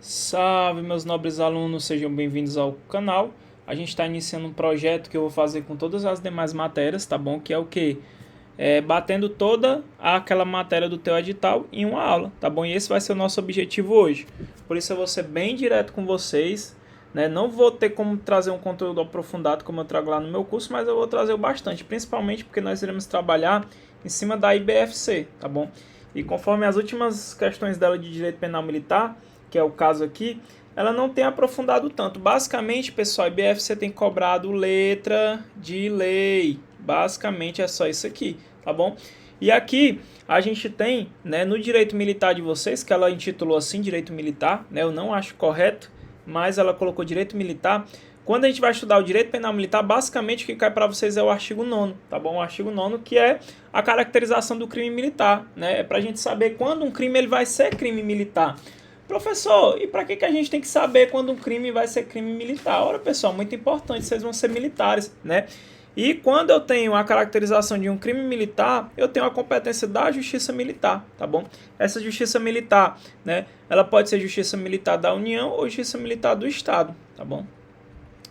Salve, meus nobres alunos, sejam bem-vindos ao canal. A gente está iniciando um projeto que eu vou fazer com todas as demais matérias, tá bom? Que é o que? Batendo toda aquela matéria do teu edital em uma aula, tá bom? E esse vai ser o nosso objetivo hoje. Por isso eu vou ser bem direto com vocês, né? Não vou ter como trazer um conteúdo aprofundado como eu trago lá no meu curso, mas eu vou trazer bastante, principalmente porque nós iremos trabalhar em cima da IBFC, tá bom? E conforme as últimas questões dela de direito penal militar, que é o caso aqui, ela não tem aprofundado tanto. Basicamente, pessoal, a IBFC tem cobrado letra de lei. Basicamente é só isso aqui, tá bom? E aqui a gente tem, né, no direito militar de vocês, que ela intitulou assim, direito militar, né? Eu não acho correto, mas ela colocou direito militar. Quando a gente vai estudar o direito penal militar, basicamente o que cai para vocês é o artigo 9º, tá bom? O artigo 9º, que é a caracterização do crime militar, né? É para a gente saber quando um crime ele vai ser crime militar. Professor, e para que a gente tem que saber quando um crime vai ser crime militar? Ora, pessoal, muito importante, vocês vão ser militares, né? E quando eu tenho a caracterização de um crime militar, eu tenho a competência da justiça militar, tá bom? Essa justiça militar, né? Ela pode ser justiça militar da União ou justiça militar do Estado, tá bom?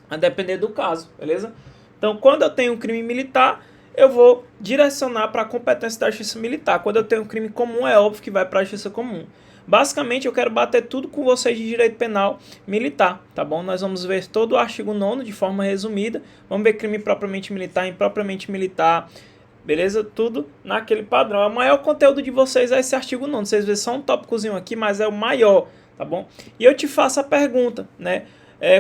A depender do caso, beleza? Então, quando eu tenho um crime militar, eu vou direcionar para a competência da justiça militar. Quando eu tenho um crime comum, é óbvio que vai para a justiça comum. Basicamente, eu quero bater tudo com vocês de direito penal militar, tá bom? Nós vamos ver todo o artigo 9º de forma resumida. Vamos ver crime propriamente militar, impropriamente militar, beleza? Tudo naquele padrão. O maior conteúdo de vocês é esse artigo 9º. Vocês vêem só um tópicozinho aqui, mas é o maior, tá bom? E eu te faço a pergunta, né?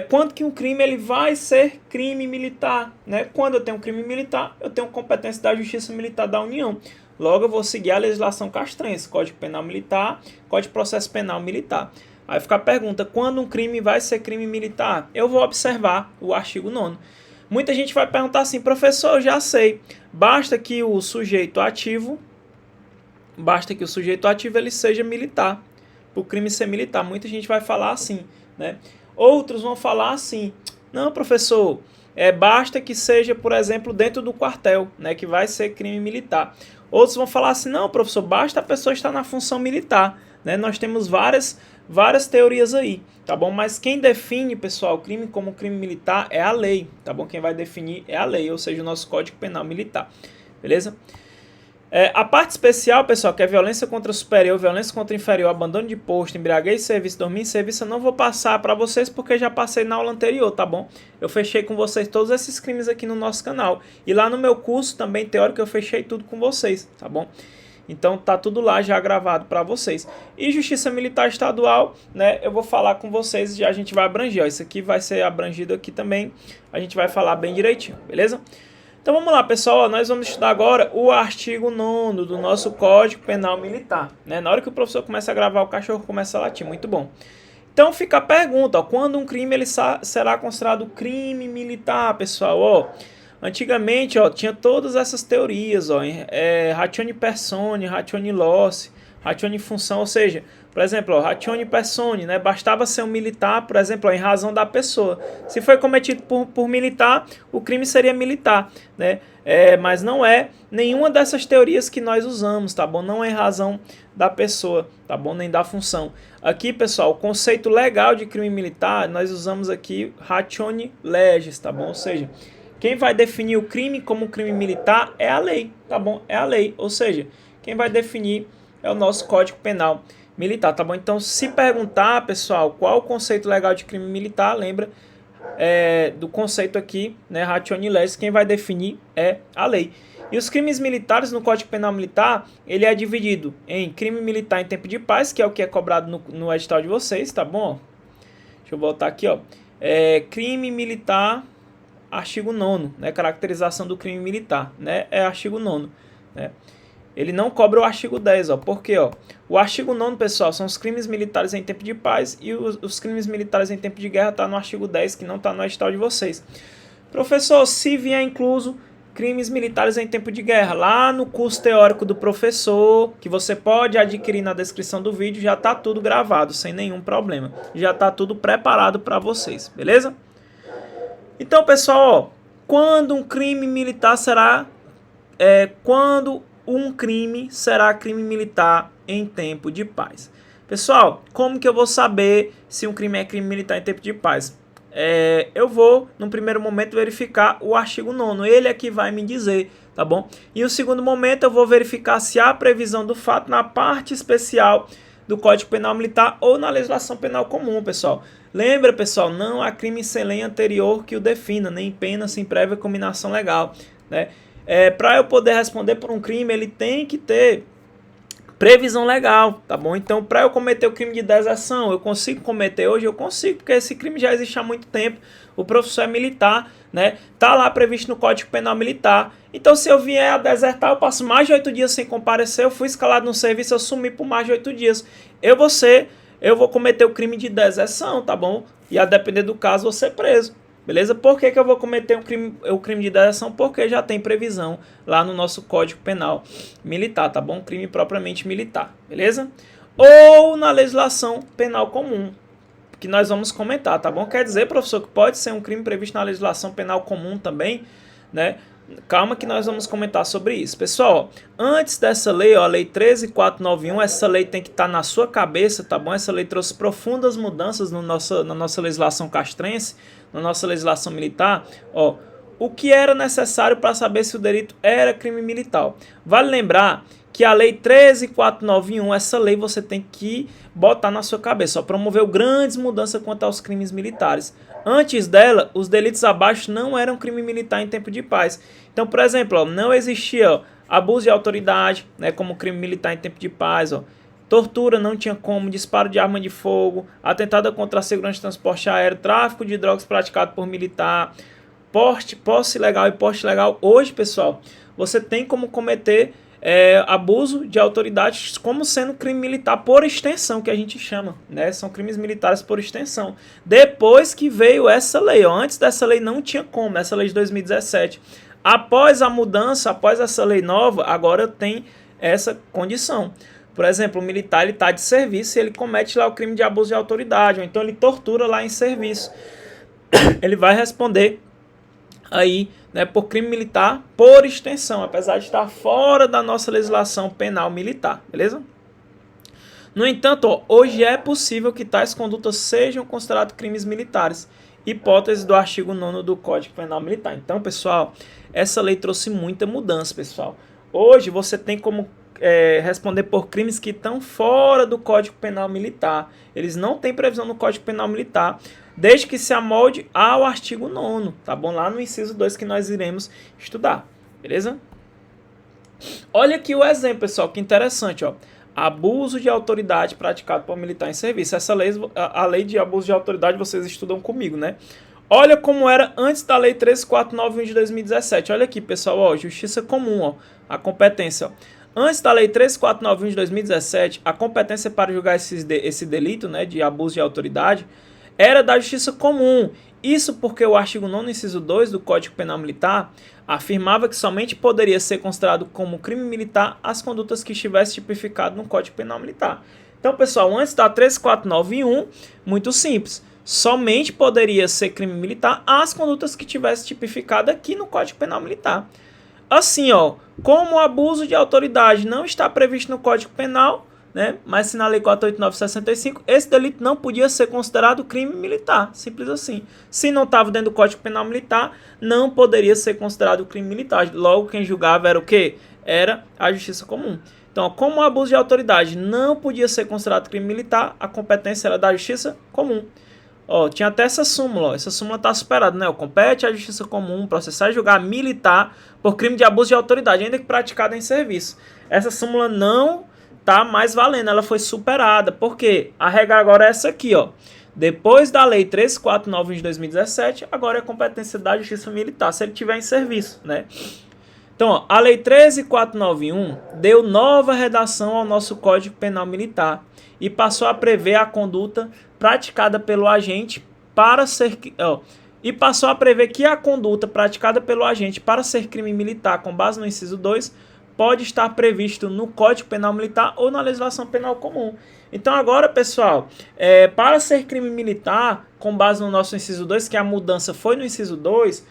Quando que um crime ele vai ser crime militar, né? Quando eu tenho um crime militar, eu tenho competência da Justiça Militar da União. Logo, eu vou seguir a legislação castrense, Código Penal Militar, Código de Processo Penal Militar. Aí fica a pergunta, quando um crime vai ser crime militar? Eu vou observar o artigo 9º. Muita gente vai perguntar assim, professor, eu já sei, basta que o sujeito ativo ele seja militar, para o crime ser militar. Muita gente vai falar assim, né? Outros vão falar assim, não, professor, basta que seja, por exemplo, dentro do quartel, né, que vai ser crime militar. Outros vão falar assim, não, professor, basta a pessoa estar na função militar, né? Nós temos várias teorias aí, tá bom? Mas quem define, pessoal, o crime como crime militar é a lei, tá bom? Quem vai definir é a lei, ou seja, o nosso Código Penal Militar, beleza? A parte especial, pessoal, que é violência contra superior, violência contra inferior, abandono de posto, embriaguez de serviço, dormir em serviço, eu não vou passar para vocês porque já passei na aula anterior, tá bom? Eu fechei com vocês todos esses crimes aqui no nosso canal. E lá no meu curso também teórico eu fechei tudo com vocês, tá bom? Então tá tudo lá já gravado para vocês. E Justiça Militar Estadual, né? Eu vou falar com vocês e a gente vai abranger. Ó, isso aqui vai ser abrangido aqui também. A gente vai falar bem direitinho, beleza? Então vamos lá, pessoal, nós vamos estudar agora o artigo 9º do nosso Código Penal Militar, né? Na hora que o professor começa a gravar, o cachorro começa a latir, muito bom. Então fica a pergunta, ó, quando um crime ele será considerado crime militar, pessoal? Ó, antigamente, ó, tinha todas essas teorias, ó, ratione persone, ratione loci, ratione função, ou seja, por exemplo, ratione persone, né? Bastava ser um militar, por exemplo, ó, em razão da pessoa. Se foi cometido por militar, o crime seria militar, né? Mas não é nenhuma dessas teorias que nós usamos, tá bom? Não é em razão da pessoa, tá bom? Nem da função. Aqui, pessoal, o conceito legal de crime militar, nós usamos aqui ratione legis, tá bom? Ou seja, quem vai definir o crime como crime militar é a lei, tá bom? É a lei, ou seja, quem vai definir é o nosso Código Penal Militar, tá bom? Então, se perguntar, pessoal, qual o conceito legal de crime militar, lembra do conceito aqui, né, ratione legis, quem vai definir é a lei. E os crimes militares no Código Penal Militar, ele é dividido em crime militar em tempo de paz, que é o que é cobrado no edital de vocês, tá bom? Deixa eu voltar aqui, ó. Crime militar, artigo 9º, né, caracterização do crime militar, né, é artigo 9º, né. Ele não cobra o artigo 10, ó. Por quê, ó? O artigo 9º, pessoal, são os crimes militares em tempo de paz e os crimes militares em tempo de guerra tá no artigo 10, que não tá no edital de vocês. Professor, se vier incluso crimes militares em tempo de guerra, lá no curso teórico do professor, que você pode adquirir na descrição do vídeo, já tá tudo gravado, sem nenhum problema. Já tá tudo preparado para vocês, beleza? Então, pessoal, ó, quando um crime militar será... quando um crime será crime militar em tempo de paz. Pessoal, como que eu vou saber se um crime é crime militar em tempo de paz? Eu vou, num primeiro momento, verificar o artigo 9º, ele é que vai me dizer, tá bom? E no segundo momento eu vou verificar se há previsão do fato na parte especial do Código Penal Militar ou na legislação penal comum, pessoal. Lembra, pessoal, não há crime sem lei anterior que o defina, nem pena sem prévia cominação legal, né? Para eu poder responder por um crime, ele tem que ter previsão legal, tá bom? Então, para eu cometer o crime de deserção, eu consigo cometer hoje? Eu consigo, porque esse crime já existe há muito tempo. O professor é militar, né? Tá lá previsto no Código Penal Militar. Então, se eu vier a desertar, eu passo mais de 8 dias sem comparecer, eu fui escalado no serviço, eu sumi por mais de 8 dias. Eu vou cometer o crime de deserção, tá bom? E a depender do caso, vou ser preso. Beleza? Por que eu vou cometer o crime de deserção? Porque já tem previsão lá no nosso Código Penal Militar, tá bom? Crime propriamente militar, beleza? Ou na legislação penal comum, que nós vamos comentar, tá bom? Quer dizer, professor, que pode ser um crime previsto na legislação penal comum também, né? Calma que nós vamos comentar sobre isso. Pessoal, antes dessa lei, ó, a lei 13.491, essa lei tem que estar na sua cabeça, tá bom? Essa lei trouxe profundas mudanças na nossa legislação castrense, na nossa legislação militar, ó, o que era necessário para saber se o delito era crime militar. Vale lembrar que a lei 13.491, essa lei você tem que botar na sua cabeça, ó, promoveu grandes mudanças quanto aos crimes militares. Antes dela, os delitos abaixo não eram crime militar em tempo de paz. Então, por exemplo, ó, não existia abuso de autoridade, né, como crime militar em tempo de paz, ó. Tortura não tinha como, disparo de arma de fogo, atentado contra a segurança de transporte aéreo, tráfico de drogas praticado por militar, posse ilegal e porte ilegal. Hoje, pessoal, você tem como cometer abuso de autoridade como sendo crime militar por extensão, que a gente chama, né? São crimes militares por extensão. Depois que veio essa lei, ó, antes dessa lei não tinha como, essa lei de 2017. Após a mudança, após essa lei nova, agora tem essa condição. Por exemplo, o militar está de serviço e ele comete lá o crime de abuso de autoridade, ou então ele tortura lá em serviço. Ele vai responder aí, né, por crime militar por extensão, apesar de estar fora da nossa legislação penal militar, beleza? No entanto, ó, hoje é possível que tais condutas sejam consideradas crimes militares, hipótese do artigo 9º do Código Penal Militar. Então, pessoal, essa lei trouxe muita mudança, pessoal. Hoje você tem como responder por crimes que estão fora do Código Penal Militar. Eles não têm previsão no Código Penal Militar, desde que se amolde ao artigo 9º, tá bom? Lá no inciso 2 que nós iremos estudar, beleza? Olha aqui o exemplo, pessoal, que interessante, ó. Abuso de autoridade praticado por militar em serviço. Essa lei, a lei de abuso de autoridade, vocês estudam comigo, né? Olha como era antes da lei 13.491 de 2017. Olha aqui, pessoal, ó, justiça comum, ó, a competência, ó. Antes da lei 13.491 de 2017, a competência para julgar esse delito, né, de abuso de autoridade era da justiça comum. Isso porque o artigo 9º, inciso 2 do Código Penal Militar afirmava que somente poderia ser considerado como crime militar as condutas que estivessem tipificadas no Código Penal Militar. Então, pessoal, antes da 13.491, muito simples, somente poderia ser crime militar as condutas que tivessem tipificadas aqui no Código Penal Militar. Assim, ó, como o abuso de autoridade não está previsto no Código Penal, né, mas sim na Lei 489/65, esse delito não podia ser considerado crime militar, simples assim. Se não estava dentro do Código Penal Militar, não poderia ser considerado crime militar. Logo, quem julgava era o quê? Era a Justiça Comum. Então, como o abuso de autoridade não podia ser considerado crime militar, a competência era da Justiça Comum. Ó, tinha até essa súmula, ó. Essa súmula está superada, né? Compete à Justiça Comum processar e julgar militar por crime de abuso de autoridade, ainda que praticado em serviço. Essa súmula não tá mais valendo, ela foi superada. Por quê? A regra agora é essa aqui, ó. Depois da lei 13.491 de 2017, agora é competência da Justiça Militar, se ele tiver em serviço, né? Então, ó, a lei 13.491 deu nova redação ao nosso Código Penal Militar e passou a prever a conduta praticada pelo agente para ser... e passou a prever que a conduta praticada pelo agente para ser crime militar com base no inciso 2 pode estar previsto no Código Penal Militar ou na legislação penal comum. Então agora, pessoal, para ser crime militar, com base no nosso inciso 2, que a mudança foi no inciso 2,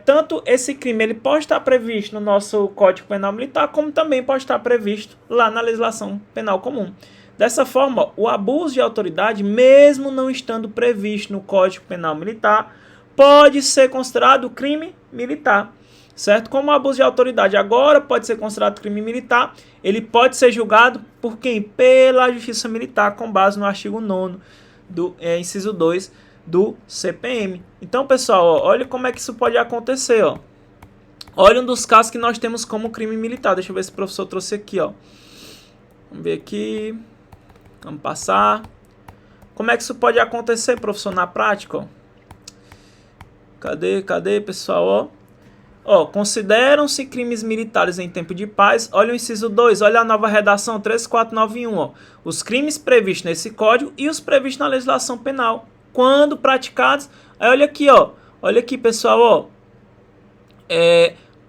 tanto esse crime ele pode estar previsto no nosso Código Penal Militar, como também pode estar previsto lá na legislação penal comum. Dessa forma, o abuso de autoridade, mesmo não estando previsto no Código Penal Militar, pode ser considerado crime militar, certo? Como o abuso de autoridade agora pode ser considerado crime militar, ele pode ser julgado por quem? Pela Justiça Militar, com base no artigo 9º do inciso 2 do CPM. Então, pessoal, ó, olha como é que isso pode acontecer, ó. Olha um dos casos que nós temos como crime militar. Deixa eu ver se o professor trouxe aqui, ó. Vamos ver aqui. Vamos passar. Como é que isso pode acontecer, professor, na prática, ó? Cadê, pessoal, ó? Ó, consideram-se crimes militares em tempo de paz. Olha o inciso 2, olha a nova redação 13491, ó. Os crimes previstos nesse código e os previstos na legislação penal, quando praticados. Aí olha aqui, ó. Olha aqui, pessoal, ó.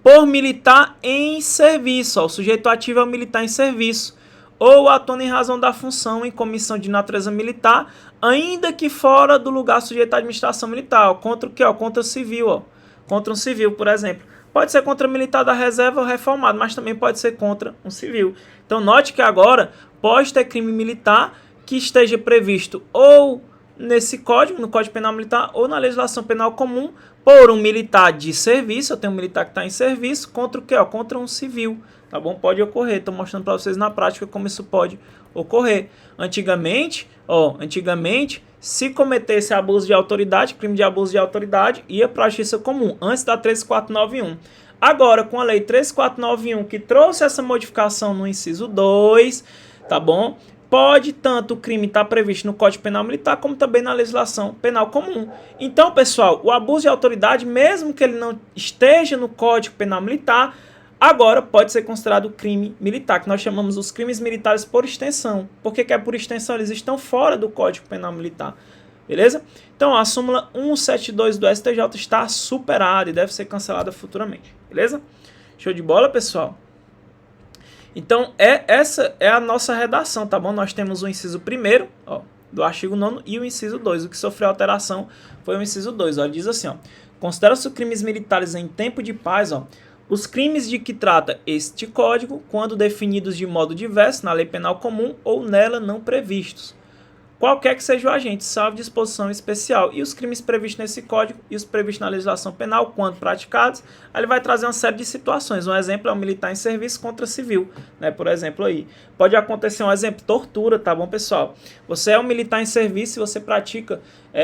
Por militar em serviço, ó. O sujeito ativo é o militar em serviço, ou atuando em razão da função em comissão de natureza militar, ainda que fora do lugar sujeito à administração militar, ó. Contra o que, ó? Contra o civil, ó. Contra um civil, por exemplo. Pode ser contra militar da reserva ou reformado, mas também pode ser contra um civil. Então, note que agora pode ter crime militar que esteja previsto ou nesse código, no Código Penal Militar, ou na legislação penal comum, por um militar de serviço. Eu tenho um militar que está em serviço, contra o quê? Ó, contra um civil, tá bom? Pode ocorrer. Estou mostrando para vocês na prática como isso pode ocorrer. Antigamente, se cometesse abuso de autoridade, crime de abuso de autoridade, ia para a justiça comum, antes da 13491. Agora, com a lei 13491, que trouxe essa modificação no inciso 2, tá bom? Pode tanto o crime estar previsto no Código Penal Militar, como também na legislação penal comum. Então, pessoal, o abuso de autoridade, mesmo que ele não esteja no Código Penal Militar, agora pode ser considerado crime militar, que nós chamamos os crimes militares por extensão. Por que é por extensão? Eles estão fora do Código Penal Militar. Beleza? Então, a súmula 172 do STJ está superada e deve ser cancelada futuramente. Beleza? Show de bola, pessoal? Então, essa é a nossa redação, tá bom? Nós temos o inciso 1º, ó, do artigo 9º e o inciso 2. O que sofreu alteração foi o inciso 2. Ó, ele diz assim, ó: considera-se crimes militares em tempo de paz, ó, os crimes de que trata este código, quando definidos de modo diverso na lei penal comum ou nela não previstos, qualquer que seja o agente, salvo disposição especial. E os crimes previstos nesse código e os previstos na legislação penal, quando praticados, aí ele vai trazer uma série de situações. Um exemplo é um militar em serviço contra civil, né? Por exemplo aí. Pode acontecer um exemplo, tortura, tá bom, pessoal? Você é um militar em serviço e você pratica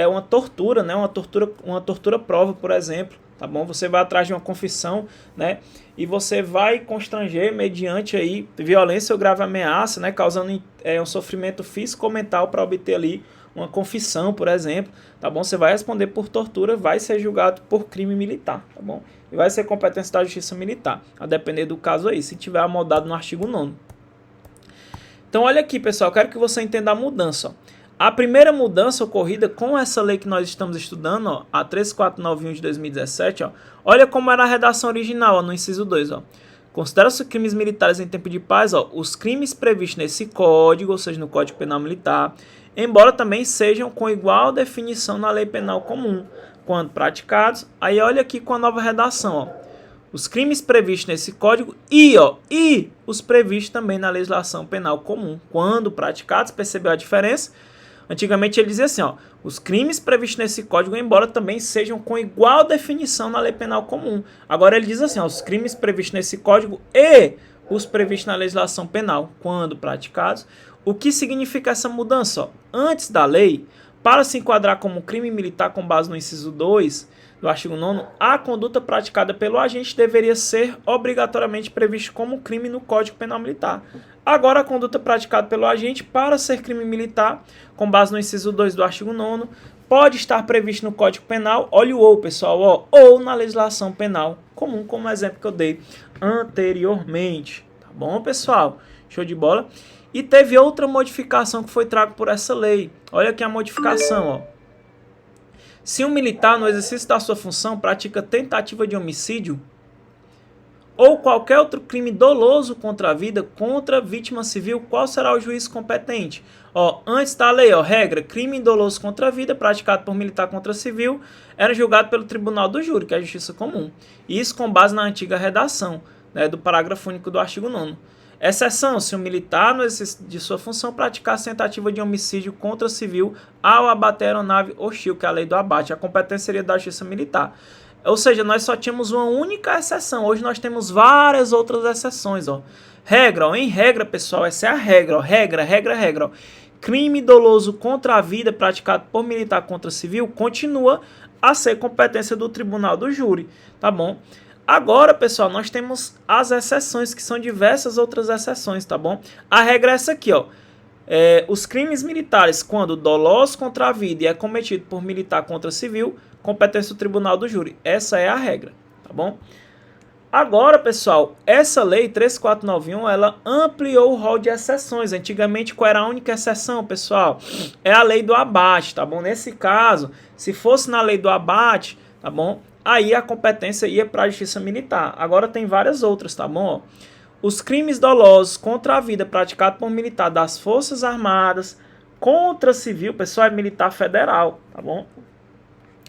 uma tortura, né? Uma tortura prova, por exemplo. Tá bom? Você vai atrás de uma confissão, né? E você vai constranger mediante aí violência ou grave ameaça, né? Causando um sofrimento físico ou mental para obter ali uma confissão, por exemplo, tá bom? Você vai responder por tortura, vai ser julgado por crime militar, tá bom? E vai ser competência da Justiça Militar, a depender do caso aí, se tiver amodado no artigo 9º. Então, olha aqui, pessoal, eu quero que você entenda a mudança, ó. A primeira mudança ocorrida com essa lei que nós estamos estudando, ó, a 13491 de 2017, ó, olha como era a redação original, ó, no inciso 2. Considera-se crimes militares em tempo de paz, ó, os crimes previstos nesse código, ou seja, no Código Penal Militar, embora também sejam com igual definição na lei penal comum, quando praticados. Aí olha aqui com a nova redação, ó, os crimes previstos nesse código e os previstos também na legislação penal comum, quando praticados. Percebeu a diferença? Antigamente ele dizia assim, ó, os crimes previstos nesse código, embora também sejam com igual definição na lei penal comum. Agora ele diz assim, ó, os crimes previstos nesse código e os previstos na legislação penal, quando praticados. O que significa essa mudança? Ó? Antes da lei, para se enquadrar como crime militar com base no inciso 2 do artigo 9º, a conduta praticada pelo agente deveria ser obrigatoriamente prevista como crime no Código Penal Militar. Agora, a conduta praticada pelo agente para ser crime militar, com base no inciso 2 do artigo 9º, pode estar previsto no Código Penal, olha o ou, pessoal, ó, ou na legislação penal comum, como o exemplo que eu dei anteriormente. Tá bom, pessoal? Show de bola? E teve outra modificação que foi trago por essa lei. Olha aqui a modificação, ó. Se um militar, no exercício da sua função, pratica tentativa de homicídio ou qualquer outro crime doloso contra a vida, contra a vítima civil, qual será o juiz competente? Ó, antes da lei, ó, regra, crime doloso contra a vida praticado por militar contra civil era julgado pelo Tribunal do Júri, que é a Justiça Comum. Isso com base na antiga redação, né, do parágrafo único do artigo 9º. Exceção, se o militar, no exercício de sua função, praticar tentativa de homicídio contra civil ao abater aeronave hostil, que é a lei do abate. A competência seria da justiça militar. Ou seja, nós só tínhamos uma única exceção. Hoje nós temos várias outras exceções. Ó. Regra, ó. Em regra, pessoal, essa é a regra. Ó. Regra. Ó. Crime doloso contra a vida praticado por militar contra civil continua a ser competência do tribunal do júri. Tá bom? Agora, pessoal, nós temos as exceções, que são diversas outras exceções, tá bom? A regra é essa aqui, ó. Os crimes militares, quando dolosos contra a vida e é cometido por militar contra civil, competência do tribunal do júri. Essa é a regra, tá bom? Agora, pessoal, essa lei 3491, ela ampliou o rol de exceções. Antigamente, qual era a única exceção, pessoal? É a lei do abate, tá bom? Nesse caso, se fosse na lei do abate, tá bom? Aí a competência ia para a justiça militar. Agora tem várias outras, tá bom? Os crimes dolosos contra a vida praticados por militar das Forças Armadas, contra civil, pessoal, é militar federal, tá bom?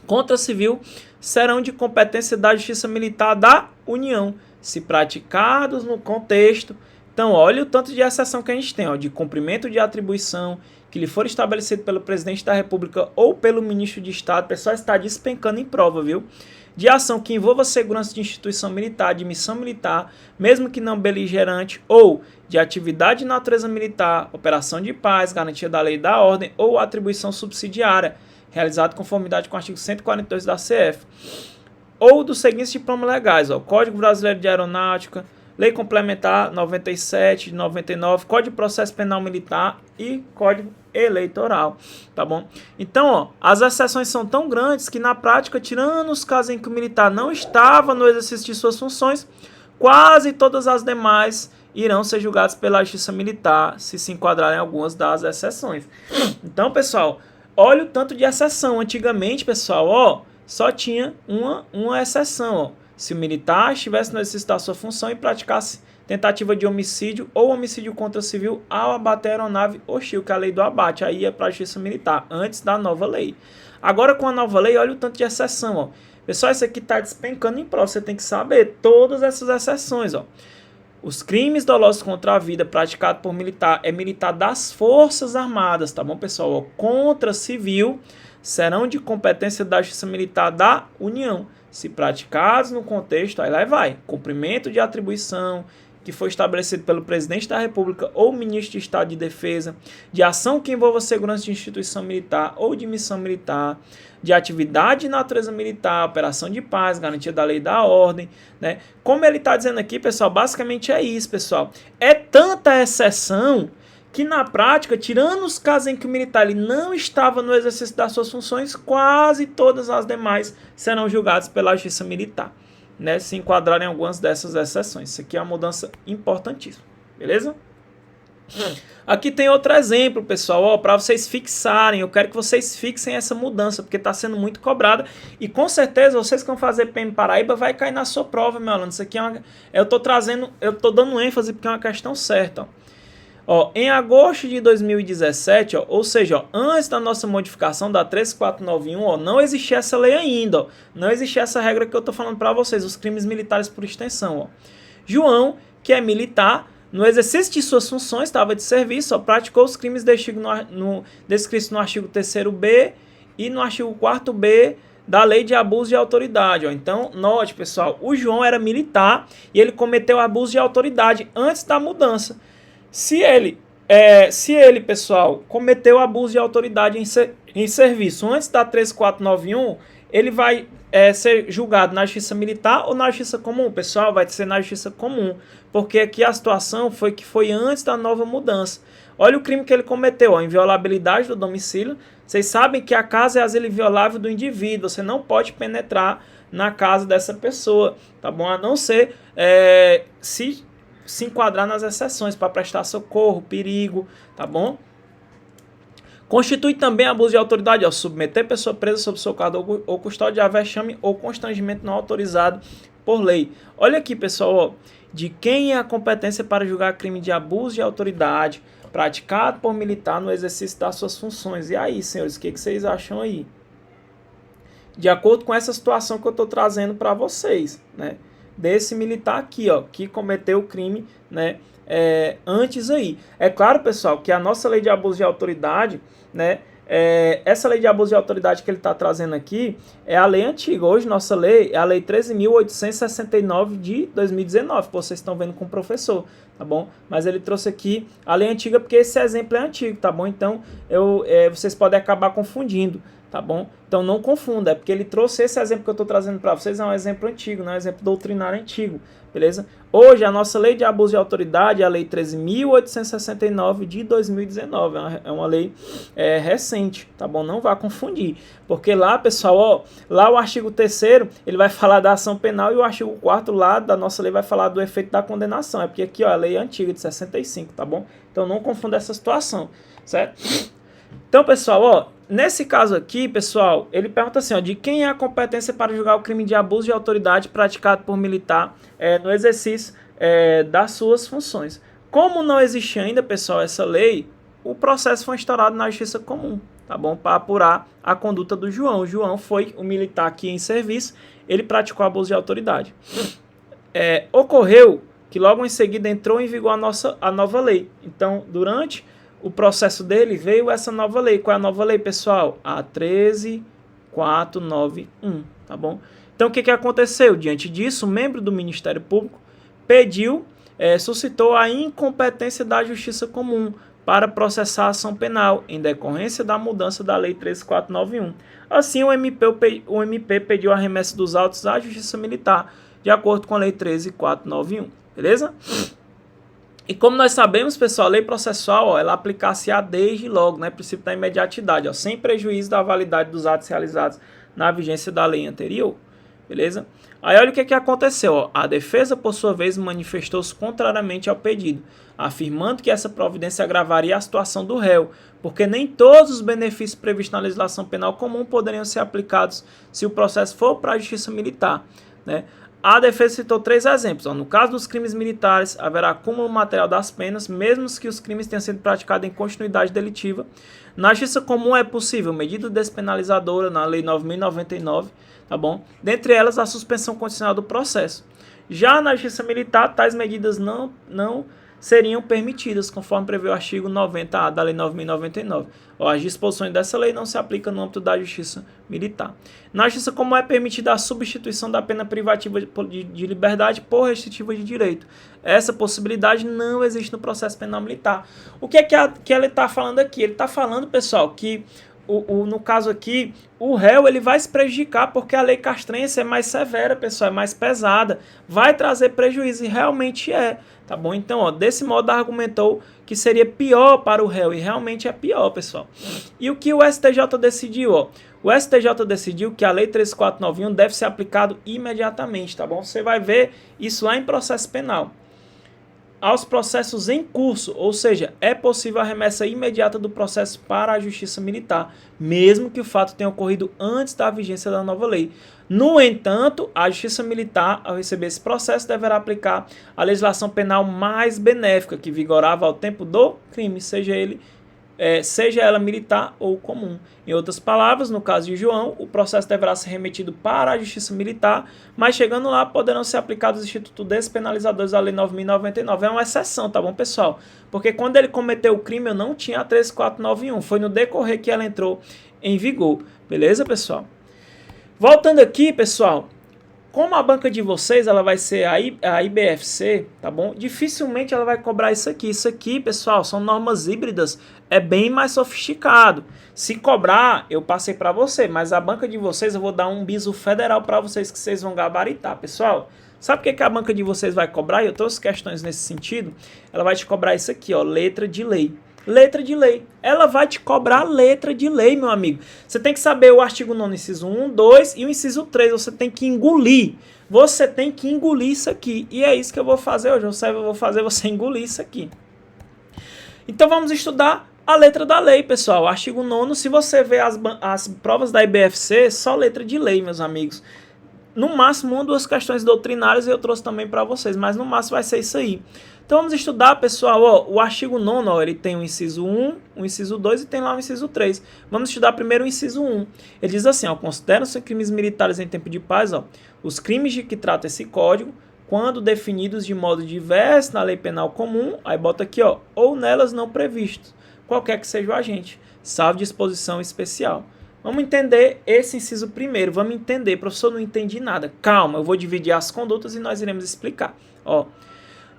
Contra civil serão de competência da justiça militar da União, se praticados no contexto. Então, olha o tanto de exceção que a gente tem, ó, de cumprimento de atribuição, que lhe for estabelecido pelo presidente da República ou pelo ministro de Estado. O pessoal está despencando em prova, viu? De ação que envolva segurança de instituição militar, de missão militar, mesmo que não beligerante, ou de atividade de natureza militar, operação de paz, garantia da lei e da ordem, ou atribuição subsidiária, realizado em conformidade com o artigo 142 da CF. Ou dos seguintes diplomas legais, ó, Código Brasileiro de Aeronáutica, Lei Complementar 97 de 99, Código de Processo Penal Militar e Código Eleitoral, tá bom? Então, ó, as exceções são tão grandes que na prática, tirando os casos em que o militar não estava no exercício de suas funções, quase todas as demais irão ser julgadas pela justiça militar, se enquadrarem algumas das exceções. Então, pessoal, olha o tanto de exceção. Antigamente, pessoal, ó, só tinha uma exceção, ó. Se o militar estivesse no exercício da sua função e praticasse tentativa de homicídio ou homicídio contra civil ao abater aeronave hostil, que é a lei do abate, aí é para a justiça militar, antes da nova lei. Agora, com a nova lei, olha o tanto de exceção, ó. Pessoal, isso aqui está despencando em prova, você tem que saber todas essas exceções, ó. Os crimes dolosos contra a vida praticados por militar é militar das Forças Armadas, tá bom, pessoal? Ó, contra civil serão de competência da Justiça Militar da União, se praticados no contexto, aí lá vai, cumprimento de atribuição que foi estabelecido pelo presidente da República ou ministro de Estado de Defesa, de ação que envolva segurança de instituição militar ou de missão militar, de atividade de natureza militar, operação de paz, garantia da lei e da ordem, né? Como ele está dizendo aqui, pessoal, basicamente é isso, pessoal. É tanta exceção que na prática, tirando os casos em que o militar ele não estava no exercício das suas funções, quase todas as demais serão julgadas pela justiça militar, né, se enquadrarem algumas dessas exceções. Isso aqui é uma mudança importantíssima, beleza? Aqui tem outro exemplo, pessoal, para vocês fixarem. Eu quero que vocês fixem essa mudança, porque está sendo muito cobrada. E com certeza, vocês que vão fazer PM Paraíba, vai cair na sua prova, meu aluno. Isso aqui é uma... eu estou dando ênfase porque é uma questão certa, ó. Ó, em agosto de 2017, ó, ou seja, ó, antes da nossa modificação da 13491, ó, não existia essa lei ainda, ó, não existia essa regra que eu estou falando para vocês, os crimes militares por extensão. Ó. João, que é militar, no exercício de suas funções, estava de serviço, ó, praticou os crimes descritos no artigo 3º-B e no artigo 4º-B da Lei de Abuso de Autoridade. Ó. Então, note, pessoal, o João era militar e ele cometeu abuso de autoridade antes da mudança. Se ele, pessoal, cometeu abuso de autoridade em serviço antes da 13491, ele vai ser julgado na justiça militar ou na justiça comum? Pessoal, vai ser na justiça comum, porque aqui a situação foi antes da nova mudança. Olha o crime que ele cometeu, ó, inviolabilidade do domicílio. Vocês sabem que a casa é asilo inviolável do indivíduo, você não pode penetrar na casa dessa pessoa, tá bom? A não ser se enquadrar nas exceções para prestar socorro, perigo, tá bom? Constitui também abuso de autoridade, ó, submeter pessoa presa sob socorro ou custódia a vexame ou constrangimento não autorizado por lei. Olha aqui, pessoal, ó, de quem é a competência para julgar crime de abuso de autoridade praticado por militar no exercício das suas funções. E aí, senhores, o que vocês acham aí? De acordo com essa situação que eu estou trazendo para vocês, né? desse militar aqui, ó, que cometeu o crime, né, antes aí. É claro, pessoal, que a nossa lei de abuso de autoridade, né, essa lei de abuso de autoridade que ele está trazendo aqui é a lei antiga. Hoje nossa lei é a lei 13.869 de 2019, que vocês estão vendo com o professor, tá bom? Mas ele trouxe aqui a lei antiga porque esse exemplo é antigo, tá bom? Então vocês podem acabar confundindo, tá bom? Então não confunda, é porque ele trouxe esse exemplo que eu estou trazendo para vocês, é um exemplo antigo, não é um exemplo doutrinário antigo, beleza? Hoje a nossa lei de abuso de autoridade é a lei 13.869 de 2019, é uma lei recente, tá bom? Não vá confundir, porque lá, pessoal, ó, lá o artigo 3º, ele vai falar da ação penal e o artigo 4º lá da nossa lei vai falar do efeito da condenação, é porque aqui, ó, a lei é antiga de 65, tá bom? Então não confunda essa situação, certo? Então, pessoal, ó, nesse caso aqui, pessoal, ele pergunta assim, ó, de quem é a competência para julgar o crime de abuso de autoridade praticado por militar no exercício das suas funções. Como não existe ainda, pessoal, essa lei, o processo foi instaurado na Justiça Comum, tá bom? Para apurar a conduta do João. O João foi o militar aqui em serviço, ele praticou abuso de autoridade. Ocorreu que logo em seguida entrou em vigor a nova lei. Então, durante o processo dele veio essa nova lei. Qual é a nova lei, pessoal? A 13.491, tá bom? Então, o que aconteceu? Diante disso, o membro do Ministério Público suscitou a incompetência da Justiça Comum para processar a ação penal, em decorrência da mudança da Lei 13.491. Assim, o MP pediu a remessa dos autos à Justiça Militar, de acordo com a Lei 13.491, beleza? E como nós sabemos, pessoal, a lei processual, ó, ela aplicar-se-á desde logo, né, princípio da imediatidade, ó, sem prejuízo da validade dos atos realizados na vigência da lei anterior, beleza? Aí olha o que aconteceu, ó. A defesa, por sua vez, manifestou-se contrariamente ao pedido, afirmando que essa providência agravaria a situação do réu, porque nem todos os benefícios previstos na legislação penal comum poderiam ser aplicados se o processo for para a justiça militar, né? A defesa citou 3 exemplos. Ó. No caso dos crimes militares, haverá acúmulo material das penas, mesmo que os crimes tenham sido praticados em continuidade delitiva. Na justiça comum é possível medida despenalizadora na Lei 9.099, tá bom? Dentre elas, a suspensão condicional do processo. Já na justiça militar, tais medidas não seriam permitidas, conforme prevê o artigo 90A da Lei 9.099. As disposições dessa lei não se aplicam no âmbito da justiça militar. Na justiça comum é permitida a substituição da pena privativa de liberdade por restritiva de direito. Essa possibilidade não existe no processo penal militar. O que ele está falando aqui? Ele está falando, pessoal, que no caso aqui, o réu ele vai se prejudicar porque a lei castrense é mais severa, pessoal, é mais pesada, vai trazer prejuízo e realmente tá bom? Então, ó, desse modo argumentou que seria pior para o réu e realmente é pior, pessoal. E o que o STJ decidiu, ó? O STJ decidiu que a lei 13.491 deve ser aplicado imediatamente, tá bom? Você vai ver isso lá em processo penal. Aos processos em curso, ou seja, é possível a remessa imediata do processo para a justiça militar, mesmo que o fato tenha ocorrido antes da vigência da nova lei. No entanto, a justiça militar, ao receber esse processo, deverá aplicar a legislação penal mais benéfica, que vigorava ao tempo do crime, seja ela militar ou comum. Em outras palavras, no caso de João, o processo deverá ser remetido para a justiça militar, mas chegando lá poderão ser aplicados os institutos despenalizadores da Lei 9.099. É uma exceção, tá bom, pessoal? Porque quando ele cometeu o crime, eu não tinha a 13.491. Foi no decorrer que ela entrou em vigor. Beleza, pessoal? Voltando aqui, pessoal, como a banca de vocês ela vai ser a IBFC, tá bom? Dificilmente ela vai cobrar isso aqui. Isso aqui, pessoal, são normas híbridas, é bem mais sofisticado. Se cobrar, eu passei para você, mas a banca de vocês eu vou dar um bizu federal para vocês que vocês vão gabaritar, pessoal. Sabe o que a banca de vocês vai cobrar? Eu trouxe questões nesse sentido. Ela vai te cobrar isso aqui, ó, letra de lei. Letra de lei. Ela vai te cobrar letra de lei, meu amigo. Você tem que saber o artigo 9º, inciso 1, 2 e o inciso 3. Você tem que engolir. Você tem que engolir isso aqui. E é isso que eu vou fazer hoje. Eu vou fazer você engolir isso aqui. Então vamos estudar a letra da lei, pessoal. Artigo 9º, se você ver as provas da IBFC, só letra de lei, meus amigos. No máximo, 1 ou 2 questões doutrinárias eu trouxe também para vocês, mas no máximo vai ser isso aí. Então vamos estudar, pessoal, ó, o artigo 9º, ó, ele tem o inciso 1, o inciso 2 e tem lá o inciso 3. Vamos estudar primeiro o inciso 1. Ele diz assim, ó, consideram-se crimes militares em tempo de paz, ó, os crimes de que trata esse código, quando definidos de modo diverso na lei penal comum, aí bota aqui, ó, ou nelas não previstos, qualquer que seja o agente, salvo disposição especial. Vamos entender esse inciso primeiro, vamos entender, professor, não entendi nada. Calma, eu vou dividir as condutas e nós iremos explicar. Ó,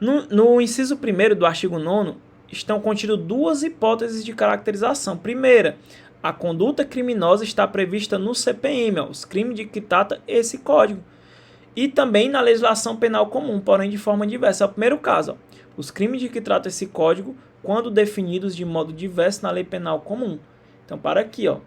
no inciso primeiro do artigo 9º, estão contidas duas hipóteses de caracterização. Primeira, a conduta criminosa está prevista no CPM, ó, os crimes de que trata esse código. E também na legislação penal comum, porém de forma diversa. É o primeiro caso, ó, os crimes de que trata esse código, quando definidos de modo diverso na lei penal comum. Então, para aqui, ó.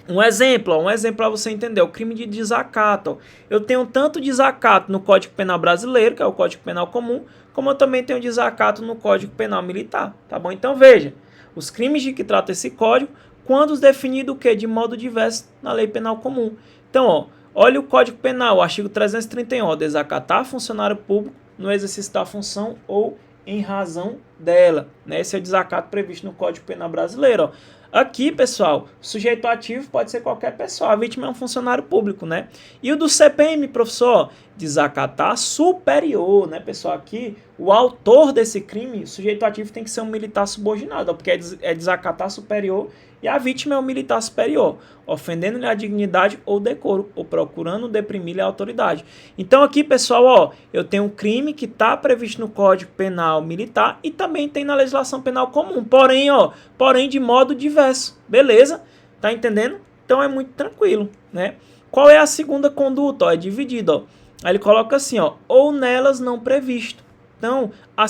Um exemplo para você entender, o crime de desacato. Ó. Eu tenho tanto desacato no Código Penal Brasileiro, que é o Código Penal Comum, como eu também tenho desacato no Código Penal Militar, tá bom? Então veja, os crimes de que trata esse código, quando definido o quê? De modo diverso na Lei Penal Comum. Então, ó, olha o Código Penal, o artigo 331, ó, desacatar funcionário público no exercício da função ou em razão dela, né? Esse é o desacato previsto no Código Penal Brasileiro, ó. Aqui, pessoal, o sujeito ativo pode ser qualquer pessoa, a vítima é um funcionário público, né? E o do CPM, professor, desacatar superior, né, pessoal? Aqui, o autor desse crime, o sujeito ativo tem que ser um militar subordinado, ó, porque é desacatar superior e a vítima é um militar superior, ofendendo-lhe a dignidade ou decoro, ou procurando deprimir-lhe a autoridade. Então aqui, pessoal, ó, eu tenho um crime que está previsto no Código Penal Militar e também tem na legislação penal comum, porém de modo diverso, beleza? Tá entendendo? Então é muito tranquilo, né? Qual é a segunda conduta? Ó, é dividido, ó. Aí ele coloca assim, ó, ou nelas não previsto. Então, o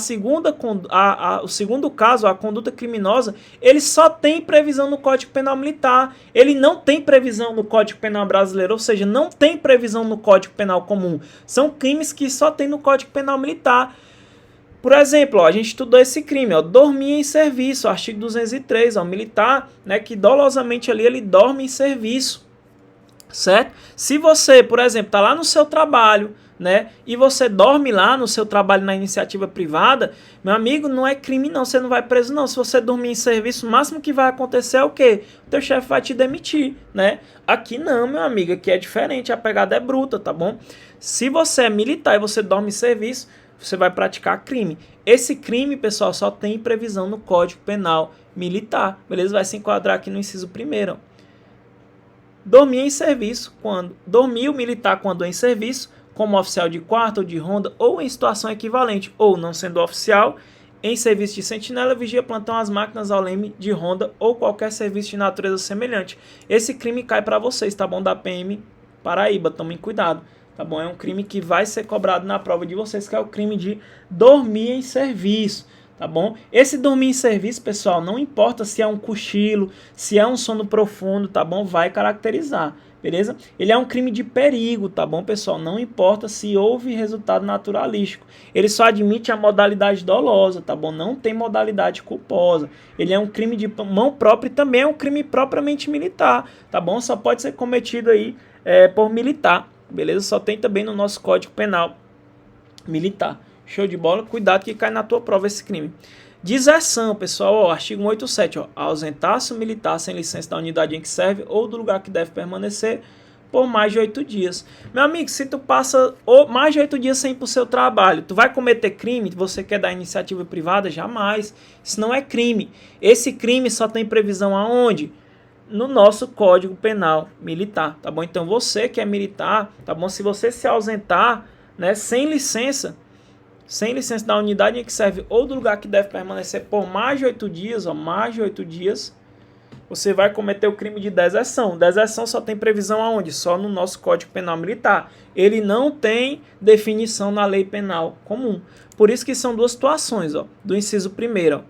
segundo caso, a conduta criminosa, ele só tem previsão no Código Penal Militar. Ele não tem previsão no Código Penal Brasileiro, ou seja, não tem previsão no Código Penal Comum. São crimes que só tem no Código Penal Militar. Por exemplo, ó, a gente estudou esse crime, ó, dormir em serviço, artigo 203, ó, militar, né, que dolosamente ali ele dorme em serviço, certo? Se você, por exemplo, está lá no seu trabalho, né, e você dorme lá no seu trabalho na iniciativa privada, meu amigo, não é crime não, você não vai preso não. Se você dormir em serviço, o máximo que vai acontecer é o quê? O teu chefe vai te demitir, né? Aqui não, meu amigo, aqui é diferente, a pegada é bruta, tá bom? Se você é militar e você dorme em serviço, você vai praticar crime. Esse crime, pessoal, só tem previsão no Código Penal Militar, beleza? Vai se enquadrar aqui no inciso primeiro. Dormir em serviço, dormir o militar quando em serviço, como oficial de quarta ou de ronda, ou em situação equivalente, ou não sendo oficial, em serviço de sentinela, vigia, plantão, as máquinas ao leme de ronda, ou qualquer serviço de natureza semelhante. Esse crime cai para vocês, tá bom? Da PM Paraíba, tomem cuidado, tá bom? É um crime que vai ser cobrado na prova de vocês, que é o crime de dormir em serviço, tá bom? Esse dormir em serviço, pessoal, não importa se é um cochilo, se é um sono profundo, tá bom? Vai caracterizar. Beleza? Ele é um crime de perigo, tá bom, pessoal? Não importa se houve resultado naturalístico. Ele só admite a modalidade dolosa, tá bom? Não tem modalidade culposa. Ele é um crime de mão própria e também é um crime propriamente militar, tá bom? Só pode ser cometido aí por militar, beleza? Só tem também no nosso Código Penal Militar. Show de bola? Cuidado que cai na tua prova esse crime. Deserção, pessoal, ó, artigo 187, ó, ausentar-se o militar sem licença da unidade em que serve ou do lugar que deve permanecer por mais de 8 dias. Meu amigo, se tu passa mais de 8 dias sem ir para o seu trabalho, tu vai cometer crime? Você quer dar iniciativa privada? Jamais. Isso não é crime. Esse crime só tem previsão aonde? No nosso Código Penal Militar, tá bom? Então você que é militar, tá bom? Se você se ausentar, né, sem licença da unidade em que serve ou do lugar que deve permanecer por mais de 8 dias, ó, mais de 8 dias, você vai cometer o crime de deserção. Deserção só tem previsão aonde? Só no nosso Código Penal Militar. Ele não tem definição na lei penal comum. Por isso que são duas situações, ó, do inciso primeiro.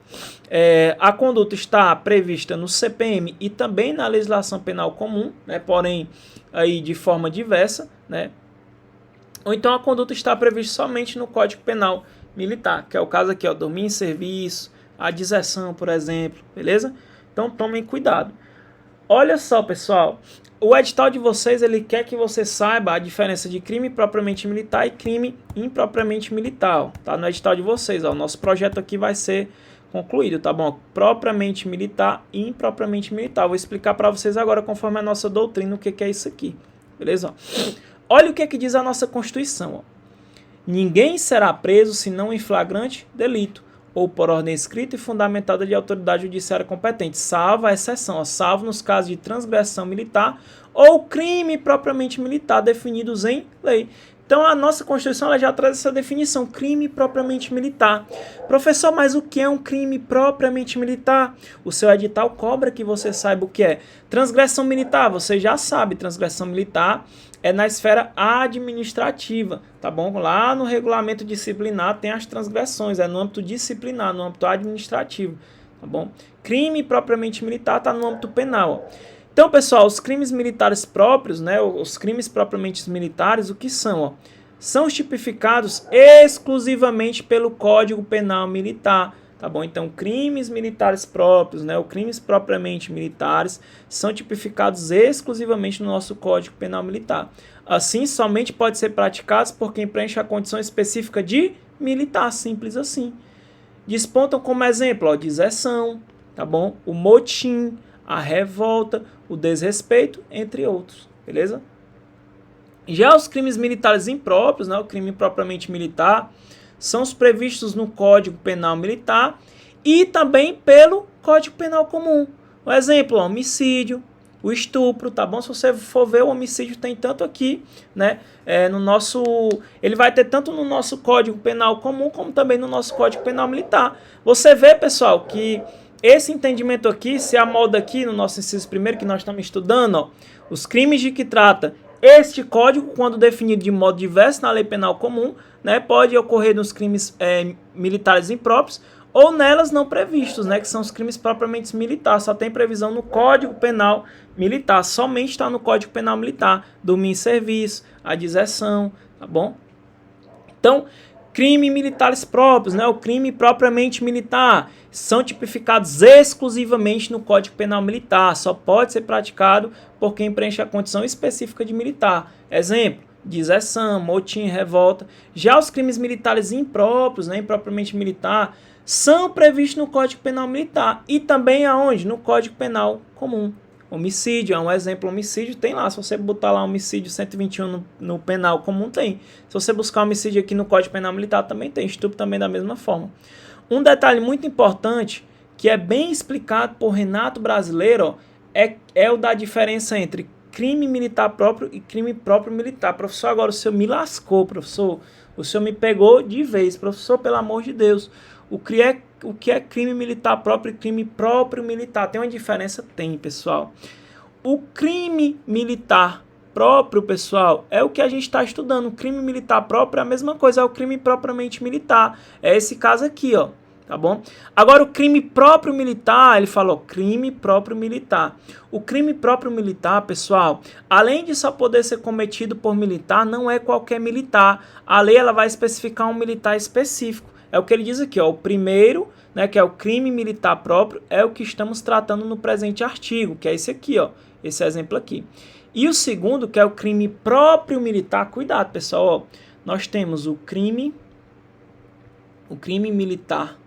A conduta está prevista no CPM e também na legislação penal comum, né, porém aí de forma diversa, né? Ou então a conduta está prevista somente no Código Penal Militar, que é o caso aqui, ó, dormir em serviço, a deserção, por exemplo, beleza? Então tomem cuidado. Olha só, pessoal, o edital de vocês, ele quer que você saiba a diferença de crime propriamente militar e crime impropriamente militar, ó, tá no edital de vocês, ó. O nosso projeto aqui vai ser concluído, tá bom? Propriamente militar e impropriamente militar. Vou explicar para vocês agora, conforme a nossa doutrina, o que é isso aqui, beleza? Olha o que é que diz a nossa Constituição, ó. Ninguém será preso senão em flagrante delito, ou por ordem escrita e fundamentada de autoridade judiciária competente, salvo a exceção, salvo nos casos de transgressão militar ou crime propriamente militar definidos em lei. Então a nossa Constituição ela já traz essa definição, crime propriamente militar. Professor, mas o que é um crime propriamente militar? O seu edital cobra que você saiba o que é. Transgressão militar, você já sabe, transgressão militar é na esfera administrativa, tá bom? Lá no regulamento disciplinar tem as transgressões, é no âmbito disciplinar, no âmbito administrativo, tá bom? Crime propriamente militar está no âmbito penal, ó. Então, pessoal, os crimes militares próprios, né, os crimes propriamente militares, o que são? Ó? São tipificados exclusivamente pelo Código Penal Militar, tá bom? Então, crimes militares próprios, né, os crimes propriamente militares, são tipificados exclusivamente no nosso Código Penal Militar. Assim, somente pode ser praticados por quem preenche a condição específica de militar, simples assim. Despontam como exemplo, ó, deserção, tá bom? O motim, a revolta, o desrespeito, entre outros, beleza? Já os crimes militares impróprios, né, o crime propriamente militar, são os previstos no Código Penal Militar e também pelo Código Penal Comum. Um exemplo, o homicídio, o estupro, tá bom? Se você for ver, o homicídio tem tanto aqui, né, no nosso... Ele vai ter tanto no nosso Código Penal Comum como também no nosso Código Penal Militar. Você vê, pessoal, que esse entendimento aqui se amolda aqui no nosso inciso primeiro que nós estamos estudando, ó, os crimes de que trata este código, quando definido de modo diverso na lei penal comum, né, pode ocorrer nos crimes militares impróprios ou nelas não previstos, né, que são os crimes propriamente militares. Só tem previsão no Código Penal Militar, somente está no Código Penal Militar, dormir em serviço, a deserção, tá bom? Então, crimes militares próprios, né, o crime propriamente militar, são tipificados exclusivamente no Código Penal Militar, só pode ser praticado por quem preenche a condição específica de militar. Exemplo, deserção, motim, revolta. Já os crimes militares impróprios, né, impropriamente militar, são previstos no Código Penal Militar e também aonde? No Código Penal Comum. Homicídio, é um exemplo, homicídio tem lá, se você botar lá homicídio 121 no penal comum tem. Se você buscar homicídio aqui no Código Penal Militar também tem, estupro também da mesma forma. Um detalhe muito importante, que é bem explicado por Renato Brasileiro, ó, é o da diferença entre crime militar próprio e crime próprio militar. Professor, agora o senhor me lascou, professor. O senhor me pegou de vez, professor, pelo amor de Deus. O que é crime militar próprio e crime próprio militar? Tem uma diferença? Tem, pessoal. O crime militar próprio, pessoal, é o que a gente está estudando. O crime militar próprio é a mesma coisa, é o crime propriamente militar. É esse caso aqui, ó. Tá bom? Agora, o crime próprio militar, ele falou crime próprio militar. O crime próprio militar, pessoal, além de só poder ser cometido por militar, não é qualquer militar. A lei ela vai especificar um militar específico. É o que ele diz aqui, ó, o primeiro, né, que é o crime militar próprio, é o que estamos tratando no presente artigo, que é esse aqui, ó, esse exemplo aqui. E o segundo, que é o crime próprio militar, cuidado, pessoal, ó, nós temos o crime militar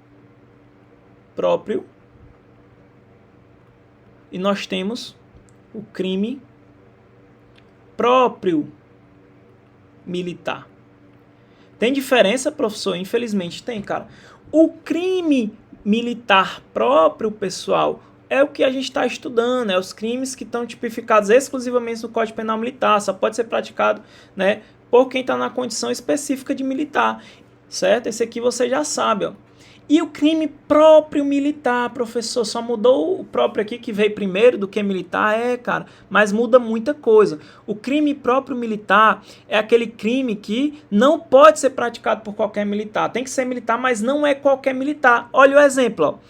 próprio e nós temos o crime próprio militar. Tem diferença, professor? Infelizmente tem, cara. O crime militar próprio, pessoal, é o que a gente está estudando, é os crimes que estão tipificados exclusivamente no Código Penal Militar, só pode ser praticado, né, por quem está na condição específica de militar, certo? Esse aqui você já sabe, ó. E o crime próprio militar, professor, só mudou o próprio aqui que veio primeiro do que militar? É, cara, mas muda muita coisa. O crime próprio militar é aquele crime que não pode ser praticado por qualquer militar. Tem que ser militar, mas não é qualquer militar. Olha o exemplo,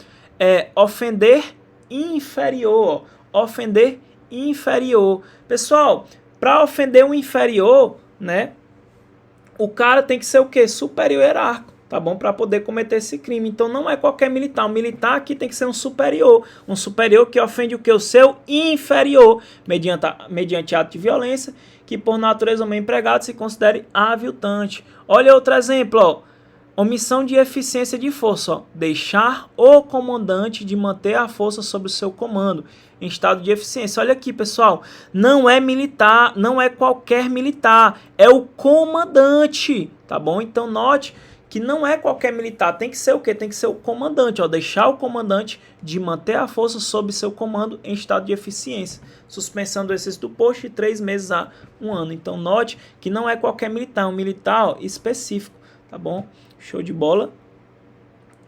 ó. Ofender inferior, ó. Ofender inferior. Pessoal, para ofender um inferior, né, o cara tem que ser o quê? Superior hierárquico. Tá bom? Para poder cometer esse crime. Então não é qualquer militar. Um militar aqui tem que ser um superior. Um superior que ofende o que? O seu inferior. Mediante ato de violência, que por natureza ou meio empregado se considere aviltante. Olha outro exemplo, ó. Omissão de eficiência de força, ó. Deixar o comandante de manter a força sob o seu comando. em estado de eficiência. Olha aqui, pessoal, não é militar, não é qualquer militar, é o comandante, tá bom? Então note que não é qualquer militar, tem que ser o quê? Tem que ser o comandante, ó, deixar o comandante de manter a força sob seu comando em estado de eficiência, suspensão do exercício do posto de 3 meses a 1 ano. Então note que não é qualquer militar, é um militar, ó, específico, tá bom? Show de bola.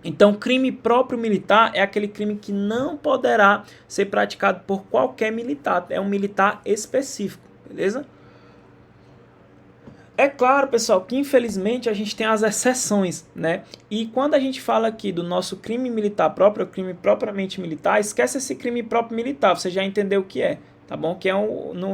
Então, crime próprio militar é aquele crime que não poderá ser praticado por qualquer militar, é um militar específico, beleza? É claro, pessoal, que infelizmente a gente tem as exceções, né? E quando a gente fala aqui do nosso crime militar próprio, crime propriamente militar, esquece esse crime próprio militar, você já entendeu o que é, tá bom? Que é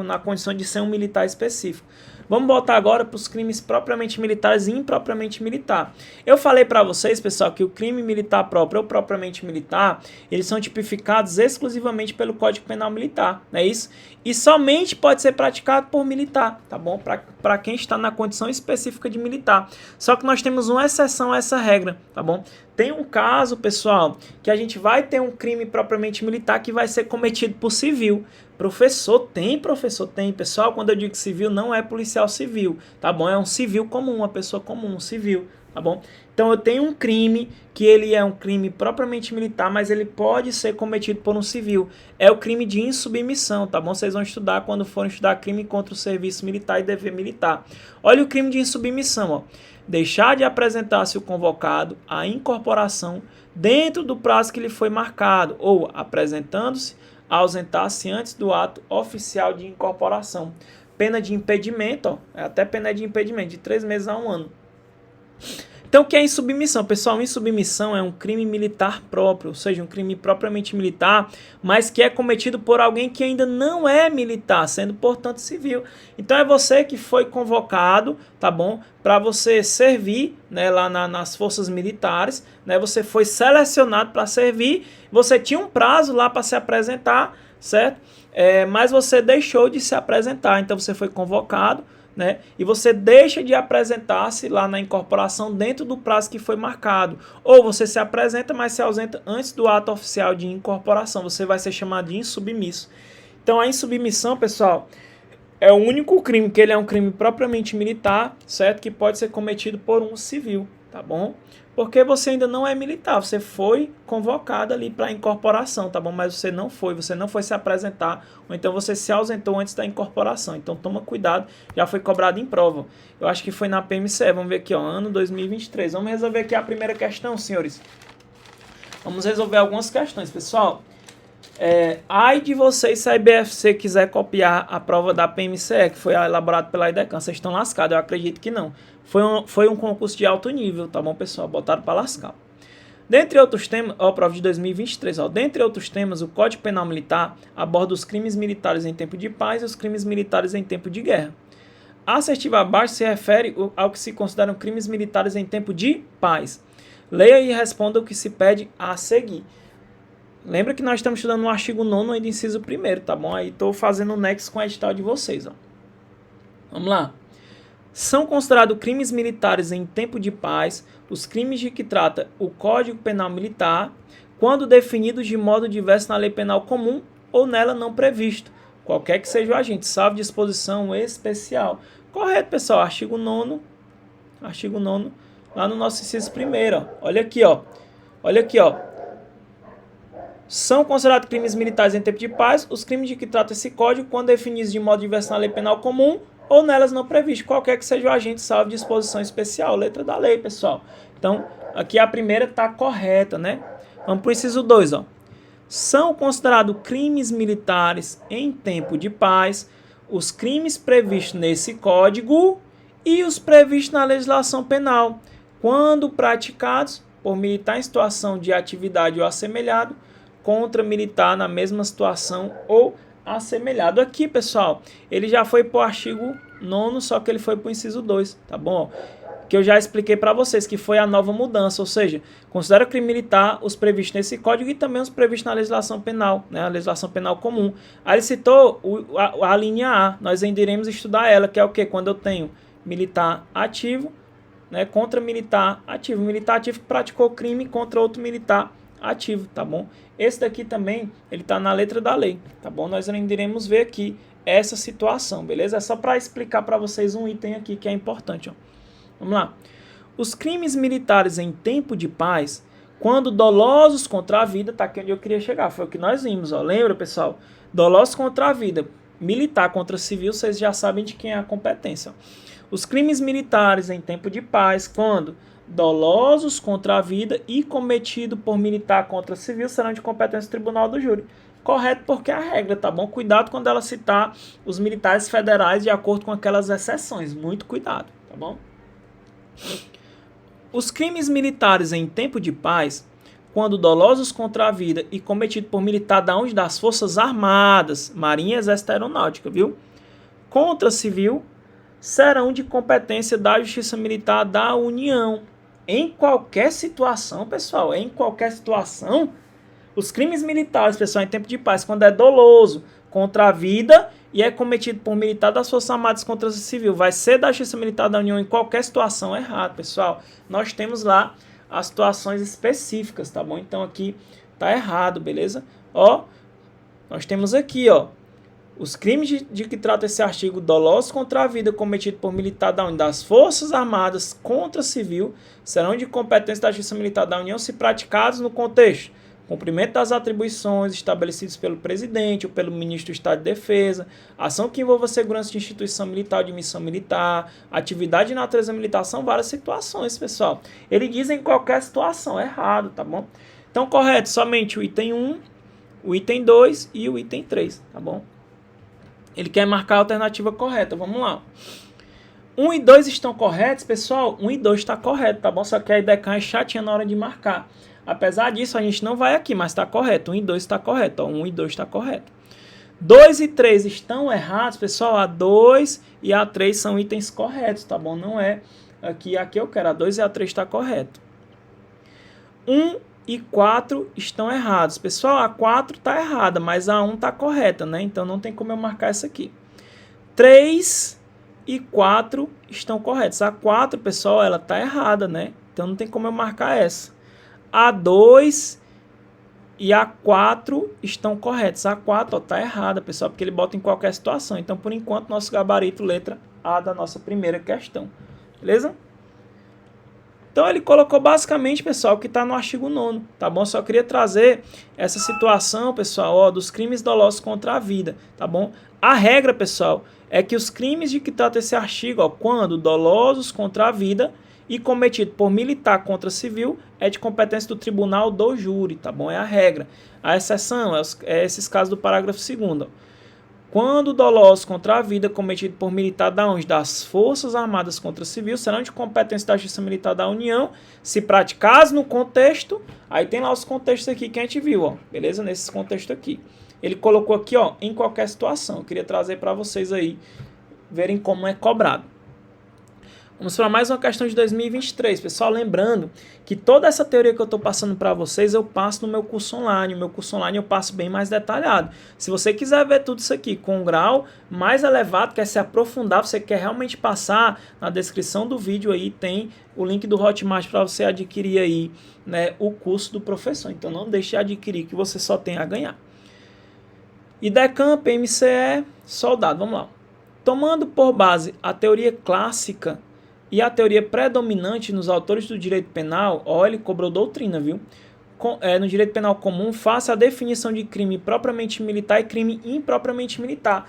na condição de ser um militar específico. Vamos voltar agora para os crimes propriamente militares e impropriamente militar. Eu falei para vocês, pessoal, que o crime militar próprio ou propriamente militar, eles são tipificados exclusivamente pelo Código Penal Militar, não é isso? E somente pode ser praticado por militar, tá bom? Para quem está na condição específica de militar. Só que nós temos uma exceção a essa regra, tá bom? Tem um caso, pessoal, que a gente vai ter um crime propriamente militar que vai ser cometido por civil. Professor, tem, pessoal, quando eu digo civil, não é policial civil, tá bom? É um civil comum, uma pessoa comum, um civil, tá bom? Então eu tenho um crime que ele é um crime propriamente militar, mas ele pode ser cometido por um civil. É o crime de insubmissão, tá bom? Vocês vão estudar quando forem estudar crime contra o serviço militar e dever militar. Olha o crime de insubmissão, ó. Deixar de apresentar-se o convocado à incorporação dentro do prazo que lhe foi marcado, ou apresentando-se, ausentar-se antes do ato oficial de incorporação. Pena de impedimento, ó, até pena de impedimento, de 3 meses a 1 ano. Então, o que é insubmissão? Pessoal, insubmissão é um crime militar próprio, ou seja, um crime propriamente militar, mas que é cometido por alguém que ainda não é militar, sendo, portanto, civil. Então, é você que foi convocado, tá bom? Para você servir, né, lá nas forças militares, né? Você foi selecionado para servir, você tinha um prazo lá para se apresentar, certo? Mas você deixou de se apresentar, então você foi convocado, né? E você deixa de apresentar-se lá na incorporação dentro do prazo que foi marcado. Ou você se apresenta, mas se ausenta antes do ato oficial de incorporação. Você vai ser chamado de insubmisso. Então a insubmissão, pessoal, é o único crime que ele é um crime propriamente militar, certo? Que pode ser cometido por um civil, tá bom? Porque você ainda não é militar, você foi convocado ali para incorporação, tá bom? Mas você não foi se apresentar, ou então você se ausentou antes da incorporação. Então toma cuidado, já foi cobrado em prova. Eu acho que foi na PMCE, vamos ver aqui, ó, ano 2023. Vamos resolver aqui a primeira questão, senhores. Vamos resolver algumas questões, pessoal. Ai de vocês se a IBFC quiser copiar a prova da PMCE, que foi elaborada pela IDECAN, vocês estão lascados, eu acredito que não. Foi um concurso de alto nível, tá bom, pessoal? Botaram para lascar. Dentre outros temas, ó, prova de 2023, ó, dentre outros temas, o Código Penal Militar aborda os crimes militares em tempo de paz e os crimes militares em tempo de guerra. A assertiva abaixo se refere ao que se consideram crimes militares em tempo de paz. Leia e responda o que se pede a seguir. Lembra que nós estamos estudando no artigo 9º ainda inciso 1º, tá bom? Aí estou fazendo o nexo com a edital de vocês, ó. Vamos lá. São considerados crimes militares em tempo de paz os crimes de que trata o Código Penal Militar, quando definidos de modo diverso na lei penal comum ou nela não previsto, qualquer que seja o agente, salvo disposição especial. Correto, pessoal, artigo 9º, lá no nosso inciso 1º, ó. Olha aqui, ó. São considerados crimes militares em tempo de paz os crimes de que trata esse código quando definidos de modo diverso na lei penal comum ou nelas não previsto, qualquer que seja o agente, salvo disposição especial. Letra da lei, pessoal. Então, aqui a primeira está correta, né? Vamos para o inciso 2, ó. São considerados crimes militares em tempo de paz os crimes previstos nesse código e os previstos na legislação penal, quando praticados por militar em situação de atividade ou assemelhado, contra militar na mesma situação ou assemelhado. Aqui, pessoal, ele já foi para o artigo 9º, só que ele foi para o inciso 2, tá bom? Que eu já expliquei para vocês, que foi a nova mudança, ou seja, considera crime militar os previstos nesse código e também os previstos na legislação penal, né? A legislação penal comum. Aí ele citou a linha A, nós ainda iremos estudar ela, que é o quê? Quando eu tenho militar ativo, né, contra militar ativo. Militar ativo que praticou crime contra outro militar ativo, tá bom? Esse daqui também, ele tá na letra da lei, tá bom? Nós ainda iremos ver aqui essa situação, beleza? É só para explicar para vocês um item aqui que é importante, ó. Vamos lá. Os crimes militares em tempo de paz, quando dolosos contra a vida, tá aqui onde eu queria chegar, foi o que nós vimos, ó. Lembra, pessoal? Dolosos contra a vida, militar contra civil, vocês já sabem de quem é a competência. Os crimes militares em tempo de paz, quando dolosos contra a vida e cometido por militar contra civil, serão de competência do tribunal do júri. Correto, porque é a regra, tá bom? Cuidado quando ela citar os militares federais de acordo com aquelas exceções. Muito cuidado, tá bom? Os crimes militares em tempo de paz, quando dolosos contra a vida e cometido por militar das Forças Armadas, Marinha, Exército e Aeronáutica, viu? Contra civil, serão de competência da Justiça Militar da União. Em qualquer situação, pessoal, em qualquer situação, os crimes militares, pessoal, em tempo de paz, quando é doloso contra a vida e é cometido por militar das Forças Armadas contra o civil, vai ser da Justiça Militar da União em qualquer situação. Errado, pessoal. Nós temos lá as situações específicas, tá bom? Então aqui tá errado, beleza? Ó, nós temos aqui, ó, os crimes de que trata esse artigo, dolosos contra a vida cometido por militar da União, das Forças Armadas contra civil, serão de competência da Justiça Militar da União se praticados no contexto cumprimento das atribuições estabelecidas pelo presidente ou pelo ministro do Estado de Defesa, ação que envolva a segurança de instituição militar ou de missão militar, atividade de natureza militar, são várias situações, pessoal. Ele diz em qualquer situação, errado, tá bom? Então, correto, somente o item 1, o item 2 e o item 3, tá bom? Ele quer marcar a alternativa correta, vamos lá. 1 e 2 estão corretos, pessoal? 1 e 2 está correto, tá bom? Só que a IDECAN é chatinha na hora de marcar. Apesar disso, a gente não vai aqui, mas está correto. 1 e 2 está correto. Ó, 1 e 2 está correto. 2 e 3 estão errados, pessoal. A 2 e a 3 são itens corretos, tá bom? Não é aqui eu quero. A 2 e a 3 está correto. 1 e 4 estão errados. Pessoal, a 4 está errada, mas a 1 está correta, né? Então não tem como eu marcar essa aqui. 3 e 4 estão corretos. A 4, pessoal, ela está errada, né? Então não tem como eu marcar essa. A 2 e a 4 estão corretos. A 4 está errada, pessoal, porque ele bota em qualquer situação. Então, por enquanto, nosso gabarito, letra A da nossa primeira questão. Beleza? Então, ele colocou basicamente, pessoal, o que está no artigo 9º, tá bom? Só queria trazer essa situação, pessoal, ó, dos crimes dolosos contra a vida, tá bom? A regra, pessoal, é que os crimes de que trata esse artigo, ó, quando dolosos contra a vida e cometido por militar contra civil, é de competência do tribunal do júri, tá bom? É a regra. A exceção é esses casos do parágrafo 2º. Quando dolosos contra a vida cometido por militar das Forças Armadas contra civil, serão de competência da Justiça Militar da União, se praticados no contexto, aí tem lá os contextos aqui que a gente viu, ó, beleza? Nesses contextos aqui. Ele colocou aqui, ó, em qualquer situação. Eu queria trazer para vocês aí, verem como é cobrado. Vamos para mais uma questão de 2023, pessoal, lembrando que toda essa teoria que eu estou passando para vocês, eu passo no meu curso online. O meu curso online eu passo bem mais detalhado. Se você quiser ver tudo isso aqui com um grau mais elevado, quer se aprofundar, você quer realmente passar, na descrição do vídeo aí tem o link do Hotmart para você adquirir aí, né, o curso do professor. Então não deixe de adquirir, que você só tem a ganhar. IDECAN, PMCE, soldado, vamos lá. Tomando por base a teoria clássica e a teoria predominante nos autores do direito penal, ó, ele cobrou doutrina, viu? No direito penal comum, faça a definição de crime propriamente militar e crime impropriamente militar.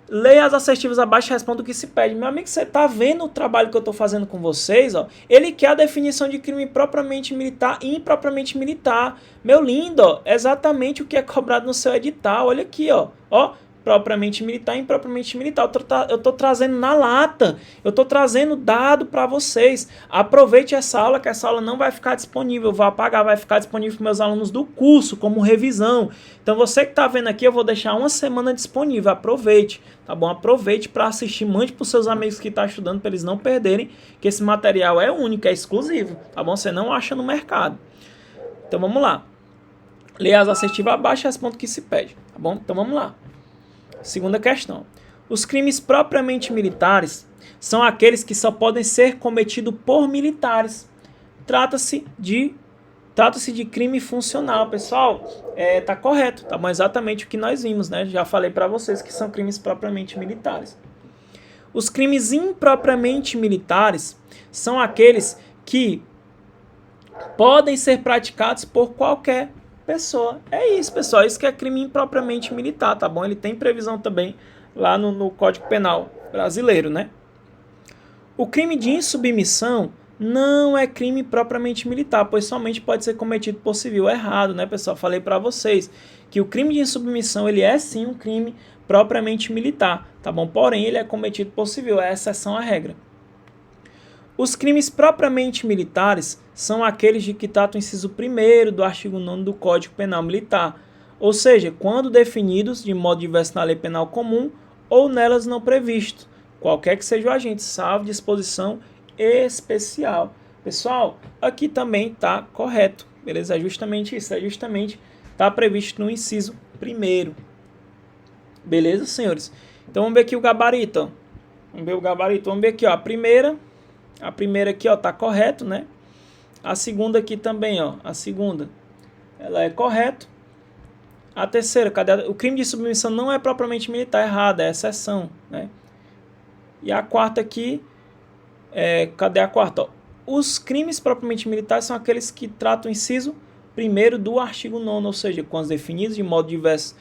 Leia as assertivas abaixo e responda o que se pede. Meu amigo, você tá vendo o trabalho que eu tô fazendo com vocês, ó? Ele quer a definição de crime propriamente militar e impropriamente militar. Meu lindo, ó, exatamente o que é cobrado no seu edital. Olha aqui, ó. Ó, propriamente militar e impropriamente militar. Eu tô trazendo na lata. Eu tô trazendo dado para vocês. Aproveite essa aula, que essa aula não vai ficar disponível. Eu vou apagar, vai ficar disponível para meus alunos do curso, como revisão. Então você que tá vendo aqui, eu vou deixar uma semana disponível. Aproveite, tá bom? Aproveite para assistir. Mande para os seus amigos que estão estudando, para eles não perderem, que esse material é único, é exclusivo, tá bom? Você não acha no mercado. Então vamos lá. Leia as assertivas abaixo e responda o que se pede, tá bom? Então vamos lá. Segunda questão. Os crimes propriamente militares são aqueles que só podem ser cometidos por militares. Trata-se Trata-se de crime funcional, pessoal. Tá correto, tá bom? Exatamente o que nós vimos, né? Já falei para vocês que são crimes propriamente militares. Os crimes impropriamente militares são aqueles que podem ser praticados por qualquer pessoa. É isso, pessoal. Isso que é crime impropriamente militar, tá bom? Ele tem previsão também lá no Código Penal brasileiro, né? O crime de insubmissão não é crime propriamente militar, pois somente pode ser cometido por civil. Errado, né, pessoal? Falei para vocês que o crime de insubmissão, ele é sim um crime propriamente militar, tá bom? Porém, ele é cometido por civil, é exceção à regra. Os crimes propriamente militares são aqueles de que trata o inciso 1º do artigo 9º do Código Penal Militar, ou seja, quando definidos de modo diverso na lei penal comum ou nelas não previsto, qualquer que seja o agente, salvo disposição especial. Pessoal, aqui também está correto, beleza? É justamente isso, está previsto no inciso 1º. Beleza, senhores? Então vamos ver aqui o gabarito, ó. Vamos ver aqui, ó, a primeira aqui, ó, tá correto, né? A segunda aqui também, ó, a segunda, ela é correto. A terceira, cadê? O crime de submissão não é propriamente militar, errado, é exceção, né? E a quarta aqui, cadê a quarta? Ó, os crimes propriamente militares são aqueles que tratam o inciso 1º do artigo 9º, ou seja, quando definidos de modo diverso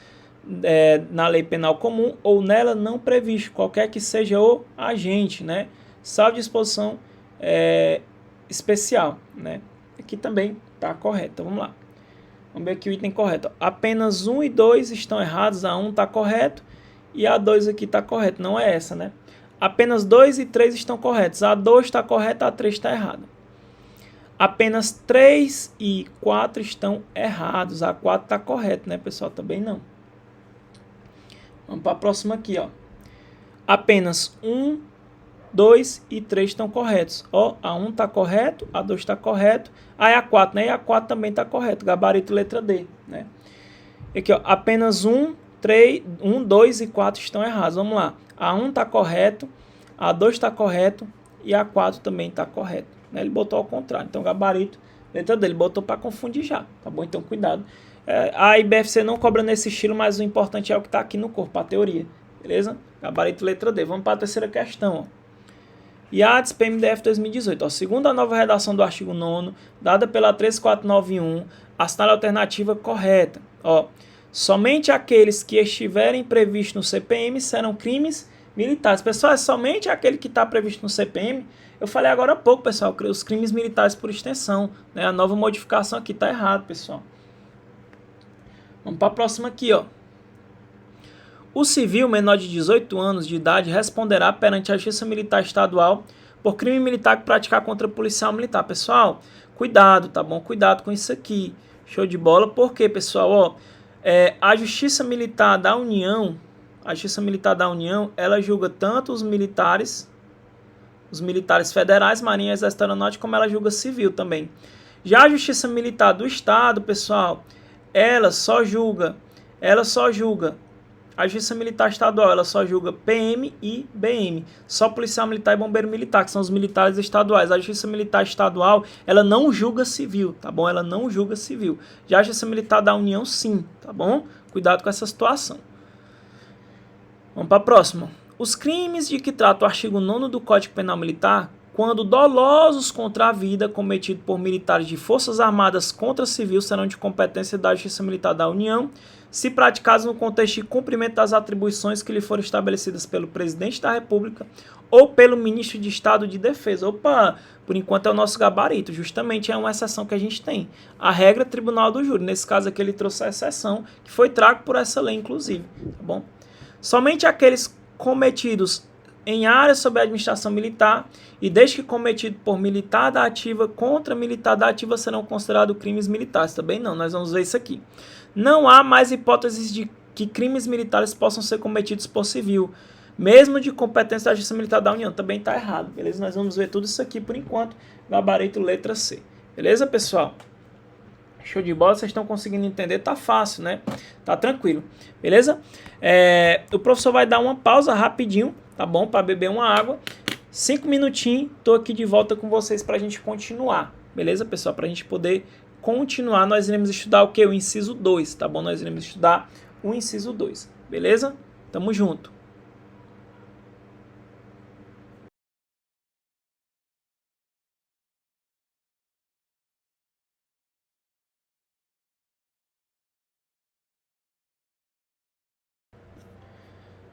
na lei penal comum ou nela não previsto, qualquer que seja o agente, né? Salvo disposição especial, né? Aqui também está correto. Então, vamos lá. Vamos ver aqui o item correto. Apenas 1 e 2 estão errados. A 1 está correto e a 2 aqui está correto. Não é essa, né? Apenas 2 e 3 estão corretos. A 2 está correta, a 3 está errada. Apenas 3 e 4 estão errados. A 4 está correta, né, pessoal? Também não. Vamos para a próxima aqui, ó. Apenas 1, 2 e 3 estão corretos. Ó, a 1 está correto, a 2 está correto. Aí a 4, né? E a 4 também está correto. Gabarito letra D, né? Aqui, ó, apenas 1, 2 e 4 estão errados. Vamos lá. A 1 está correto, a 2 está correto e a 4 também está correto. Né? Ele botou ao contrário. Então, gabarito letra D. Ele botou para confundir já, tá bom? Então, cuidado. A IBFC não cobra nesse estilo, mas o importante é o que está aqui no corpo, a teoria. Beleza? Gabarito letra D. Vamos para a terceira questão, ó. IADS PMDF 2018. Ó, segundo a nova redação do artigo 9º, dada pela 13491, assinale a alternativa correta. Ó, somente aqueles que estiverem previstos no CPM serão crimes militares. Pessoal, é somente aquele que está previsto no CPM. Eu falei agora há pouco, pessoal, os crimes militares por extensão. Né? A nova modificação aqui está errado, pessoal. Vamos para a próxima aqui, ó. O civil menor de 18 anos de idade responderá perante a Justiça Militar Estadual por crime militar que praticar contra policial militar. Pessoal, cuidado, tá bom? Cuidado com isso aqui. Show de bola. Por quê, pessoal? Ó, a Justiça Militar da União, ela julga tanto os militares federais, Marinha, Exército, Aeronáutica, como ela julga civil também. Já a Justiça Militar do Estado, pessoal, ela só julga a Justiça Militar Estadual, ela só julga PM e BM. Só policial militar e bombeiro militar, que são os militares estaduais. A Justiça Militar Estadual, ela não julga civil, tá bom? Ela não julga civil. Já a Justiça Militar da União, sim, tá bom? Cuidado com essa situação. Vamos para a próxima. Os crimes de que trata o artigo 9º do Código Penal Militar, quando dolosos contra a vida, cometidos por militares de Forças Armadas contra civil, serão de competência da Justiça Militar da União, se praticados no contexto de cumprimento das atribuições que lhe foram estabelecidas pelo Presidente da República ou pelo Ministro de Estado de Defesa. Opa, por enquanto é o nosso gabarito, justamente é uma exceção que a gente tem. A regra é Tribunal do Júri, nesse caso aqui ele trouxe a exceção, que foi trago por essa lei, inclusive, tá bom? Somente aqueles cometidos em área sob a administração militar e desde que cometido por militar da ativa contra militar da ativa serão considerados crimes militares. Também não, nós vamos ver isso aqui. Não há mais hipóteses de que crimes militares possam ser cometidos por civil, mesmo de competência da Justiça Militar da União. Também está errado, beleza? Nós vamos ver tudo isso aqui por enquanto, gabarito letra C. Beleza, pessoal? Show de bola, vocês estão conseguindo entender? Tá fácil, né? Tá tranquilo, beleza? O professor vai dar uma pausa rapidinho, tá bom? Para beber uma água. 5 minutinhos, tô aqui de volta com vocês para a gente continuar, beleza, pessoal? Para a gente poder continuar, nós iremos estudar o que? O inciso 2, tá bom? Nós iremos estudar o inciso 2, beleza? Tamo junto.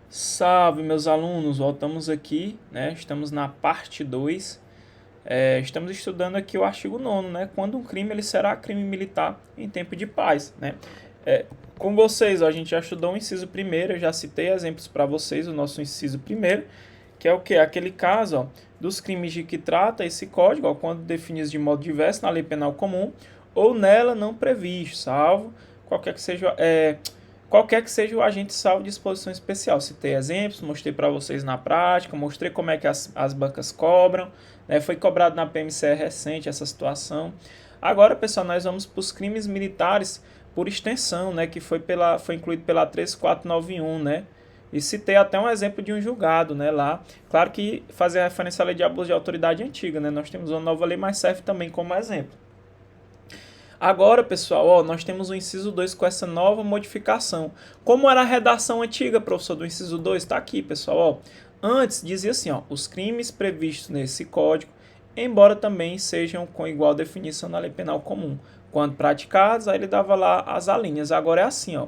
Salve, meus alunos, voltamos aqui, né? Estamos na parte 2. Estamos estudando aqui o artigo 9º, né? Quando um crime ele será crime militar em tempo de paz, né? Com vocês, ó, a gente já estudou o inciso 1º, eu já citei exemplos para vocês, o nosso inciso 1º, que é o que? Aquele caso, ó, dos crimes de que trata esse código, ó, quando definidos de modo diverso na lei penal comum ou nela não previsto, salvo qualquer que seja o agente salvo de disposição especial. Citei exemplos, mostrei para vocês na prática, mostrei como é que as bancas cobram, né? Foi cobrado na PMCE recente essa situação. Agora, pessoal, nós vamos para os crimes militares por extensão, né? Que foi incluído pela 13491, né? E citei até um exemplo de um julgado, né? Lá, claro que fazia referência à lei de abuso de autoridade antiga, né? Nós temos uma nova lei, mas serve também como exemplo. Agora, pessoal, ó, nós temos o inciso 2 com essa nova modificação. Como era a redação antiga, professor, do inciso 2? Está aqui, pessoal. Ó. Antes dizia assim, ó, os crimes previstos nesse código, embora também sejam com igual definição na lei penal comum. Quando praticados, aí ele dava lá as alíneas. Agora é assim, ó.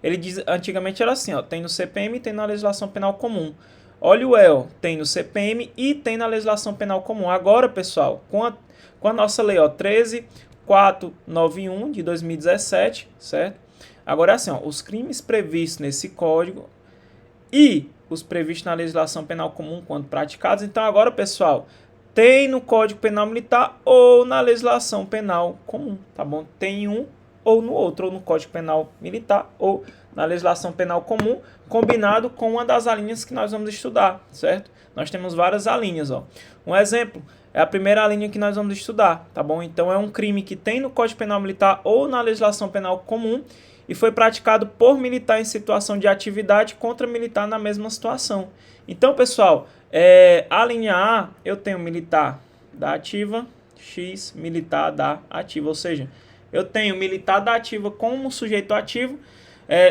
Ele diz, antigamente era assim, ó, tem no CPM e tem na legislação penal comum. Olha o EL, tem no CPM e tem na legislação penal comum. Agora, pessoal, com a nossa lei, ó, 13.491 de 2017, certo? Agora é assim, ó, os crimes previstos nesse código e os previstos na legislação penal comum quando praticados. Então agora, pessoal, tem no Código Penal Militar ou na legislação penal comum, tá bom? Tem um ou no outro, ou no Código Penal Militar ou na legislação penal comum, combinado com uma das alíneas que nós vamos estudar, certo? Nós temos várias alíneas, ó. Um exemplo é a primeira linha que nós vamos estudar, tá bom? Então é um crime que tem no Código Penal Militar ou na legislação penal comum e foi praticado por militar em situação de atividade contra militar na mesma situação. Então, pessoal, a linha A, eu tenho militar da ativa, X militar da ativa, ou seja, eu tenho militar da ativa como sujeito ativo.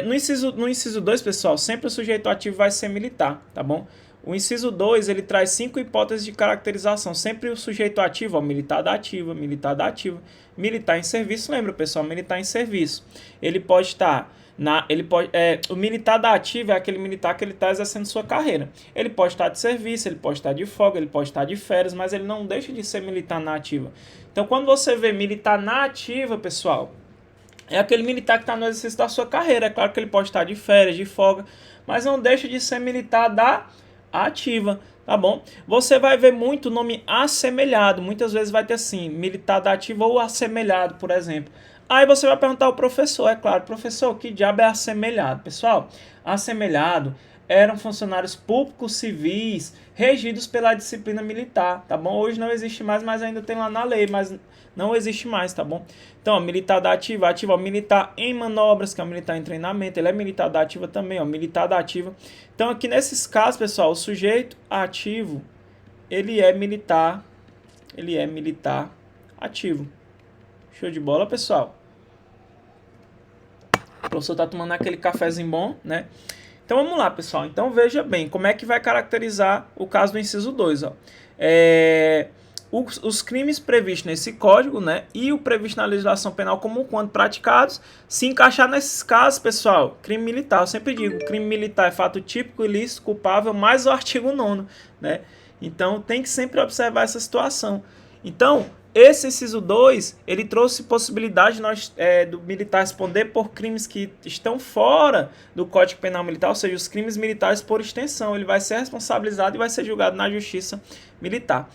No inciso 2, pessoal, sempre o sujeito ativo vai ser militar, tá bom? O inciso 2, ele traz 5 hipóteses de caracterização. Sempre o sujeito ativo, ó, militar da ativa, militar em serviço. Lembra, pessoal, militar em serviço. Ele pode estar o militar da ativa é aquele militar que ele está exercendo sua carreira. Ele pode estar de serviço, ele pode estar de folga, ele pode estar de férias, mas ele não deixa de ser militar na ativa. Então, quando você vê militar na ativa, pessoal, é aquele militar que está no exercício da sua carreira. É claro que ele pode estar de férias, de folga, mas não deixa de ser militar da ativa, tá bom? Você vai ver muito nome assemelhado, muitas vezes vai ter assim, militar da ativa ou assemelhado, por exemplo. Aí você vai perguntar ao professor, é claro, professor, que diabo é assemelhado? Pessoal, assemelhado eram funcionários públicos civis regidos pela disciplina militar, tá bom? Hoje não existe mais, mas ainda tem lá na lei, mas não existe mais, tá bom? Então, ó, militar da ativa, ó, militar em manobras, que é o militar em treinamento, ele é militar da ativa também, ó, militar da ativa. Então, aqui nesses casos, pessoal, o sujeito ativo, ele é militar ativo. Show de bola, pessoal? O professor tá tomando aquele cafezinho bom, né? Então vamos lá, pessoal. Então veja bem como é que vai caracterizar o caso do inciso 2. Ó. Os crimes previstos nesse código, né, e o previsto na legislação penal comum, quando praticados, se encaixar nesses casos, pessoal, crime militar. Eu sempre digo, crime militar é fato típico, ilícito, culpável, mais o artigo 9º, né? Então tem que sempre observar essa situação. Então, esse inciso 2, ele trouxe possibilidade do militar responder por crimes que estão fora do Código Penal Militar, ou seja, os crimes militares por extensão. Ele vai ser responsabilizado e vai ser julgado na Justiça Militar.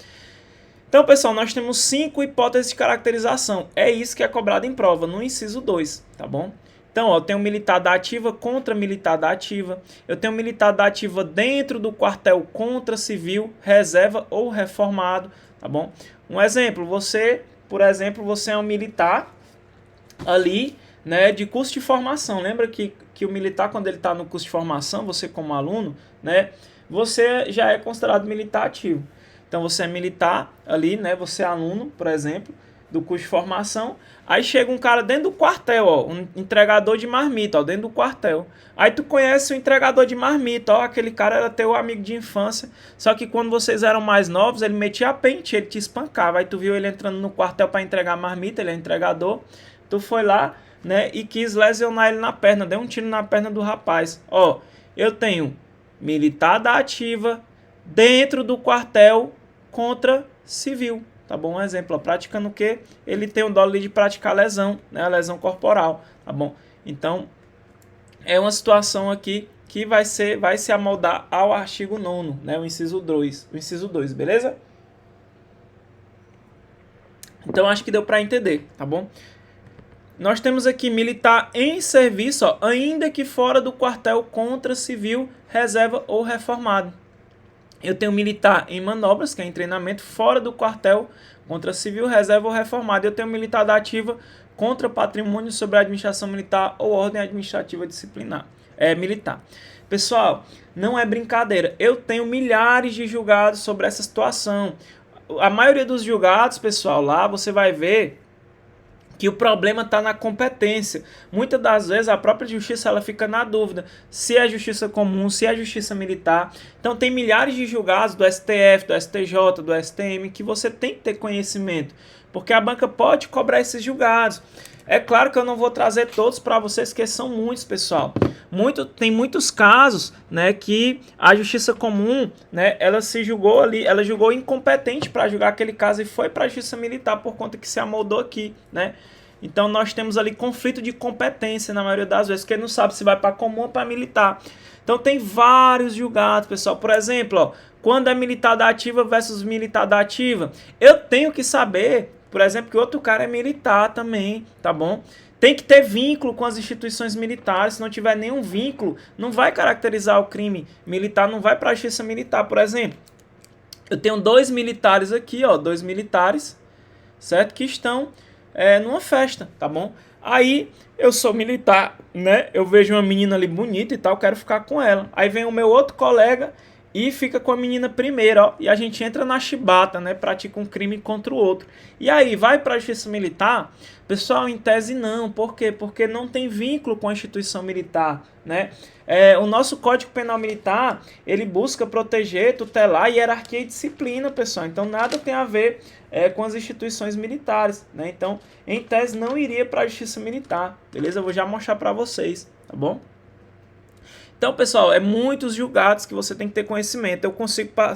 Então, pessoal, nós temos 5 hipóteses de caracterização. É isso que é cobrado em prova, no inciso 2, tá bom? Então, ó, eu tenho militar da ativa contra militar da ativa. Eu tenho militar da ativa dentro do quartel contra civil, reserva ou reformado, tá bom? Um exemplo, por exemplo, você é um militar ali, né, de curso de formação. Lembra que o militar, quando ele está no curso de formação, você como aluno, né, você já é considerado militar ativo. Então, você é militar ali, né, você é aluno, por exemplo, do custo de formação. Aí chega um cara dentro do quartel, ó, um entregador de marmita, ó, dentro do quartel. Aí tu conhece o entregador de marmita, ó, aquele cara era teu amigo de infância, só que quando vocês eram mais novos, ele metia a pente, ele te espancava. Aí tu viu ele entrando no quartel para entregar marmita, ele é entregador. Tu foi lá, né, e quis lesionar ele na perna, deu um tiro na perna do rapaz. Ó, eu tenho militar da ativa dentro do quartel contra civil. Tá bom? Um exemplo, ó, praticando o quê? Ele tem o dolo de praticar lesão, né? A lesão corporal, tá bom? Então, é uma situação aqui que vai se amoldar ao artigo 9º, né? O inciso 2, beleza? Então, acho que deu para entender, tá bom? Nós temos aqui militar em serviço, ó, ainda que fora do quartel contra civil, reserva ou reformado. Eu tenho militar em manobras, que é em treinamento, fora do quartel, contra civil, reserva ou reformado. Eu tenho militar da ativa contra patrimônio sobre a administração militar ou ordem administrativa disciplinar. Militar. Pessoal, não é brincadeira. Eu tenho milhares de julgados sobre essa situação. A maioria dos julgados, pessoal, lá você vai ver que o problema está na competência. Muitas das vezes a própria justiça ela fica na dúvida se é justiça comum, se é justiça militar. Então tem milhares de julgados do STF, do STJ, do STM que você tem que ter conhecimento, porque a banca pode cobrar esses julgados. É claro que eu não vou trazer todos para vocês, que são muitos, pessoal. Tem muitos casos, né, que a justiça comum, né, ela se julgou ali, ela julgou incompetente para julgar aquele caso e foi para a justiça militar por conta que se amoldou aqui, né? Então nós temos ali conflito de competência na maioria das vezes, porque não sabe se vai para comum ou para militar. Então tem vários julgados, pessoal. Por exemplo, ó, quando é militar da ativa versus militar da ativa, eu tenho que saber, por exemplo, que outro cara é militar também, tá bom? Tem que ter vínculo com as instituições militares. Se não tiver nenhum vínculo, não vai caracterizar o crime militar, não vai para a justiça militar. Por exemplo, eu tenho 2 militares aqui, ó, 2 militares, certo? Que estão numa festa, tá bom? Aí eu sou militar, né? Eu vejo uma menina ali bonita e tal, quero ficar com ela. Aí vem o meu outro colega e fica com a menina primeiro, ó, e a gente entra na chibata, né? Pratica um crime contra o outro. E aí, vai para a justiça militar? Pessoal, em tese não. Por quê? Porque não tem vínculo com a instituição militar, né? O nosso Código Penal Militar, ele busca proteger, tutelar hierarquia e disciplina, pessoal. Então, nada tem a ver com as instituições militares, né? Então, em tese, não iria para a justiça militar, beleza? Eu vou já mostrar para vocês, tá bom? Então, pessoal, muitos julgados que você tem que ter conhecimento.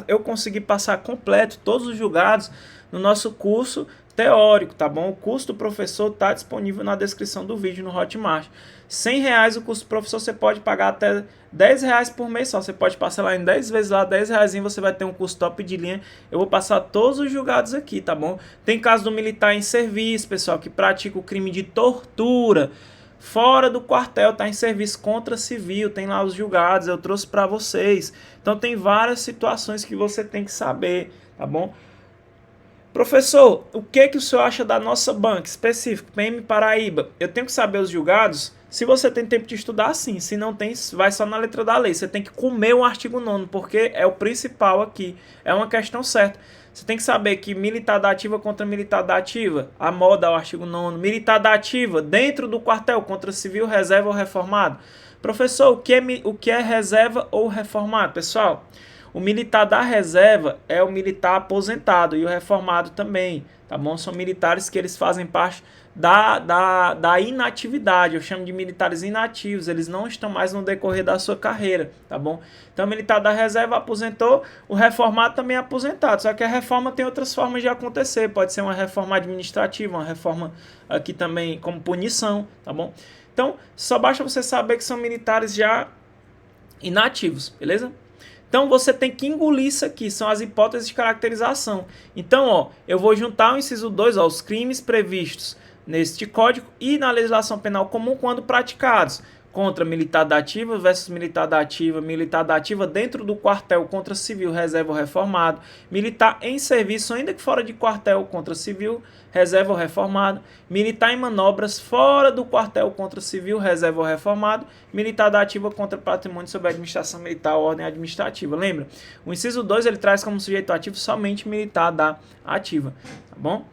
Eu consegui passar completo todos os julgados no nosso curso teórico, tá bom? O curso do professor está disponível na descrição do vídeo no Hotmart. R$100 o curso do professor, você pode pagar até R$10 por mês só. Você pode parcelar em 10 vezes lá, R$10, você vai ter um curso top de linha. Eu vou passar todos os julgados aqui, tá bom? Tem caso do militar em serviço, pessoal, que pratica o crime de tortura fora do quartel, tá em serviço contra civil, tem lá os julgados, eu trouxe para vocês. Então tem várias situações que você tem que saber, tá bom? Professor, o que o senhor acha da nossa banca específico, PM Paraíba? Eu tenho que saber os julgados? Se você tem tempo de estudar, sim. Se não tem, vai só na letra da lei. Você tem que comer o artigo 9º, porque é o principal aqui. É uma questão certa. Você tem que saber que militar da ativa contra militar da ativa, a moda ao artigo 9º. Militar da ativa dentro do quartel contra civil, reserva ou reformado. Professor, o que é reserva ou reformado? Pessoal, o militar da reserva é o militar aposentado e o reformado também, tá bom? São militares que eles fazem parte da inatividade. Eu chamo de militares inativos, eles não estão mais no decorrer da sua carreira, tá bom? Então o militar da reserva aposentou, o reformado também é aposentado, só que a reforma tem outras formas de acontecer, pode ser uma reforma administrativa, uma reforma aqui também como punição, tá bom? Então só basta você saber que são militares já inativos, beleza? Então você tem que engolir isso aqui, são as hipóteses de caracterização. Então, ó, eu vou juntar o inciso 2, ó, os crimes previstos neste código e na legislação penal comum quando praticados contra militar da ativa versus militar da ativa dentro do quartel contra civil, reserva ou reformado, militar em serviço ainda que fora de quartel contra civil, reserva ou reformado, militar em manobras fora do quartel contra civil, reserva ou reformado, militar da ativa contra patrimônio sob a administração militar ou ordem administrativa. Lembra? O inciso 2 ele traz como sujeito ativo somente militar da ativa, tá bom?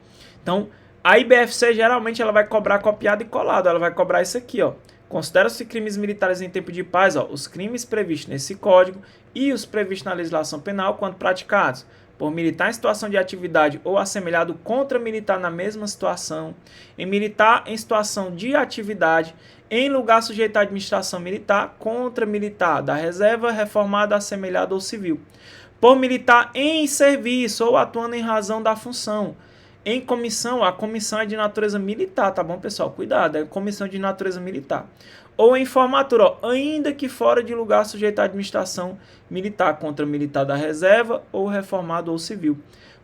Então, A IBFC geralmente ela vai cobrar copiado e colado, ela vai cobrar isso aqui, ó. Considera-se crimes militares em tempo de paz, ó, os crimes previstos nesse código e os previstos na legislação penal quando praticados por militar em situação de atividade ou assemelhado contra militar na mesma situação, em militar em situação de atividade, em lugar sujeito à administração militar, contra militar da reserva, reformado, assemelhado ou civil, por militar em serviço ou atuando em razão da função. Em comissão, a comissão é de natureza militar, tá bom, pessoal? Cuidado, é comissão de natureza militar. Ou em formatura, ó, ainda que fora de lugar sujeito à administração militar, contra militar da reserva, ou reformado ou civil.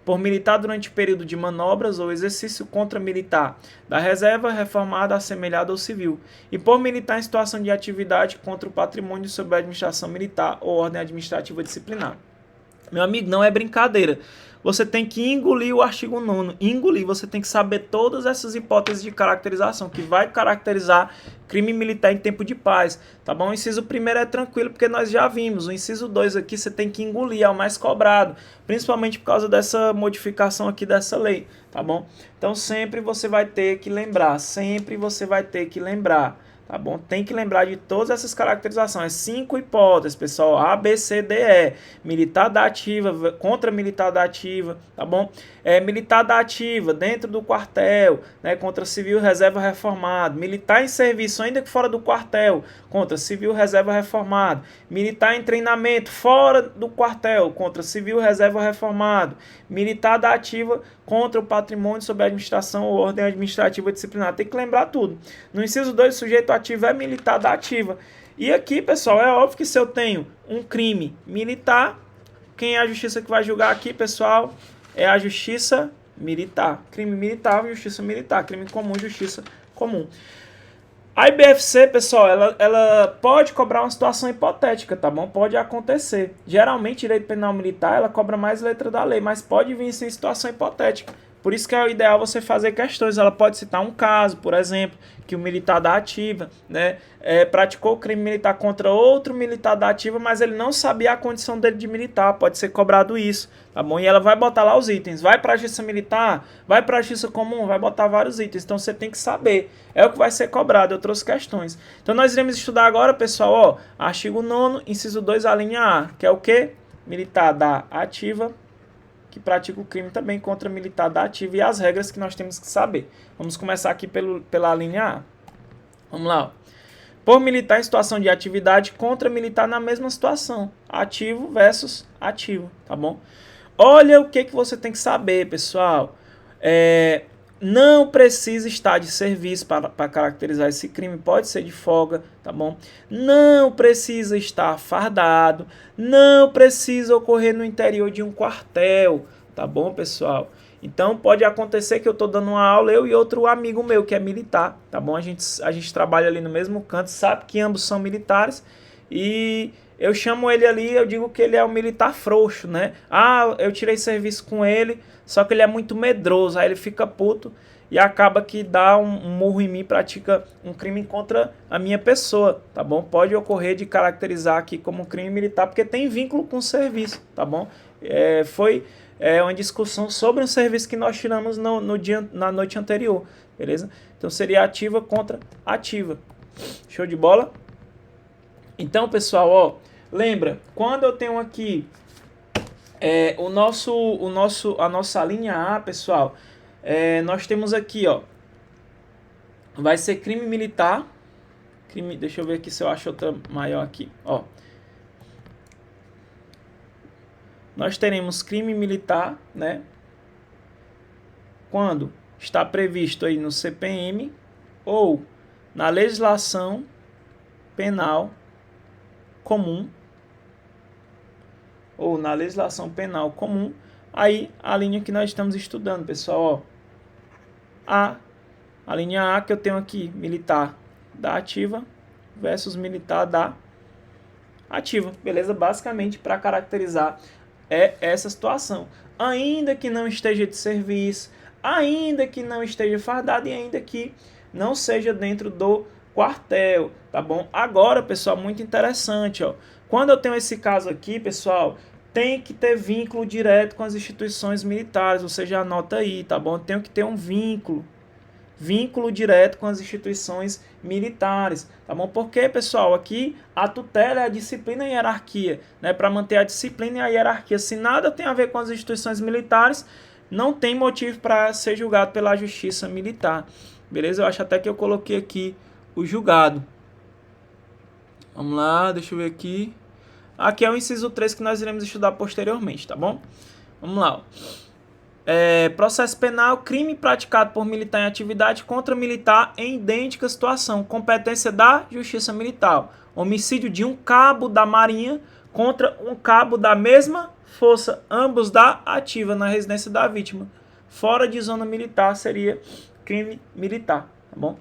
Por militar durante período de manobras ou exercício contra militar da reserva, reformado, assemelhado ou civil. E por militar em situação de atividade contra o patrimônio sob a administração militar ou ordem administrativa disciplinar. Meu amigo, não é brincadeira. Você tem que engolir o artigo 9º, engolir, você tem que saber todas essas hipóteses de caracterização, que vai caracterizar crime militar em tempo de paz, tá bom? O inciso 1º é tranquilo, porque nós já vimos. O inciso 2 aqui você tem que engolir, é o mais cobrado, principalmente por causa dessa modificação aqui dessa lei, tá bom? Então sempre você vai ter que lembrar, tá bom? Tem que lembrar de todas essas caracterizações. 5 hipóteses, pessoal. A, B, C, D, E. Militar da ativa, contra militar da ativa, tá bom? Militar da ativa, dentro do quartel, né? Contra civil, reserva, reformado. Militar em serviço, ainda que fora do quartel, contra civil, reserva, reformado. Militar em treinamento, fora do quartel, contra civil, reserva, reformado. Militar da ativa, contra o patrimônio sob a administração ou ordem administrativa disciplinar. Tem que lembrar tudo. No inciso 2, o sujeito ativo é militar da ativa. E aqui, pessoal, é óbvio que se eu tenho um crime militar, quem é a justiça que vai julgar aqui, pessoal? É a justiça militar. Crime militar, justiça militar. Crime comum, justiça comum. A IBFC, pessoal, ela pode cobrar uma situação hipotética, tá bom? Pode acontecer. Geralmente, direito penal militar, ela cobra mais letra da lei, mas pode vir sem situação hipotética. Por isso que é o ideal você fazer questões. Ela pode citar um caso, por exemplo, que o militar da ativa, né, praticou crime militar contra outro militar da ativa, mas ele não sabia a condição dele de militar. Pode ser cobrado isso, tá bom? E ela vai botar lá os itens. Vai para a justiça militar, vai para a justiça comum, vai botar vários itens. Então você tem que saber. É o que vai ser cobrado. Eu trouxe questões. Então nós iremos estudar agora, pessoal, ó, artigo 9º, inciso 2, a linha A, que é o quê? Militar da ativa, que pratica o crime também contra militar da ativa, e as regras que nós temos que saber. Vamos começar aqui pela linha A. Vamos lá. Ó. Por militar em situação de atividade contra militar na mesma situação. Ativo versus ativo, tá bom? Olha o que você tem que saber, pessoal. Não precisa estar de serviço para caracterizar esse crime, pode ser de folga, tá bom? Não precisa estar fardado, não precisa ocorrer no interior de um quartel, tá bom, pessoal? Então pode acontecer que eu estou dando uma aula, eu e outro amigo meu que é militar, tá bom? A gente trabalha ali no mesmo canto, sabe que ambos são militares e eu chamo ele ali, eu digo que ele é um militar frouxo, né? Ah, eu tirei serviço com ele, só que ele é muito medroso, aí ele fica puto e acaba que dá um murro em mim, pratica um crime contra a minha pessoa, tá bom? Pode ocorrer de caracterizar aqui como um crime militar, porque tem vínculo com o serviço, tá bom? Foi uma discussão sobre um serviço que nós tiramos na noite anterior, beleza? Então seria ativa contra ativa. Show de bola? Então, pessoal, ó, lembra, quando eu tenho aqui a nossa linha A, pessoal, nós temos aqui, ó, vai ser crime militar, deixa eu ver aqui se eu acho outra maior aqui, ó. Nós teremos crime militar, né, quando está previsto aí no CPM ou na legislação penal comum, ou na legislação penal comum, aí a linha que nós estamos estudando, pessoal, ó, a linha A que eu tenho aqui, militar da ativa versus militar da ativa, beleza? Basicamente para caracterizar essa situação, ainda que não esteja de serviço, ainda que não esteja fardado e ainda que não seja dentro do quartel, tá bom? Agora, pessoal, muito interessante, ó. Quando eu tenho esse caso aqui, pessoal, tem que ter vínculo direto com as instituições militares, ou seja, anota aí, tá bom? Tem que ter um vínculo direto com as instituições militares, tá bom? Porque, pessoal, aqui a tutela é a disciplina e a hierarquia, né? Para manter a disciplina e a hierarquia. Se nada tem a ver com as instituições militares, não tem motivo para ser julgado pela justiça militar, beleza? Eu acho até que eu coloquei aqui o julgado. Vamos lá, deixa eu ver aqui. Aqui é o inciso 3 que nós iremos estudar posteriormente, tá bom? Vamos lá. Processo penal, crime praticado por militar em atividade contra militar em idêntica situação. Competência da Justiça Militar. Homicídio de um cabo da Marinha contra um cabo da mesma força, ambos da ativa na residência da vítima. Fora de zona militar seria crime militar, tá bom?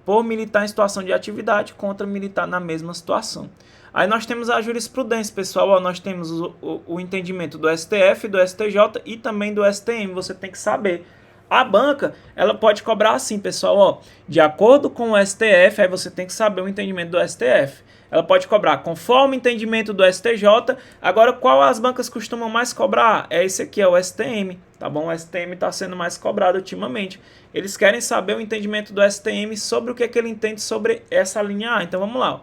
Por militar em situação de atividade contra militar na mesma situação. Aí nós temos a jurisprudência, pessoal. Nós temos o entendimento do STF, do STJ e também do STM. Você tem que saber. A banca, ela pode cobrar assim, pessoal. De acordo com o STF, aí você tem que saber o entendimento do STF. Ela pode cobrar conforme o entendimento do STJ. Agora, qual as bancas costumam mais cobrar? É esse aqui, é o STM, tá bom? O STM está sendo mais cobrado ultimamente. Eles querem saber o entendimento do STM sobre o que ele entende sobre essa linha A. Então, vamos lá.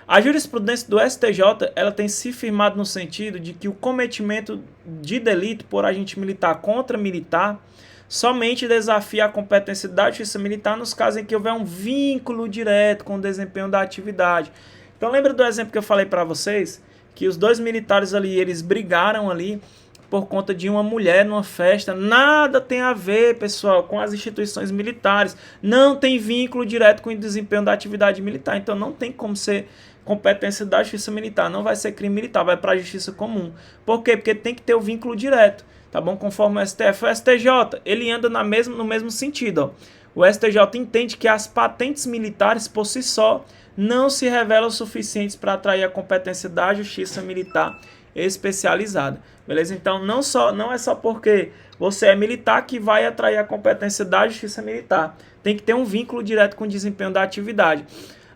A jurisprudência do STJ, ela tem se firmado no sentido de que o cometimento de delito por agente militar contra militar somente desafia a competência da justiça militar nos casos em que houver um vínculo direto com o desempenho da atividade. Então lembra do exemplo que eu falei para vocês? Que os dois militares ali, eles brigaram ali por conta de uma mulher numa festa. Nada tem a ver, pessoal, com as instituições militares. Não tem vínculo direto com o desempenho da atividade militar. Então não tem como ser competência da justiça militar. Não vai ser crime militar, vai para a justiça comum. Por quê? Porque tem que ter o vínculo direto, tá bom? Conforme o STF. O STJ, ele anda no mesmo sentido. O STJ entende que as patentes militares, por si só, não se revelam suficientes para atrair a competência da justiça militar especializada. Beleza? Então, não é só porque você é militar que vai atrair a competência da justiça militar. Tem que ter um vínculo direto com o desempenho da atividade.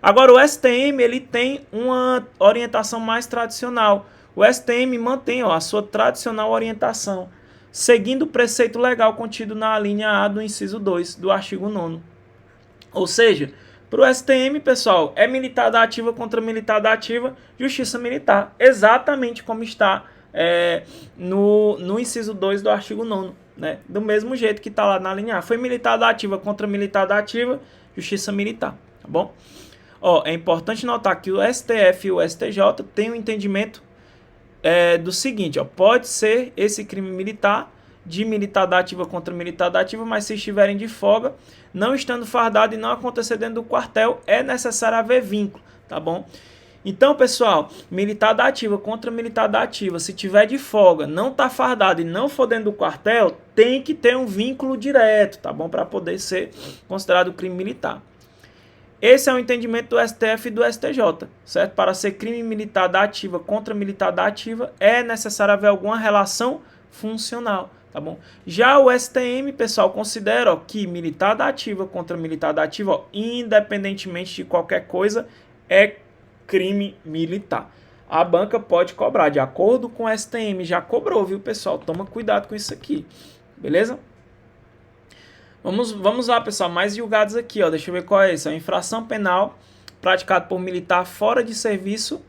Agora, o STM, ele tem uma orientação mais tradicional. O STM mantém a sua tradicional orientação, seguindo o preceito legal contido na linha A do inciso 2 do artigo 9º. Ou seja, para o STM, pessoal, é militar da ativa contra militar da ativa, justiça militar, exatamente como está no inciso 2 do artigo 9º, né? Do mesmo jeito que está lá na linha A. Foi militar da ativa contra militar da ativa, justiça militar, tá bom? É importante notar que o STF e o STJ têm um entendimento do seguinte, pode ser esse crime militar, de militar da ativa contra militar da ativa, mas se estiverem de folga, não estando fardado e não acontecer dentro do quartel, é necessário haver vínculo, tá bom? Então, pessoal, militar da ativa contra militar da ativa, se tiver de folga, não está fardado e não for dentro do quartel, tem que ter um vínculo direto, tá bom? Para poder ser considerado crime militar. Esse é o entendimento do STF e do STJ, certo? Para ser crime militar da ativa contra militar da ativa, é necessário haver alguma relação funcional, tá bom? Já o STM, pessoal, considera que militar da ativa contra militar da ativa, independentemente de qualquer coisa, é crime militar. A banca pode cobrar, de acordo com o STM, já cobrou, viu, pessoal? Toma cuidado com isso aqui, beleza? Vamos lá, pessoal, mais julgados aqui, deixa eu ver qual é esse. Infração penal praticada por militar fora de serviço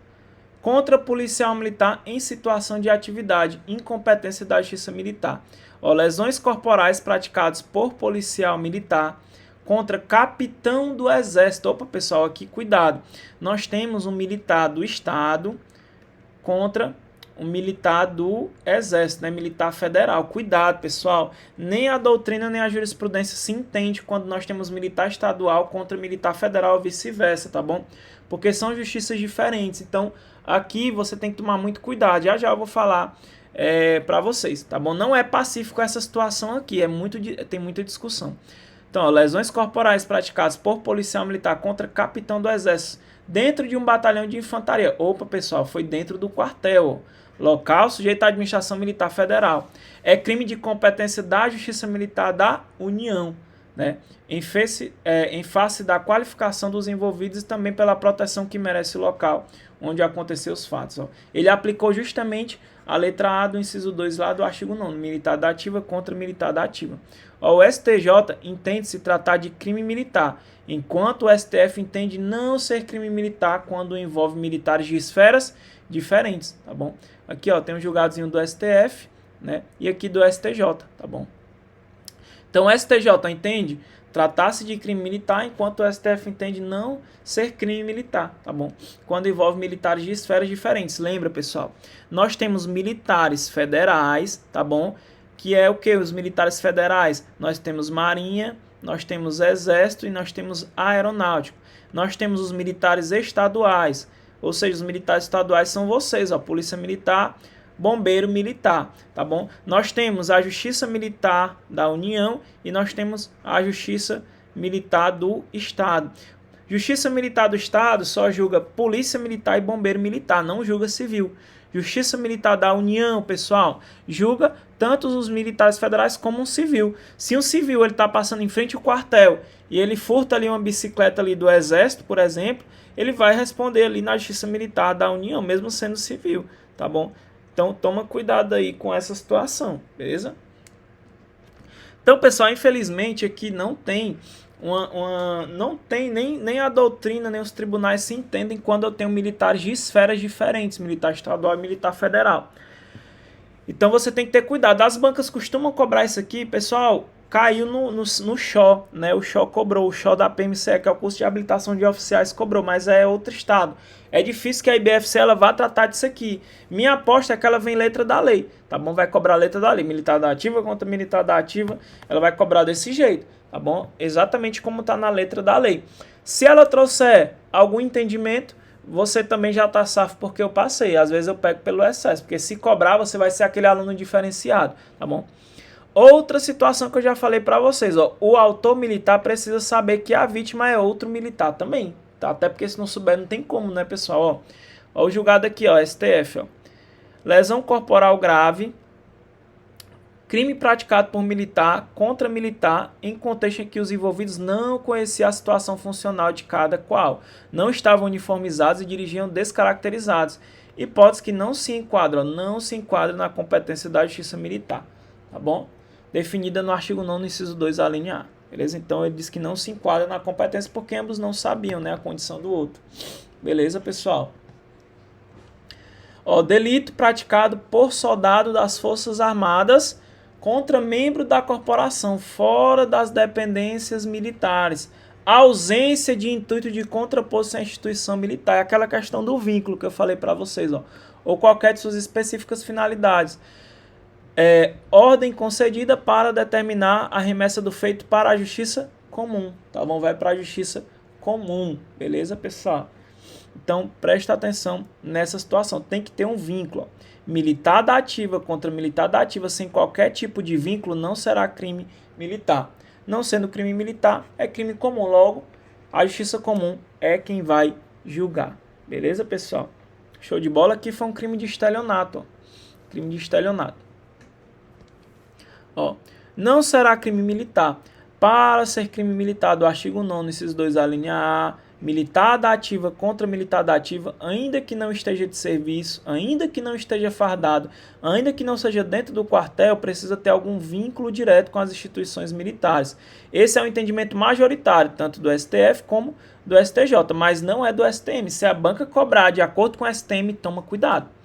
contra policial militar em situação de atividade, incompetência da justiça militar. Lesões corporais praticadas por policial militar contra capitão do exército. Opa, pessoal, aqui cuidado. Nós temos um militar do estado contra um militar do exército, né? Militar federal. Cuidado, pessoal. Nem a doutrina nem a jurisprudência se entende quando nós temos militar estadual contra militar federal ou vice-versa, tá bom? Porque são justiças diferentes. Então, aqui você tem que tomar muito cuidado. Já eu vou falar para vocês, tá bom? Não é pacífico essa situação aqui. Tem muita discussão. Então, lesões corporais praticadas por policial militar contra capitão do exército dentro de um batalhão de infantaria. Opa, pessoal, foi dentro do quartel. Local sujeito à administração militar federal. É crime de competência da Justiça Militar da União, né, em face da qualificação dos envolvidos e também pela proteção que merece o local onde aconteceu os fatos. Ó. Ele aplicou justamente a letra A do inciso 2 lá do artigo 9º, militar da ativa contra militar da ativa. Ó, o STJ entende se tratar de crime militar, enquanto o STF entende não ser crime militar quando envolve militares de esferas diferentes, tá bom? Aqui, ó, tem um julgadozinho do STF, né, e aqui do STJ, tá bom? Então o STJ entende tratar-se de crime militar, enquanto o STF entende não ser crime militar, tá bom? Quando envolve militares de esferas diferentes. Lembra, pessoal? Nós temos militares federais, tá bom? Que é o que? Os militares federais. Nós temos Marinha, nós temos Exército e nós temos Aeronáutico. Nós temos os militares estaduais, ou seja, os militares estaduais são vocês, ó, Polícia Militar, Bombeiro Militar, tá bom? Nós temos a Justiça Militar da União e nós temos a Justiça Militar do Estado. Justiça Militar do Estado só julga Polícia Militar e Bombeiro Militar, não julga civil. Justiça Militar da União, pessoal, julga tanto os militares federais como um civil. Se um civil ele está passando em frente ao quartel e ele furta ali uma bicicleta ali do Exército, por exemplo, ele vai responder ali na Justiça Militar da União, mesmo sendo civil, tá bom? Então, toma cuidado aí com essa situação, beleza? Então, pessoal, infelizmente aqui não tem não tem nem a doutrina, nem os tribunais se entendem quando eu tenho militares de esferas diferentes, militar estadual e militar federal. Então, você tem que ter cuidado. As bancas costumam cobrar isso aqui, pessoal, caiu no XO, né? O XO cobrou, o XO da PMCE, que é o curso de habilitação de oficiais, cobrou, mas é outro estado. É difícil que a IBFC ela vá tratar disso aqui. Minha aposta é que ela vem letra da lei, tá bom? Vai cobrar a letra da lei, militar da ativa contra militar da ativa, ela vai cobrar desse jeito, tá bom? Exatamente como tá na letra da lei. Se ela trouxer algum entendimento, você também já tá safo porque eu passei. Às vezes eu pego pelo excesso, porque se cobrar você vai ser aquele aluno diferenciado, tá bom? Outra situação que eu já falei para vocês, ó, o autor militar precisa saber que a vítima é outro militar também, tá? Até porque se não souber não tem como, né, pessoal? Ó, o julgado aqui, ó, STF, ó. Lesão corporal grave, crime praticado por militar contra militar em contexto em que os envolvidos não conheciam a situação funcional de cada qual, não estavam uniformizados e dirigiam descaracterizados, hipótese que não se enquadram na competência da justiça militar, tá bom? Definida no artigo 9º, inciso 2, a linha A. Beleza? Então, ele diz que não se enquadra na competência porque ambos não sabiam, né, a condição do outro. Beleza, pessoal? Ó, delito praticado por soldado das Forças Armadas contra membro da corporação fora das dependências militares. Ausência de intuito de contraposição à instituição militar. É aquela questão do vínculo que eu falei para vocês, ó. Ou qualquer de suas específicas finalidades. Ordem concedida para determinar a remessa do feito para a justiça comum, tá bom? Vai para a justiça comum, beleza, pessoal? Então, presta atenção nessa situação, tem que ter um vínculo, ó. Militar da ativa contra militar da ativa sem qualquer tipo de vínculo não será crime militar. Não sendo crime militar, é crime comum, logo, a justiça comum é quem vai julgar, beleza, pessoal? Show de bola, aqui foi um crime de estelionato, ó. Crime de estelionato. Ó, não será crime militar. Para ser crime militar do artigo 9º, inciso 2, a linha A, militar da ativa contra militar da ativa, ainda que não esteja de serviço, ainda que não esteja fardado, ainda que não seja dentro do quartel, precisa ter algum vínculo direto com as instituições militares. Esse é o entendimento majoritário, tanto do STF como do STJ, mas não é do STM. Se a banca cobrar de acordo com o STM, toma cuidado.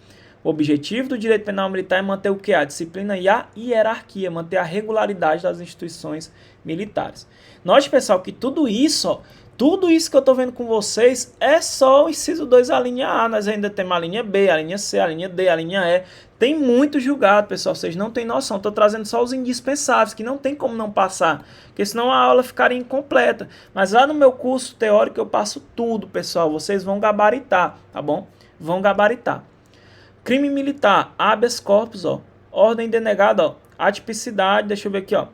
O objetivo do direito penal militar é manter o que? A disciplina e a hierarquia, manter a regularidade das instituições militares. Note, pessoal, que tudo isso que eu estou vendo com vocês é só o inciso 2, a linha A. Nós ainda temos a linha B, a linha C, a linha D, a linha E. Tem muito julgado, pessoal, vocês não têm noção. Estou trazendo só os indispensáveis, que não tem como não passar, porque senão a aula ficaria incompleta. Mas lá no meu curso teórico eu passo tudo, pessoal. Vocês vão gabaritar, tá bom? Vão gabaritar. Crime militar, habeas corpus, ó, ordem denegada, ó, atipicidade, deixa eu ver aqui, ó.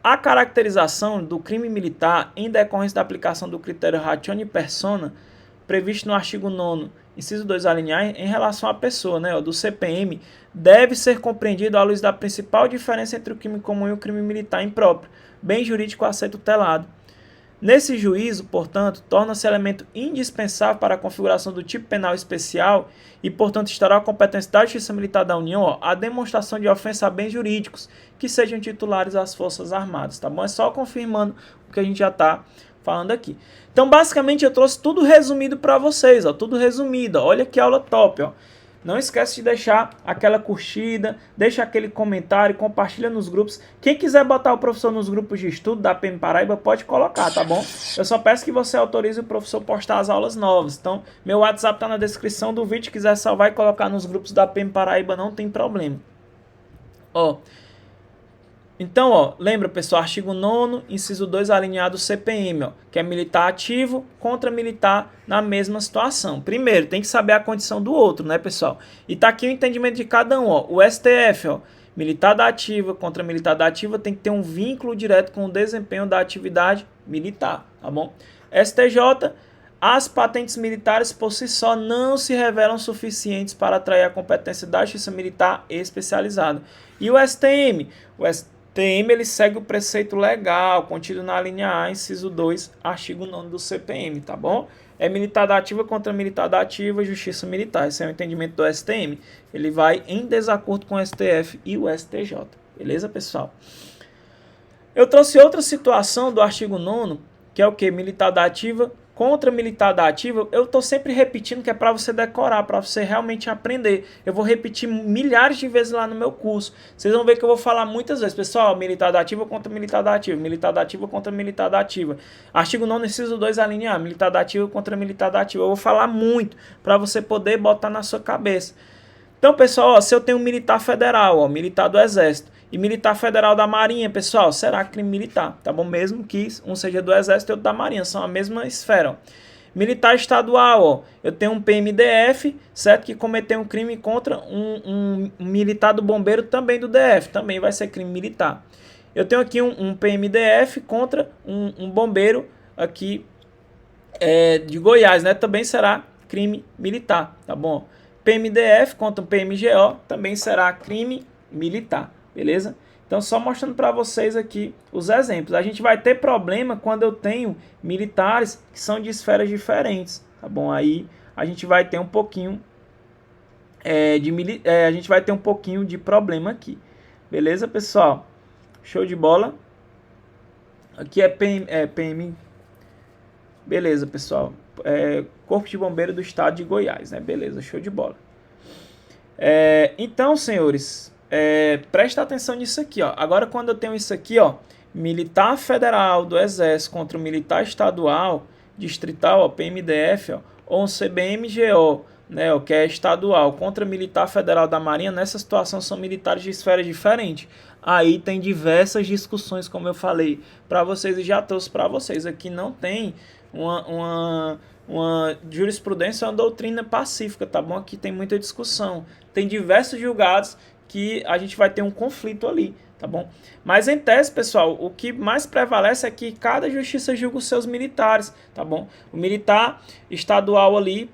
A caracterização do crime militar em decorrência da aplicação do critério ratione persona, previsto no artigo 9º, inciso 2, a linha A, em relação à pessoa, né, ó, do CPM, deve ser compreendido à luz da principal diferença entre o crime comum e o crime militar impróprio, bem jurídico a ser tutelado. Nesse juízo, portanto, torna-se elemento indispensável para a configuração do tipo penal especial e, portanto, estará a competência da Justiça Militar da União a demonstração de ofensa a bens jurídicos que sejam titulares às Forças Armadas, tá bom? É só confirmando o que a gente já está falando aqui. Então, basicamente, eu trouxe tudo resumido para vocês, ó, tudo resumido. Ó. Olha que aula top, ó. Não esquece de deixar aquela curtida, deixa aquele comentário, compartilha nos grupos. Quem quiser botar o professor nos grupos de estudo da PM Paraíba, pode colocar, tá bom? Eu só peço que você autorize o professor postar as aulas novas. Então, meu WhatsApp tá na descrição do vídeo. Se quiser salvar e colocar nos grupos da PM Paraíba, não tem problema. Ó. Então, ó, lembra, pessoal, artigo 9º, inciso 2, alinhado CPM, ó, que é militar ativo contra militar na mesma situação. Primeiro, tem que saber a condição do outro, né, pessoal? E tá aqui o entendimento de cada um, ó. O STF, ó, militar da ativa contra militar da ativa tem que ter um vínculo direto com o desempenho da atividade militar, tá bom? STJ, as patentes militares por si só não se revelam suficientes para atrair a competência da Justiça Militar especializada. E o STM? O STM ele segue o preceito legal contido na linha A, inciso 2, artigo 9º do CPM, tá bom? É militar da ativa contra militar da ativa, justiça militar. Esse é o entendimento do STM. Ele vai em desacordo com o STF e o STJ. Beleza, pessoal? Eu trouxe outra situação do artigo 9º, que é o que? Militar da ativa contra militar da ativa. Eu estou sempre repetindo que é para você decorar, para você realmente aprender. Eu vou repetir milhares de vezes lá no meu curso. Vocês vão ver que eu vou falar muitas vezes. Pessoal, militar da ativa contra militar da ativa. Militar da ativa contra militar da ativa. Artigo 9º, inciso 2, a linha A. Militar da ativa contra militar da ativa. Eu vou falar muito para você poder botar na sua cabeça. Então, pessoal, ó, se eu tenho um militar federal, ó, militar do Exército, e militar federal da Marinha, pessoal, será crime militar, tá bom? Mesmo que um seja do Exército e outro da Marinha, são a mesma esfera. Ó. Militar estadual, ó, eu tenho um PMDF, certo? Que cometeu um crime contra um militar do bombeiro também do DF, também vai ser crime militar. Eu tenho aqui um PMDF contra um bombeiro aqui de Goiás, né? Também será crime militar, tá bom? PMDF contra um PMGO também será crime militar. Beleza? Então, só mostrando para vocês aqui os exemplos. A gente vai ter problema quando eu tenho militares que são de esferas diferentes, tá bom? Aí a gente vai ter um pouquinho a gente vai ter um pouquinho de problema aqui. Beleza, pessoal? Show de bola. Aqui é PM. Beleza, pessoal. Corpo de Bombeiro do Estado de Goiás, né? Beleza, show de bola. Então, senhores, presta atenção nisso aqui, ó. Agora, quando eu tenho isso aqui, ó, militar federal do Exército contra o militar estadual, distrital, ó, PMDF, ó, ou um CBMGO, né, ó, que é estadual, contra militar federal da Marinha, nessa situação são militares de esferas diferentes. Aí tem diversas discussões, como eu falei para vocês e já trouxe para vocês. Aqui não tem uma jurisprudência, uma doutrina pacífica, tá bom? Aqui tem muita discussão. Tem diversos julgados que a gente vai ter um conflito ali, tá bom? Mas em tese, pessoal, o que mais prevalece é que cada justiça julga os seus militares, tá bom? O militar estadual ali,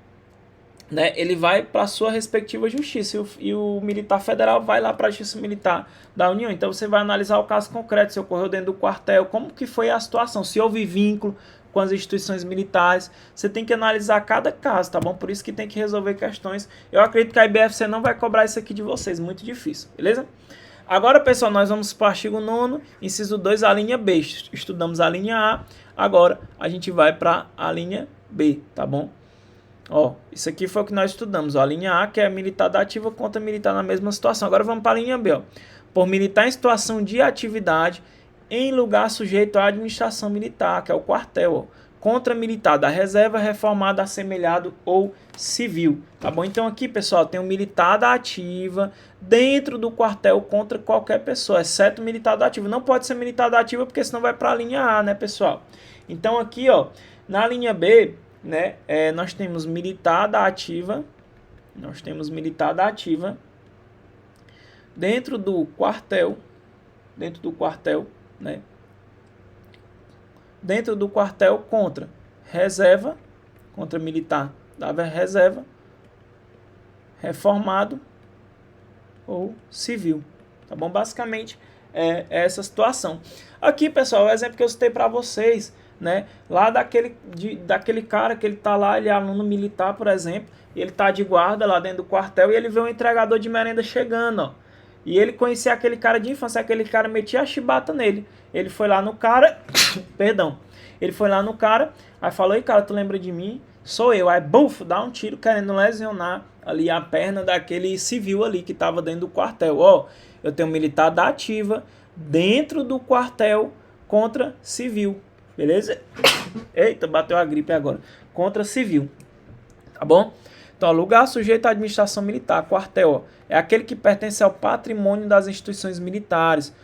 né, ele vai para a sua respectiva justiça e o militar federal vai lá para a justiça militar da União. Então você vai analisar o caso concreto, se ocorreu dentro do quartel, como que foi a situação, se houve vínculo com as instituições militares. Você tem que analisar cada caso, tá bom? Por isso que tem que resolver questões. Eu acredito que a IBFC não vai cobrar isso aqui de vocês, muito difícil, beleza? Agora, pessoal, nós vamos para o artigo 9º, inciso 2, a linha B. Estudamos a linha A, agora a gente vai para a linha B, tá bom? Ó, isso aqui foi o que nós estudamos, ó, a linha A, que é militar da ativa contra militar na mesma situação. Agora vamos para a linha B, ó. Por militar em situação de atividade em lugar sujeito à administração militar, que é o quartel, ó, contra militar da reserva, reformado, assemelhado ou civil, tá bom? Então aqui, pessoal, tem um militar da ativa dentro do quartel contra qualquer pessoa, exceto o militar da ativa. Não pode ser militar da ativa, porque senão vai para a linha A, né, pessoal? Então aqui, ó, na linha B, né, nós temos militar da ativa, dentro do quartel, né, dentro do quartel contra reserva, contra militar da reserva, reformado ou civil, tá bom? Basicamente essa situação. Aqui, pessoal, o exemplo que eu citei para vocês, né? Lá daquele cara que ele tá lá, ele é aluno militar, por exemplo, e ele tá de guarda lá dentro do quartel e ele vê um entregador de merenda chegando, ó. E ele conhecia aquele cara de infância, aquele cara metia a chibata nele. Ele foi lá no cara, perdão, ele foi lá no cara, aí falou: "Ei, cara, tu lembra de mim? Sou eu." Aí, buf, dá um tiro querendo lesionar ali a perna daquele civil ali que tava dentro do quartel. Ó, eu tenho militar da ativa dentro do quartel contra civil, beleza? Eita, bateu a gripe agora. Contra civil, tá bom? Então, lugar sujeito à administração militar, quartel, ó, é aquele que pertence ao patrimônio das instituições militares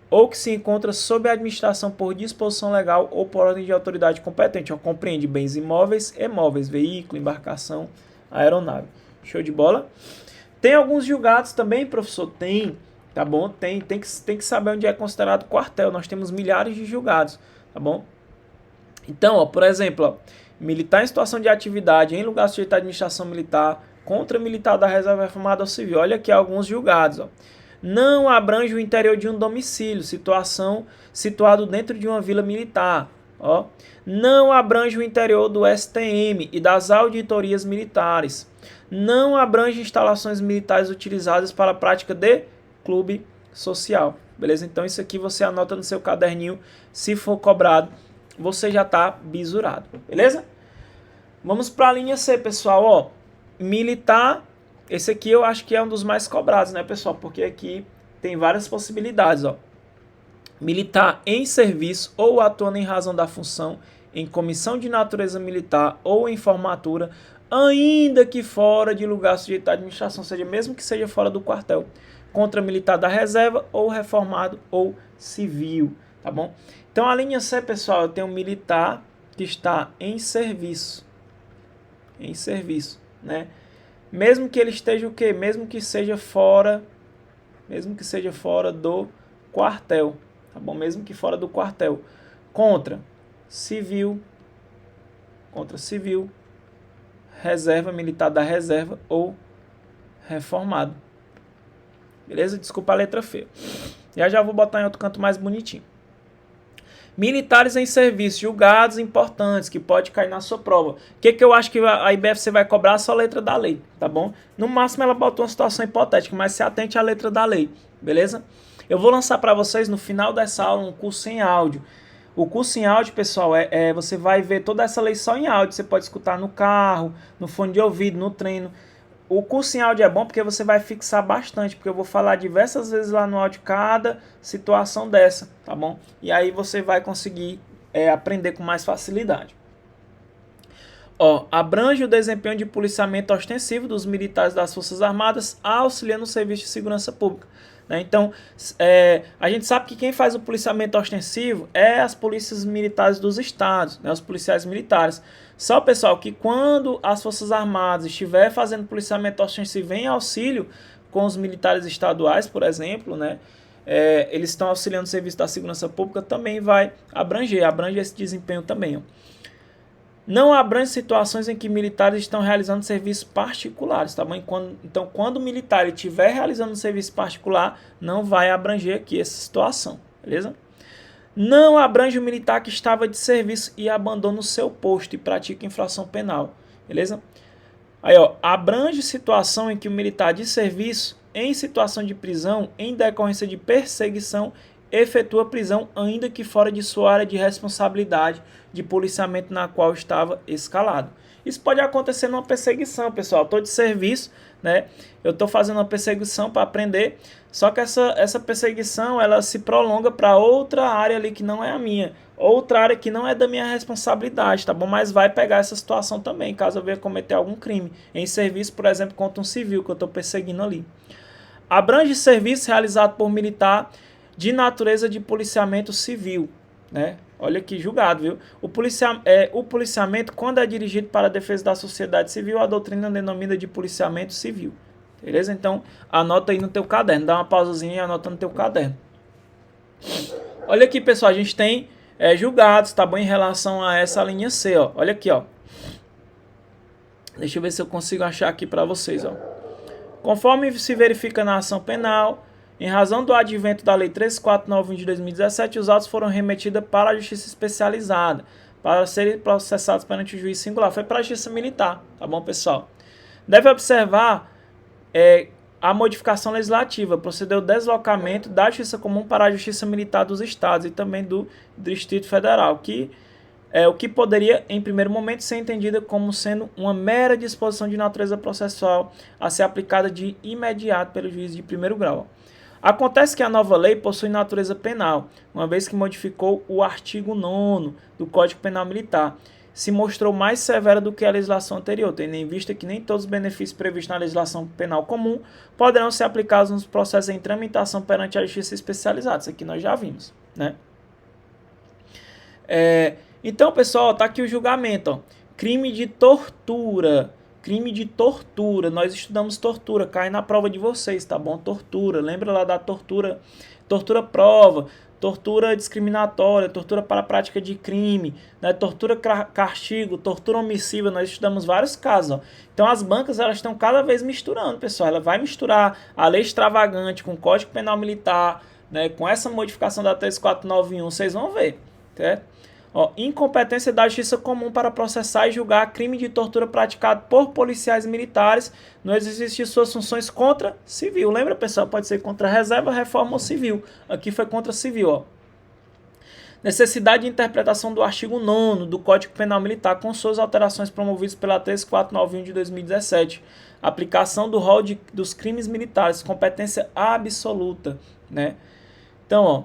ou que se encontra sob a administração por disposição legal ou por ordem de autoridade competente. Ó, compreende bens imóveis e móveis, veículo, embarcação, aeronave. Show de bola? Tem alguns julgados também, professor? Tem, tá bom? Tem que saber onde é considerado quartel. Nós temos milhares de julgados, tá bom? Então, ó, por exemplo, ó, militar em situação de atividade em lugar sujeito à administração militar contra militar da reserva reformada ou civil. Olha aqui alguns julgados, ó. Não abrange o interior de um domicílio, situação situado dentro de uma vila militar. Ó. Não abrange o interior do STM e das auditorias militares. Não abrange instalações militares utilizadas para a prática de clube social. Beleza? Então isso aqui você anota no seu caderninho. Se for cobrado, você já está bisurado. Beleza? Vamos para a linha C, pessoal. Ó, militar. Esse aqui eu acho que é um dos mais cobrados, né, pessoal? Porque aqui tem várias possibilidades, ó. Militar em serviço ou atuando em razão da função, em comissão de natureza militar ou em formatura, ainda que fora de lugar sujeito à administração, ou seja, mesmo que seja fora do quartel, contra militar da reserva ou reformado ou civil, tá bom? Então a linha C, pessoal, eu tenho um militar que está em serviço, né? Mesmo que ele esteja o quê? Mesmo que seja fora do quartel, tá bom? Mesmo que fora do quartel, contra civil, reserva, militar da reserva ou reformado. Beleza? Desculpa a letra feia. Já vou botar em outro canto mais bonitinho. Militares em serviço, julgados importantes, que pode cair na sua prova. O que eu acho que a IBFC vai cobrar? Só a letra da lei, tá bom? No máximo ela botou uma situação hipotética, mas se atente à letra da lei, beleza? Eu vou lançar para vocês no final dessa aula um curso em áudio. O curso em áudio, pessoal, você vai ver toda essa lei só em áudio. Você pode escutar no carro, no fone de ouvido, no treino. O curso em áudio é bom porque você vai fixar bastante, porque eu vou falar diversas vezes lá no áudio cada situação dessa, tá bom? E aí você vai conseguir aprender com mais facilidade. Ó, abrange o desempenho de policiamento ostensivo dos militares das Forças Armadas auxiliando o serviço de segurança pública. Né? Então, a gente sabe que quem faz o policiamento ostensivo é as polícias militares dos estados, né? Os policiais militares. Só, pessoal, que quando as Forças Armadas estiver fazendo policiamento ostensivo em auxílio com os militares estaduais, por exemplo, né? Eles estão auxiliando o serviço da segurança pública, também vai abrange esse desempenho também. Ó. Não abrange situações em que militares estão realizando serviços particulares, tá bom? Então, quando o militar estiver realizando um serviço particular, não vai abranger aqui essa situação, beleza? Não abrange o militar que estava de serviço e abandona o seu posto e pratica infração penal, beleza? Aí, ó, abrange situação em que o militar de serviço, em situação de prisão, em decorrência de perseguição, efetua prisão, ainda que fora de sua área de responsabilidade de policiamento na qual estava escalado. Isso pode acontecer numa perseguição, pessoal. Estou de serviço, né? Eu estou fazendo uma perseguição para aprender, só que essa perseguição ela se prolonga para outra área ali que não é a minha, outra área que não é da minha responsabilidade, tá bom? Mas vai pegar essa situação também, caso eu venha cometer algum crime em serviço, por exemplo, contra um civil que eu estou perseguindo ali. Abrange serviço realizado por militar de natureza de policiamento civil, né? Olha que julgado, viu? O policiamento, quando é dirigido para a defesa da sociedade civil, a doutrina denomina de policiamento civil. Beleza? Então, anota aí no teu caderno. Dá uma pausazinha e anota no teu caderno. Olha aqui, pessoal. A gente tem julgados, tá bom? Em relação a essa linha C, ó. Olha aqui, ó. Deixa eu ver se eu consigo achar aqui para vocês, ó. Conforme se verifica na ação penal, Em razão do advento da Lei 13491 de 2017, os autos foram remetidos para a Justiça Especializada, para serem processados perante o juiz singular. Foi para a Justiça Militar, tá bom, pessoal? Deve observar a modificação legislativa, procedeu o deslocamento da Justiça Comum para a Justiça Militar dos Estados e também do Distrito Federal, que o que poderia, em primeiro momento, ser entendida como sendo uma mera disposição de natureza processual a ser aplicada de imediato pelo juiz de primeiro grau. Acontece que a nova lei possui natureza penal, uma vez que modificou o artigo 9º do Código Penal Militar. Se mostrou mais severa do que a legislação anterior, tendo em vista que nem todos os benefícios previstos na legislação penal comum poderão ser aplicados nos processos em tramitação perante a justiça especializada. Isso aqui nós já vimos, né? Então, pessoal, tá aqui o julgamento, ó. Crime de tortura. Crime de tortura. Nós estudamos tortura, cai na prova de vocês, tá bom? Tortura. Lembra lá da tortura? Tortura prova, tortura discriminatória, tortura para a prática de crime, né? Tortura castigo, tortura omissiva. Nós estudamos vários casos, ó. Então as bancas elas estão cada vez misturando, pessoal. Ela vai misturar a lei extravagante com o Código Penal Militar, né? Com essa modificação da 13491, vocês vão ver, certo? Ó, incompetência da Justiça Comum para processar e julgar crime de tortura praticado por policiais militares no exercício de suas funções contra civil. Lembra, pessoal? Pode ser contra reserva, reforma ou civil. Aqui foi contra civil, ó. Necessidade de interpretação do artigo 9º do Código Penal Militar com suas alterações promovidas pela 13491 de 2017. Aplicação do rol dos crimes militares, competência absoluta, né? Então, ó,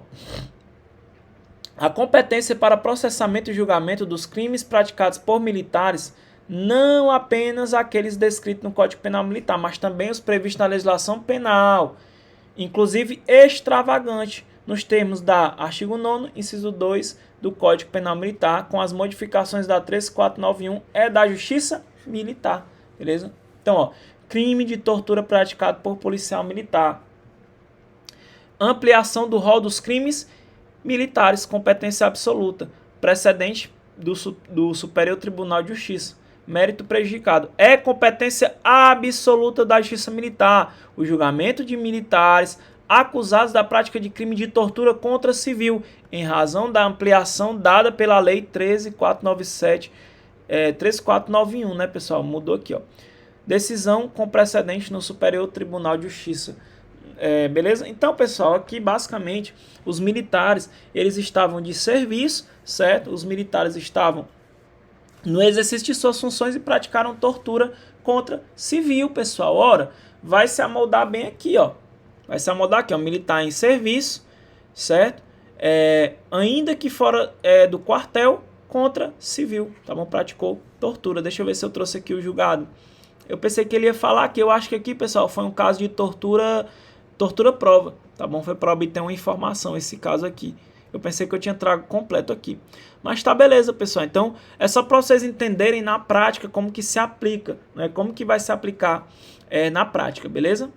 a competência para processamento e julgamento dos crimes praticados por militares, não apenas aqueles descritos no Código Penal Militar, mas também os previstos na legislação penal, inclusive extravagante, nos termos da artigo 9º, inciso 2 do Código Penal Militar, com as modificações da 13491, é da Justiça Militar, beleza? Então, ó, crime de tortura praticado por policial militar. Ampliação do rol dos crimes militares, competência absoluta, precedente do Superior Tribunal de Justiça, mérito prejudicado. É competência absoluta da Justiça Militar o julgamento de militares acusados da prática de crime de tortura contra civil, em razão da ampliação dada pela Lei 13491, né, pessoal? Mudou aqui, ó. Decisão com precedente no Superior Tribunal de Justiça. Beleza? Então, pessoal, aqui basicamente os militares, eles estavam de serviço, certo? Os militares estavam no exercício de suas funções e praticaram tortura contra civil, pessoal. Ora, vai se amoldar bem aqui, ó. Vai se amoldar aqui, ó. Militar em serviço, certo? Ainda que fora do quartel, contra civil, tá bom? Praticou tortura. Deixa eu ver se eu trouxe aqui o julgado. Eu pensei que ele ia falar que eu acho que aqui, pessoal, foi um caso de tortura prova, tá bom? Foi para obter uma informação esse caso aqui. Eu pensei que eu tinha trago completo aqui. Mas tá beleza, pessoal. Então, é só para vocês entenderem na prática como que se aplica, né? Como que vai se aplicar na prática, beleza?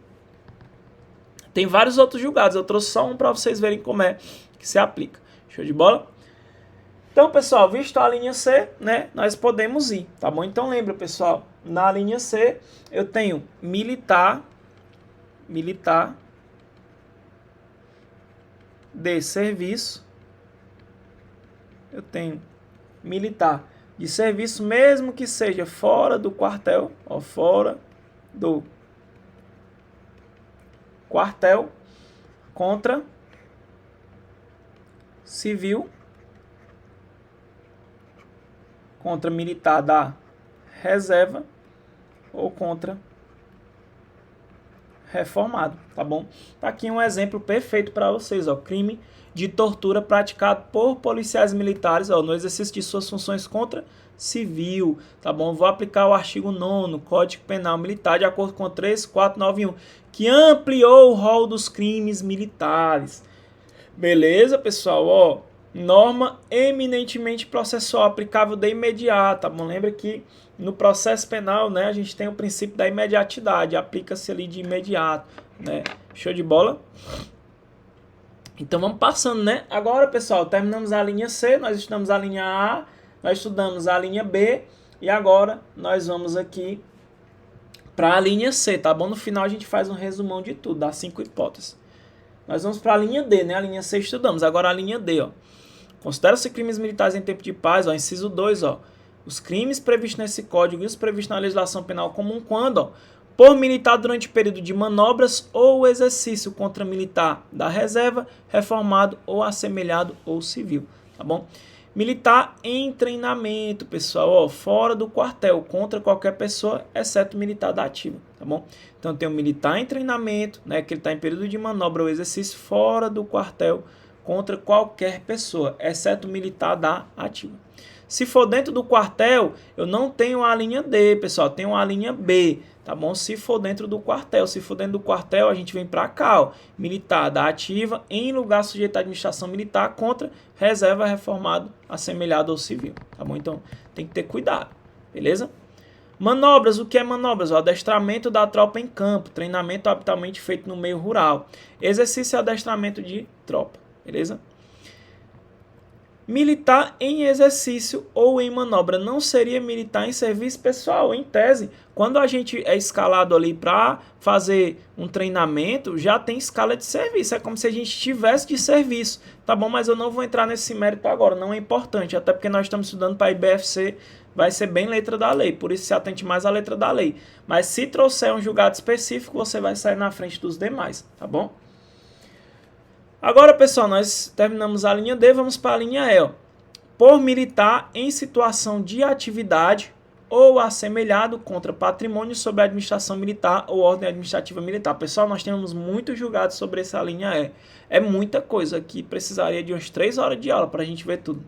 Tem vários outros julgados. Eu trouxe só um para vocês verem como é que se aplica. Show de bola? Então, pessoal, visto a linha C, né? Nós podemos ir, tá bom? Então, lembra, pessoal, na linha C, eu tenho militar de serviço, eu tenho militar de serviço, mesmo que seja fora do quartel, ó, fora do quartel, contra civil, contra militar da reserva ou contra reformado, tá bom? Tá aqui um exemplo perfeito para vocês, ó, crime de tortura praticado por policiais militares, ó, no exercício de suas funções contra civil, tá bom? Vou aplicar o artigo 9º, Código Penal Militar, de acordo com 13491, que ampliou o rol dos crimes militares. Beleza, pessoal? Ó, norma eminentemente processual, aplicável de imediato, tá bom? Lembra que no processo penal, né, a gente tem o princípio da imediatidade, aplica-se ali de imediato, né? Show de bola? Então vamos passando, né? Agora, pessoal, terminamos a linha C, nós estudamos a linha A, nós estudamos a linha B e agora nós vamos aqui para a linha C, tá bom? No final a gente faz um resumão de tudo, das 5 hipóteses. Nós vamos para a linha D, né? A linha C estudamos. Agora a linha D, ó. Considera-se crimes militares em tempo de paz, ó, inciso 2, ó. Os crimes previstos nesse código e os previstos na legislação penal comum quando, ó, por militar durante período de manobras ou exercício contra militar da reserva, reformado ou assemelhado ou civil, tá bom? Militar em treinamento, pessoal, ó, fora do quartel, contra qualquer pessoa, exceto militar da ativa, tá bom? Então tem o militar em treinamento, né, que ele está em período de manobra ou exercício fora do quartel, contra qualquer pessoa, exceto militar da ativa. Se for dentro do quartel, eu não tenho a linha D, pessoal, tenho a linha B, tá bom? Se for dentro do quartel, se for dentro do quartel, a gente vem para cá, ó, militar da ativa em lugar sujeito à administração militar contra reserva, reformado, assemelhado ou civil, tá bom? Então, tem que ter cuidado, beleza? Manobras, o que é manobras? O adestramento da tropa em campo, treinamento habitualmente feito no meio rural, exercício e adestramento de tropa, beleza? Militar em exercício ou em manobra não seria militar em serviço, pessoal? Em tese, quando a gente é escalado ali para fazer um treinamento, já tem escala de serviço. É como se a gente estivesse de serviço, tá bom? Mas eu não vou entrar nesse mérito agora, não é importante, até porque nós estamos estudando para a IBFC, vai ser bem letra da lei, por isso se atente mais à letra da lei. Mas se trouxer um julgado específico, você vai sair na frente dos demais, tá bom? Agora, pessoal, nós terminamos a linha D, vamos para a linha E. Ó. Por militar em situação de atividade ou assemelhado contra patrimônio sobre a administração militar ou ordem administrativa militar. Pessoal, nós temos muitos julgados sobre essa linha E. É muita coisa aqui, precisaria de umas 3 horas de aula para a gente ver tudo.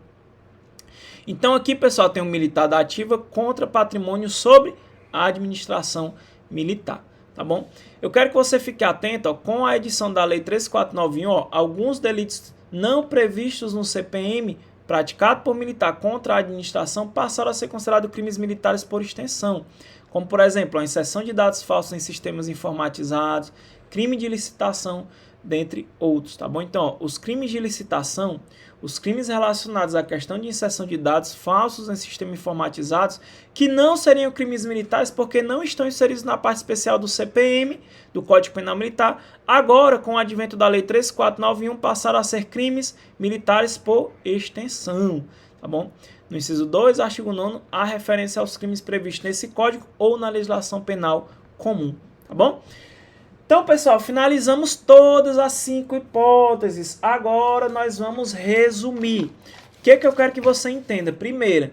Então aqui, pessoal, tem um militar da ativa contra patrimônio sobre a administração militar. Tá bom? Eu quero que você fique atento, ó, com a edição da Lei 13491, ó, alguns delitos não previstos no CPM praticado por militar contra a administração passaram a ser considerados crimes militares por extensão, como, por exemplo, a inserção de dados falsos em sistemas informatizados, crime de licitação, dentre outros, tá bom? Então, ó, os crimes de licitação, os crimes relacionados à questão de inserção de dados falsos em sistemas informatizados, que não seriam crimes militares porque não estão inseridos na parte especial do CPM, do Código Penal Militar, agora, com o advento da Lei 13491, passaram a ser crimes militares por extensão, tá bom? No inciso 2, artigo 9º, há referência aos crimes previstos nesse código ou na legislação penal comum, tá bom? Então, pessoal, finalizamos todas as 5 hipóteses. Agora nós vamos resumir. O que eu quero que você entenda? Primeiro,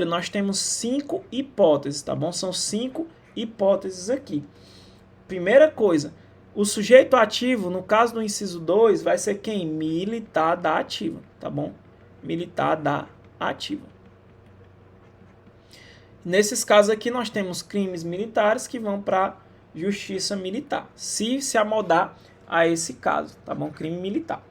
nós temos 5 hipóteses, tá bom? São 5 hipóteses aqui. Primeira coisa, o sujeito ativo, no caso do inciso 2, vai ser quem? Militar da ativa, tá bom? Militar da ativa. Nesses casos aqui, nós temos crimes militares que vão para justiça militar, se amoldar a esse caso, tá bom? Crime militar.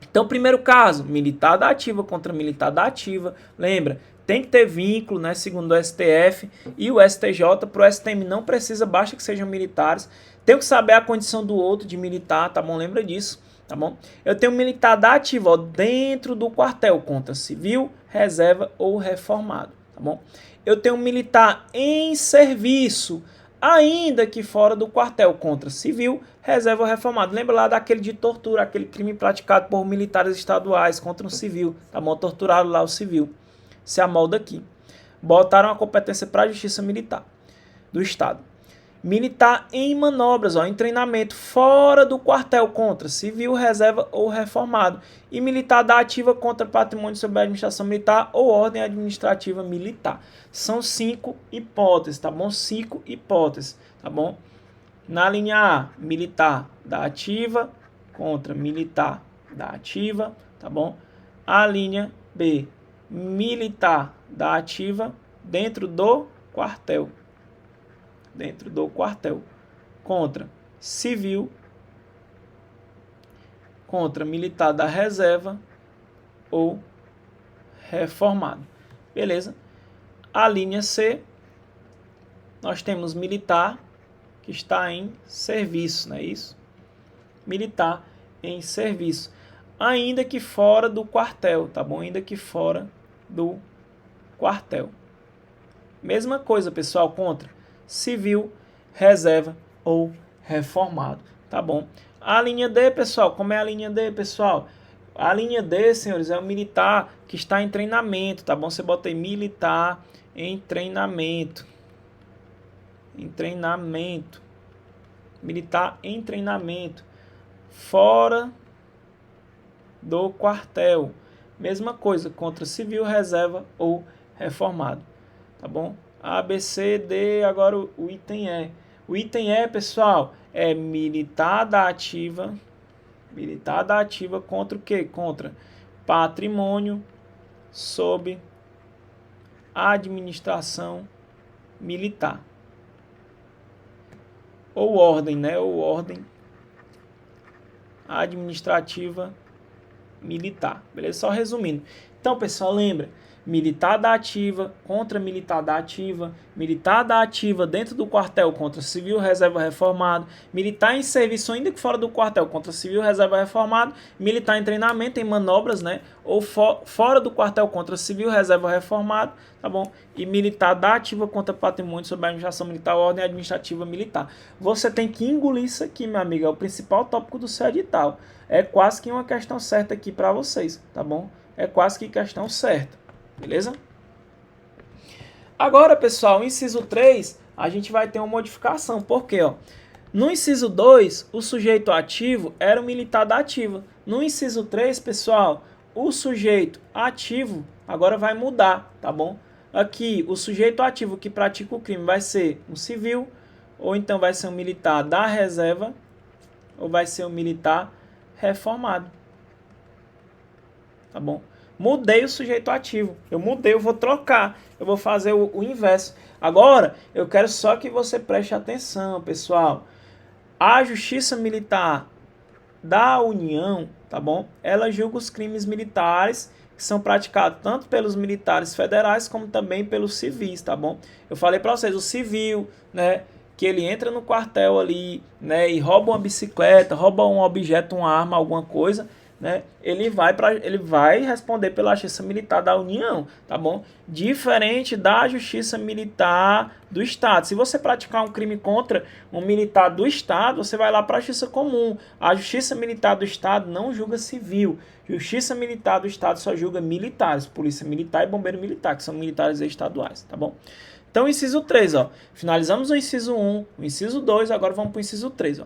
Então, primeiro caso, militar da ativa contra militar da ativa. Lembra, tem que ter vínculo, né, segundo o STF e o STJ. Para o STM não precisa, basta que sejam militares. Tem que saber a condição do outro de militar, tá bom? Lembra disso, tá bom? Eu tenho militar da ativa, ó, dentro do quartel, contra civil, reserva ou reformado, tá bom? Eu tenho militar em serviço, ainda que fora do quartel, contra civil, reserva ou reformado. Lembra lá daquele de tortura, aquele crime praticado por militares estaduais contra um civil, tá bom? Torturaram lá o civil. Se amolda aqui. Botaram a competência para a justiça militar do estado. Militar em manobras, ó, em treinamento fora do quartel contra civil, reserva ou reformado. E militar da ativa contra patrimônio sobre a administração militar ou ordem administrativa militar. São 5 hipóteses, tá bom? 5 hipóteses, tá bom? Na linha A, militar da ativa contra militar da ativa, tá bom? A linha B, militar da ativa dentro do quartel. Dentro do quartel, contra civil, contra militar da reserva ou reformado. Beleza? A linha C, nós temos militar que está em serviço, não é isso? Militar em serviço, ainda que fora do quartel, tá bom? Ainda que fora do quartel. Mesma coisa, pessoal, contra civil, reserva ou reformado. tá bom? A linha D, pessoal, como é a linha D, pessoal? A linha D, senhores, é o militar que está em treinamento, tá bom? Você bota aí militar em treinamento. Em treinamento. Militar em treinamento. Fora do quartel. Mesma coisa, contra civil, reserva ou reformado. Tá bom? A, B, C, D, agora o item E. O item E, pessoal, é militar da ativa. Militar da ativa contra o quê? Contra patrimônio sob administração militar. Ou ordem, né? Ou ordem administrativa militar. Beleza? Só resumindo. Então, pessoal, lembra. Militar da ativa contra militar da ativa dentro do quartel contra civil, reserva, reformado, militar em serviço ainda que fora do quartel contra civil, reserva, reformado, militar em treinamento, em manobras, né, ou fora do quartel contra civil, reserva, reformado, tá bom? E militar da ativa contra patrimônio sob a administração militar, ordem administrativa militar. Você tem que engolir isso aqui, meu amigo, é o principal tópico do seu edital. É quase que uma questão certa aqui para vocês, tá bom? É quase que questão certa. Beleza? Agora, pessoal, no inciso 3, a gente vai ter uma modificação. Por quê? Ó? No inciso 2, o sujeito ativo era o militar da ativa. No inciso 3, pessoal, o sujeito ativo agora vai mudar, tá bom? Aqui, o sujeito ativo que pratica o crime vai ser um civil, ou então vai ser um militar da reserva, ou vai ser um militar reformado. Tá bom? Mudei o sujeito ativo. Eu mudei, eu vou trocar. Eu vou fazer o inverso. Agora, eu quero só que você preste atenção, pessoal. A Justiça Militar da União, tá bom? Ela julga os crimes militares que são praticados tanto pelos militares federais como também pelos civis, tá bom? Eu falei para vocês, o civil, né? Que ele entra no quartel ali, né? E rouba uma bicicleta, rouba um objeto, uma arma, alguma coisa, né? Ele vai responder pela Justiça Militar da União, tá bom? Diferente da Justiça Militar do Estado. Se você praticar um crime contra um militar do Estado, você vai lá para a Justiça Comum. A Justiça Militar do Estado não julga civil. Justiça Militar do Estado só julga militares, Polícia Militar e Bombeiro Militar, que são militares estaduais, tá bom? Então, inciso 3, ó. Finalizamos o inciso 1, o inciso 2, agora vamos para o inciso 3, ó.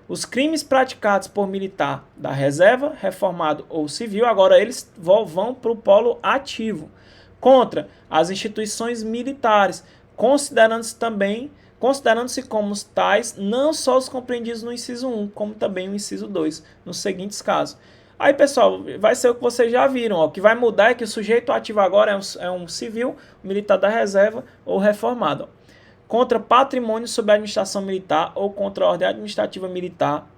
Os crimes praticados por militar da reserva, reformado ou civil, agora eles vão para o polo ativo, contra as instituições militares, considerando-se como tais não só os compreendidos no inciso 1, como também o inciso 2, nos seguintes casos. Aí, pessoal, vai ser o que vocês já viram, ó. O que vai mudar é que o sujeito ativo agora é um civil, militar da reserva ou reformado, ó. Contra patrimônio sob a administração militar ou contra a ordem administrativa militar,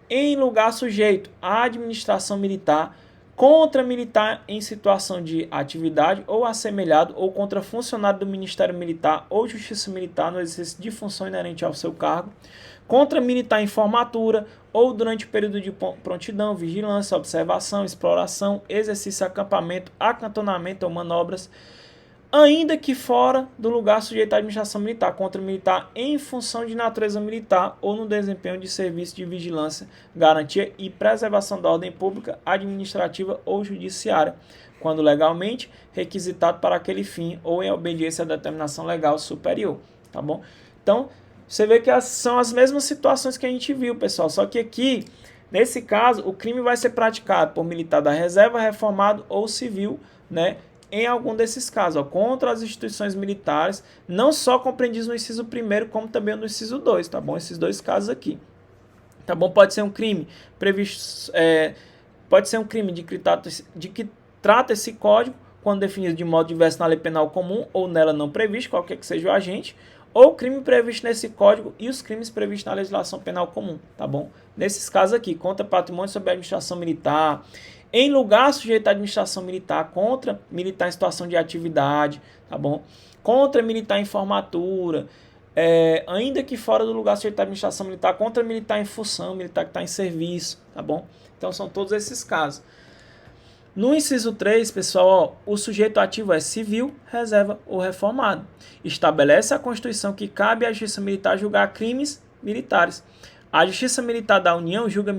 em lugar sujeito à administração militar, contra militar em situação de atividade ou assemelhado, ou contra funcionário do Ministério Militar ou Justiça Militar no exercício de função inerente ao seu cargo, contra militar em formatura ou durante o período de prontidão, vigilância, observação, exploração, exercício, acampamento, acantonamento ou manobras, ainda que fora do lugar sujeito à administração militar, contra militar em função de natureza militar ou no desempenho de serviço de vigilância, garantia e preservação da ordem pública, administrativa ou judiciária, quando legalmente requisitado para aquele fim ou em obediência à determinação legal superior, tá bom? Então, você vê que são as mesmas situações que a gente viu, pessoal, só que aqui, nesse caso, o crime vai ser praticado por militar da reserva, reformado ou civil, né? Em algum desses casos, ó, contra as instituições militares, não só compreendidos no inciso 1º, como também no inciso 2, tá bom? Esses dois casos aqui, tá bom? Pode ser um crime previsto, pode ser um crime de que trata esse código, quando definido de modo diverso na lei penal comum ou nela não previsto, qualquer que seja o agente, ou crime previsto nesse código e os crimes previstos na legislação penal comum, tá bom? Nesses casos aqui, contra patrimônio sob a administração militar, em lugar sujeito à administração militar, contra militar em situação de atividade, tá bom? Contra militar em formatura, ainda que fora do lugar sujeito à administração militar, contra militar em função, militar que está em serviço, tá bom? Então são todos esses casos. No inciso 3, pessoal, ó, o sujeito ativo é civil, reserva ou reformado. Estabelece a Constituição que cabe à Justiça Militar julgar crimes militares. A Justiça Militar da União julga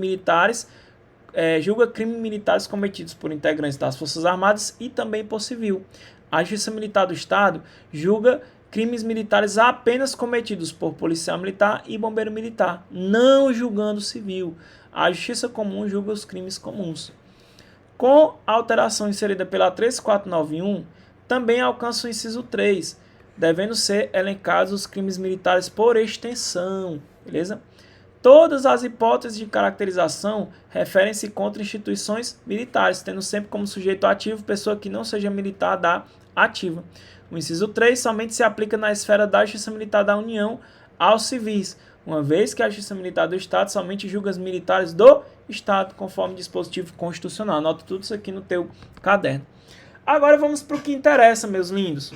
crimes militares cometidos por integrantes das Forças Armadas e também por civil. A Justiça Militar do Estado julga crimes militares apenas cometidos por policial militar e bombeiro militar, não julgando civil. A Justiça Comum julga os crimes comuns. Com a alteração inserida pela 13491, também alcança o inciso 3, devendo ser elencados os crimes militares por extensão, beleza? Todas as hipóteses de caracterização referem-se contra instituições militares, tendo sempre como sujeito ativo pessoa que não seja militar da ativa. O inciso 3 somente se aplica na esfera da Justiça Militar da União aos civis, uma vez que a Justiça Militar do Estado somente julga os militares do Estado, conforme dispositivo constitucional. Anota tudo isso aqui no teu caderno. Agora vamos para o que interessa, meus lindos.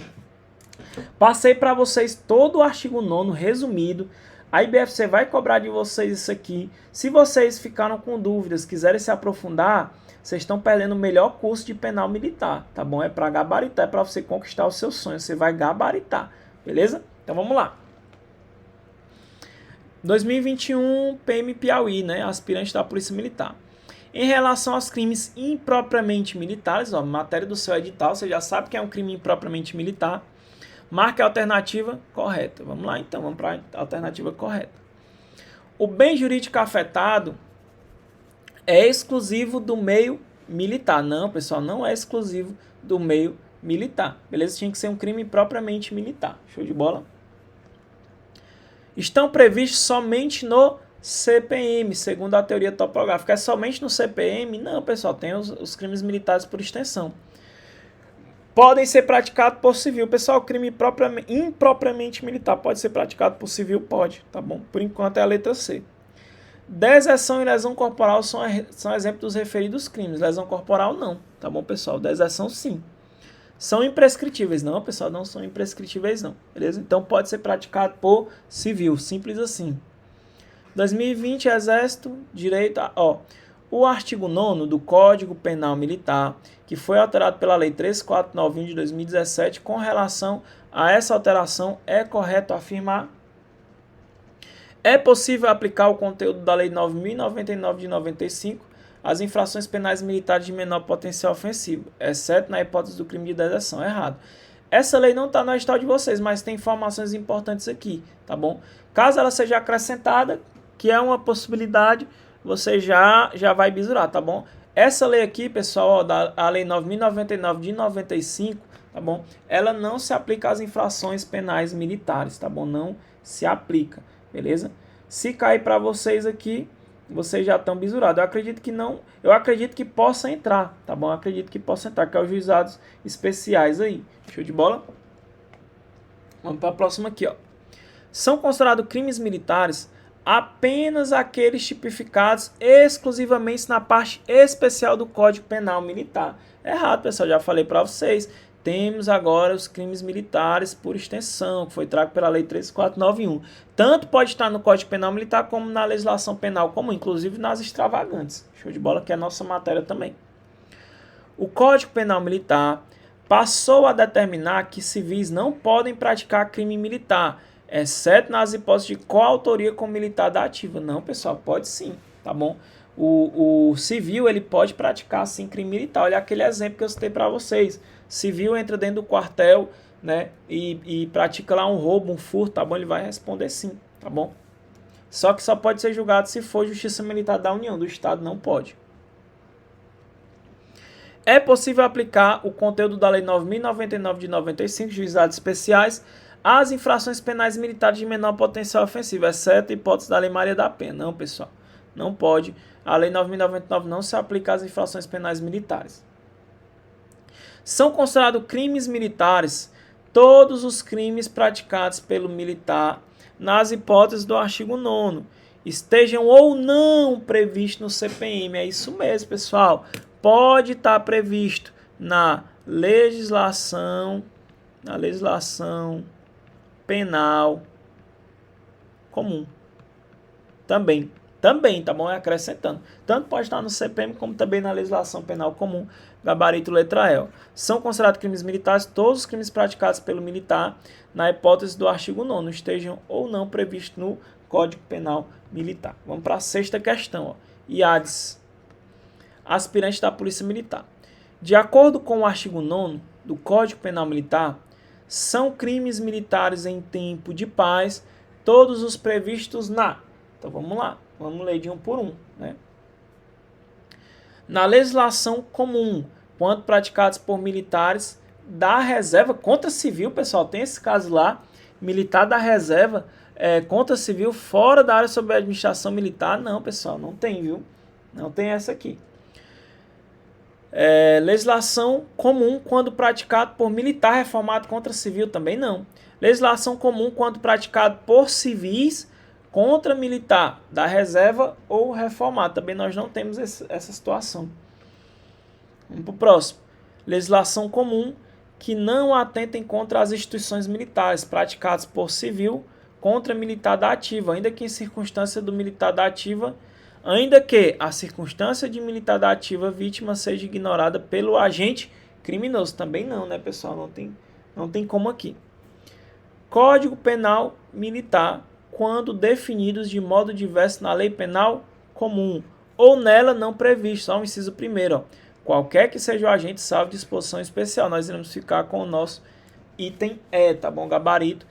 Passei para vocês todo o artigo 9º resumido. A IBFC vai cobrar de vocês isso aqui. Se vocês ficaram com dúvidas, quiserem se aprofundar, vocês estão perdendo o melhor curso de penal militar, tá bom? É para gabaritar, é para você conquistar os seus sonhos. Você vai gabaritar, beleza? Então vamos lá. 2021, PM Piauí, né? Aspirante da Polícia Militar. Em relação aos crimes impropriamente militares, ó, matéria do seu edital, você já sabe que é um crime impropriamente militar. Marque a alternativa correta. Vamos lá, então. Vamos para a alternativa correta. O bem jurídico afetado é exclusivo do meio militar. Não, pessoal, não é exclusivo do meio militar. Beleza? Tinha que ser um crime propriamente militar. Show de bola? Estão previstos somente no CPM, segundo a teoria topográfica. É somente no CPM? Não, pessoal. Tem os crimes militares por extensão. Podem ser praticados por civil. Pessoal, crime impropriamente militar pode ser praticado por civil? Pode, tá bom? Por enquanto é a letra C. Deserção e lesão corporal são exemplos dos referidos crimes. Lesão corporal não, tá bom, pessoal? Deserção sim. São imprescritíveis? Não, pessoal, não são imprescritíveis não, beleza? Então pode ser praticado por civil, simples assim. 2020, Exército, direito, o artigo 9º do Código Penal Militar, que foi alterado pela Lei 13491 de 2017, com relação a essa alteração, é correto afirmar? É possível aplicar o conteúdo da Lei 9.099 de 95 às infrações penais militares de menor potencial ofensivo, exceto na hipótese do crime de deserção. Errado. Essa lei não está no edital de vocês, mas tem informações importantes aqui, tá bom? Caso ela seja acrescentada, que é uma possibilidade, você já vai bisurar, tá bom? Essa lei aqui, pessoal, a Lei 9.099 de 95, tá bom? Ela não se aplica às infrações penais militares, tá bom? Não se aplica, beleza? Se cair para vocês aqui, vocês já estão bisurados. Eu acredito que não, eu acredito que possa entrar, tá bom? Eu acredito que possa entrar, que é os juizados especiais aí. Show de bola? Vamos para a próxima aqui, ó. São considerados crimes militares apenas aqueles tipificados exclusivamente na parte especial do Código Penal Militar. Errado, pessoal, já falei para vocês. Temos agora os crimes militares por extensão, que foi trago pela Lei 13491. Tanto pode estar no Código Penal Militar como na legislação penal comum, inclusive nas extravagantes. Show de bola, que é a nossa matéria também. O Código Penal Militar passou a determinar que civis não podem praticar crime militar, exceto nas hipóteses de coautoria com militar da ativa. Não, pessoal, pode sim, tá bom? O civil, ele pode praticar, sim, crime militar. Olha aquele exemplo que eu citei para vocês. Civil entra dentro do quartel, né, e pratica lá um roubo, um furto, tá bom? Ele vai responder sim, tá bom? Só que só pode ser julgado se for Justiça Militar da União, do Estado não pode. É possível aplicar o conteúdo da Lei 9.099 de 95, juizados especiais, às infrações penais militares de menor potencial ofensivo, exceto a hipótese da Lei Maria da Penha. Não, pessoal, não pode. A Lei 9.099 não se aplica às infrações penais militares. São considerados crimes militares todos os crimes praticados pelo militar nas hipóteses do artigo 9º, estejam ou não previstos no CPM. É isso mesmo, pessoal. Pode estar previsto na legislação penal comum. Também, tá bom? É acrescentando. Tanto pode estar no CPM como também na legislação penal comum, gabarito letra E. São considerados crimes militares todos os crimes praticados pelo militar na hipótese do artigo 9º, estejam ou não previstos no Código Penal Militar. Vamos para a sexta questão, ó. IADES, aspirante da Polícia Militar. De acordo com o artigo 9º do Código Penal Militar, são crimes militares em tempo de paz todos os previstos na... Então vamos lá, vamos ler de um por um, né? Na legislação comum, quando praticados por militares da reserva contra civil, pessoal, tem esse caso lá, militar da reserva contra civil fora da área sob administração militar. Não, pessoal, não tem, viu? Não tem essa aqui. Legislação comum quando praticado por militar reformado contra civil, também não. Legislação comum quando praticado por civis contra militar da reserva ou reformado, também nós não temos essa situação. Vamos para o próximo. Legislação comum que não atentem contra as instituições militares praticadas por civil contra militar da ativa, ainda que em circunstância do militar da ativa, ainda que a circunstância de militar da ativa vítima seja ignorada pelo agente criminoso. Também não, né, pessoal? Não tem como aqui. Código Penal Militar, quando definidos de modo diverso na lei penal comum ou nela não previsto. Só o inciso primeiro, ó. Qualquer que seja o agente, salvo disposição especial. Nós iremos ficar com o nosso item E, tá bom? Gabarito.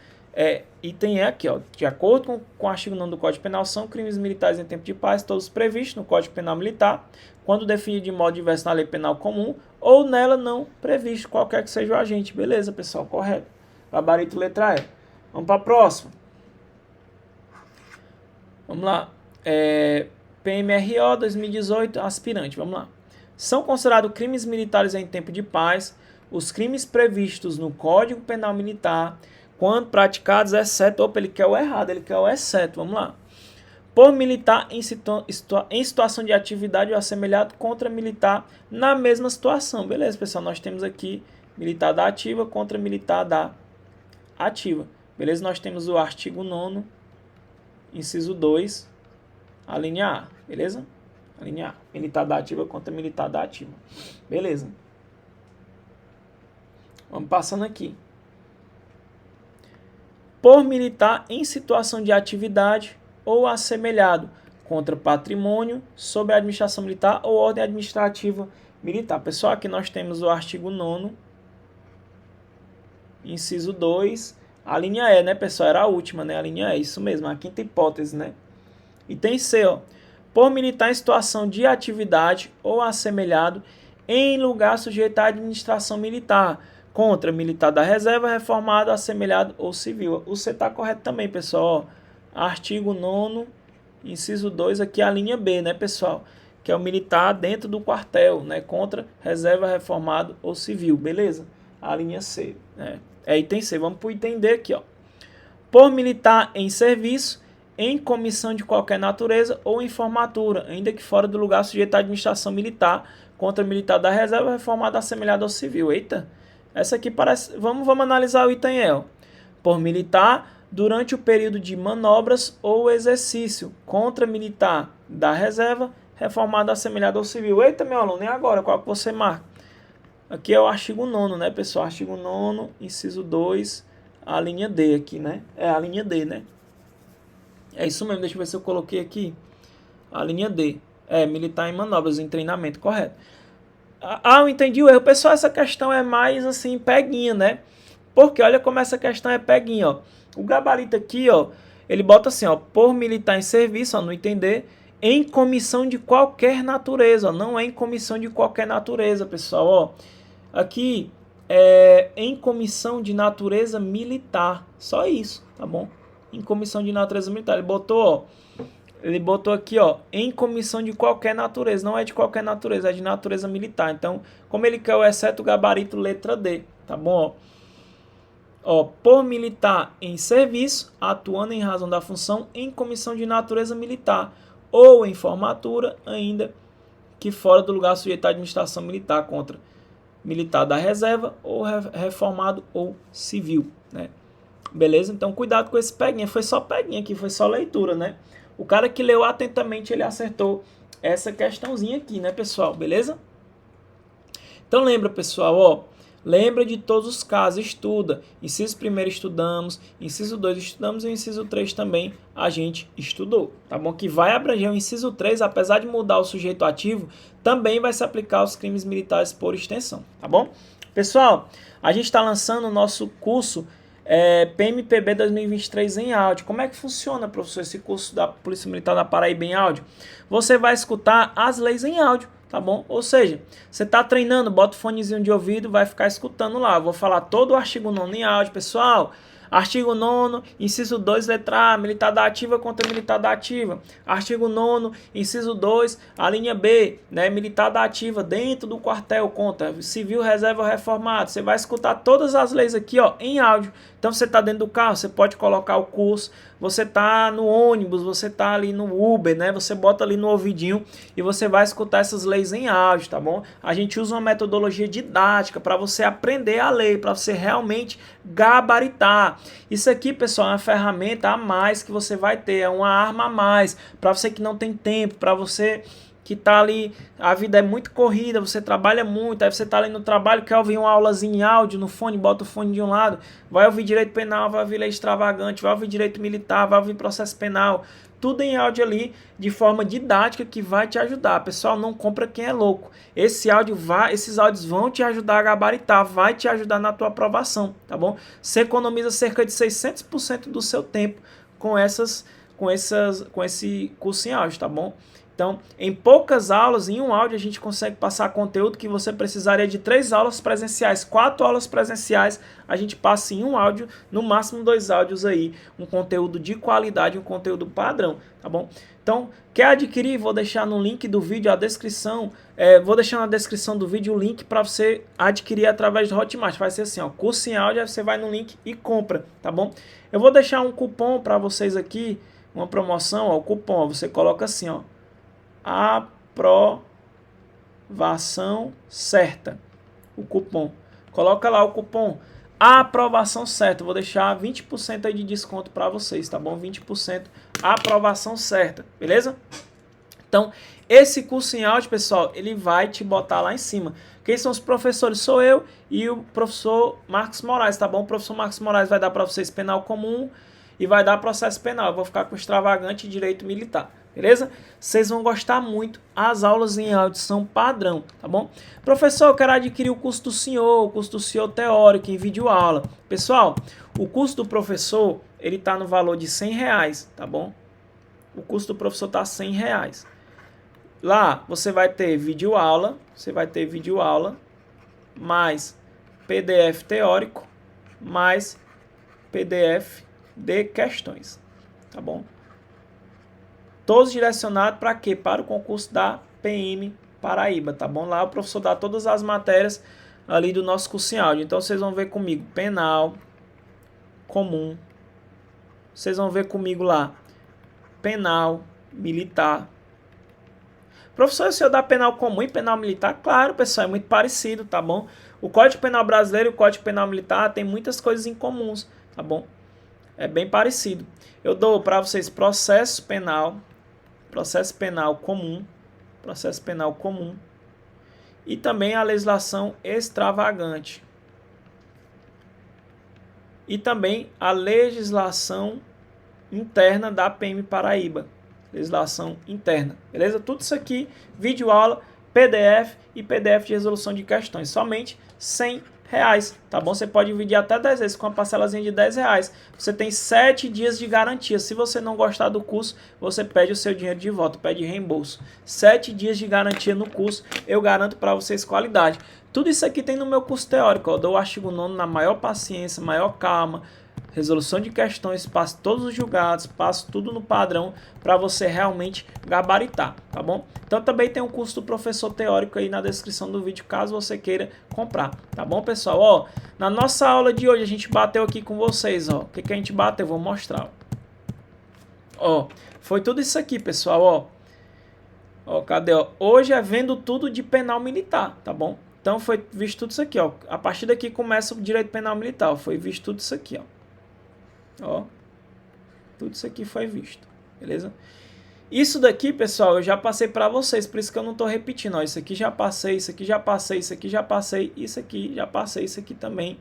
Item E aqui, ó. De acordo com o artigo 9º do Código Penal, são crimes militares em tempo de paz, todos previstos no Código Penal Militar, quando definido de modo diverso na lei penal comum ou nela não previsto, qualquer que seja o agente. Beleza, pessoal? Correto. Gabarito letra E. Vamos para a próxima. Vamos lá. PMRO 2018, aspirante. Vamos lá. São considerados crimes militares em tempo de paz os crimes previstos no Código Penal Militar quando praticados, exceto... Opa, ele quer o errado, ele quer o exceto. Vamos lá. Por militar em situação de atividade ou assemelhado contra militar na mesma situação. Beleza, pessoal? Nós temos aqui militar da ativa contra militar da ativa. Beleza? Nós temos o artigo 9º, inciso 2, a linha A. Beleza? A linha A. Militar da ativa contra militar da ativa. Beleza. Vamos passando aqui. Por militar em situação de atividade ou assemelhado contra patrimônio sob a administração militar ou ordem administrativa militar. Pessoal, aqui nós temos o artigo 9º, inciso 2, a linha E, né, pessoal? Era a última, né? A linha E, isso mesmo, a quinta hipótese, né? E tem C, ó. Por militar em situação de atividade ou assemelhado em lugar sujeito à administração militar, contra militar da reserva, reformado, assemelhado ou civil. O C está correto também, pessoal. Ó. Artigo 9º, inciso 2, aqui a linha B, né, pessoal? Que é o militar dentro do quartel, né? Contra reserva, reformado ou civil, beleza? A linha C, né? Item C. Vamos para o item D aqui, ó. Por militar em serviço, em comissão de qualquer natureza ou em formatura, ainda que fora do lugar sujeito à administração militar, contra militar da reserva, reformado, assemelhado ao civil. Eita, essa aqui parece... Vamos analisar o item E, ó. Por militar, durante o período de manobras ou exercício, contra militar da reserva, reformado, assemelhado ao civil. Eita, meu aluno, e agora? Qual que você marca? Aqui é o artigo 9º, né, pessoal? Artigo 9º, inciso 2, a linha D aqui, né? É a linha D, né? É isso mesmo, deixa eu ver se eu coloquei aqui. A linha D. Militar em manobras, em treinamento, correto. Eu entendi o erro. Pessoal, essa questão é mais assim, peguinha, né? Porque olha como essa questão é peguinha, ó. O gabarito aqui, ó, ele bota assim, ó, por militar em serviço, ó, não entender, em comissão de qualquer natureza, ó, não é em comissão de qualquer natureza, pessoal, ó. Aqui é em comissão de natureza militar, só isso, tá bom? Em comissão de natureza militar, ele botou aqui, ó, em comissão de qualquer natureza, não é de qualquer natureza, é de natureza militar. Então, como ele quer o exceto, gabarito letra D, tá bom, ó, por militar em serviço, atuando em razão da função em comissão de natureza militar ou em formatura, ainda que fora do lugar sujeito à administração militar, contra militar da reserva ou reformado ou civil, né? Beleza? Então, cuidado com esse peguinha. Foi só peguinha aqui, foi só leitura, né? O cara que leu atentamente, ele acertou essa questãozinha aqui, né, pessoal? Beleza? Então, lembra, pessoal, ó, Lembra de todos os casos, estuda. Inciso 1º estudamos, inciso 2 estudamos e o inciso 3 também a gente estudou, tá bom? Que vai abranger o inciso 3, apesar de mudar o sujeito ativo, também vai se aplicar aos crimes militares por extensão, tá bom? Pessoal, a gente está lançando o nosso curso PMPB 2023 em áudio. Como é que funciona, professor, esse curso da Polícia Militar da Paraíba em áudio? Você vai escutar as leis em áudio, tá bom? Ou seja, você está treinando, bota o fonezinho de ouvido, vai ficar escutando lá. Eu vou falar todo o artigo 9º em áudio, pessoal. Artigo 9º, inciso 2, letra A, militar da ativa contra militar da ativa. Artigo 9º, inciso 2, a linha B, né, militar da ativa dentro do quartel contra civil, reserva ou reformado. Você vai escutar todas as leis aqui, ó, em áudio. Então você está dentro do carro, você pode colocar o curso, você está no ônibus, você está ali no Uber, né? Você bota ali no ouvidinho e você vai escutar essas leis em áudio, tá bom? A gente usa uma metodologia didática para você aprender a lei, para você realmente gabaritar. Isso aqui, pessoal, é uma ferramenta a mais que você vai ter, é uma arma a mais para você que não tem tempo, para você que tá ali, a vida é muito corrida, você trabalha muito, aí você tá ali no trabalho, quer ouvir uma aulazinha em áudio no fone, bota o fone de um lado, vai ouvir direito penal, vai ouvir lei extravagante, vai ouvir direito militar, vai ouvir processo penal, tudo em áudio ali, de forma didática que vai te ajudar. Pessoal, não compra quem é louco. Esses áudios vão te ajudar a gabaritar, vai te ajudar na tua aprovação, tá bom? Você economiza cerca de 600% do seu tempo com esse curso em áudio, tá bom? Então, em poucas aulas, em um áudio, a gente consegue passar conteúdo que você precisaria de 3 aulas presenciais, 4 aulas presenciais, a gente passa em um áudio, no máximo 2 áudios aí, um conteúdo de qualidade, um conteúdo padrão, tá bom? Então, quer adquirir? Vou deixar no link do vídeo a descrição, vou deixar na descrição do vídeo o link para você adquirir através do Hotmart. Vai ser assim, ó, curso em áudio, aí você vai no link e compra, tá bom? Eu vou deixar um cupom para vocês aqui, uma promoção, ó, o cupom, ó, você coloca assim, ó, aprovação certa, o cupom, coloca lá o cupom aprovação certa, vou deixar 20% aí de desconto para vocês, tá bom? 20% aprovação certa, beleza? Então, esse curso em áudio, pessoal, ele vai te botar lá em cima. Quem são os professores? Sou eu e o professor Marcos Moraes, tá bom? O professor Marcos Moraes vai dar para vocês penal comum e vai dar processo penal. Eu vou ficar com extravagante e direito militar. Beleza? Vocês vão gostar muito. As aulas em áudio são padrão, tá bom? Professor, eu quero adquirir o curso do senhor, o curso do senhor teórico em videoaula. Pessoal, o curso do professor, ele tá no valor de R$100, tá bom? O curso do professor tá R$100. Lá você vai ter videoaula, mais PDF teórico, mais PDF de questões, tá bom? Todos direcionados para quê? Para o concurso da PM Paraíba, tá bom? Lá o professor dá todas as matérias ali do nosso curso em áudio. Então vocês vão ver comigo penal, comum. Vocês vão ver comigo lá penal, militar. Professor, se eu dar penal comum e penal militar? Claro, pessoal, é muito parecido, tá bom? O Código Penal brasileiro e o Código Penal militar tem muitas coisas em comuns, tá bom? É bem parecido. Eu dou para vocês processo penal comum e também a legislação extravagante e também a legislação interna da PM Paraíba, legislação interna, beleza? Tudo isso aqui, videoaula, PDF e PDF de resolução de questões, somente R$100, tá bom? Você pode dividir até 10 vezes com uma parcelazinha de R$10. Você tem 7 dias de garantia. Se você não gostar do curso, você pede o seu dinheiro de volta, pede reembolso. 7 dias de garantia no curso, eu garanto para vocês qualidade. Tudo isso aqui tem no meu curso teórico. Eu dou o artigo 9º na maior paciência, maior calma, resolução de questões, passo todos os julgados, passo tudo no padrão para você realmente gabaritar, tá bom? Então também tem um curso do professor teórico aí na descrição do vídeo, caso você queira comprar, tá bom, pessoal? Ó, na nossa aula de hoje a gente bateu aqui com vocês, ó. O que a gente bateu? Eu vou mostrar. Ó, foi tudo isso aqui, pessoal, ó. Ó, cadê, ó? Hoje é vendo tudo de penal militar, tá bom? Então foi visto tudo isso aqui, ó. A partir daqui começa o direito penal militar, ó. Foi visto tudo isso aqui, ó. Ó, tudo isso aqui foi visto, beleza? Isso daqui, pessoal, eu já passei para vocês, por isso que eu não estou repetindo. Ó, isso aqui já passei, isso aqui já passei, isso aqui já passei, isso aqui já passei, isso aqui também.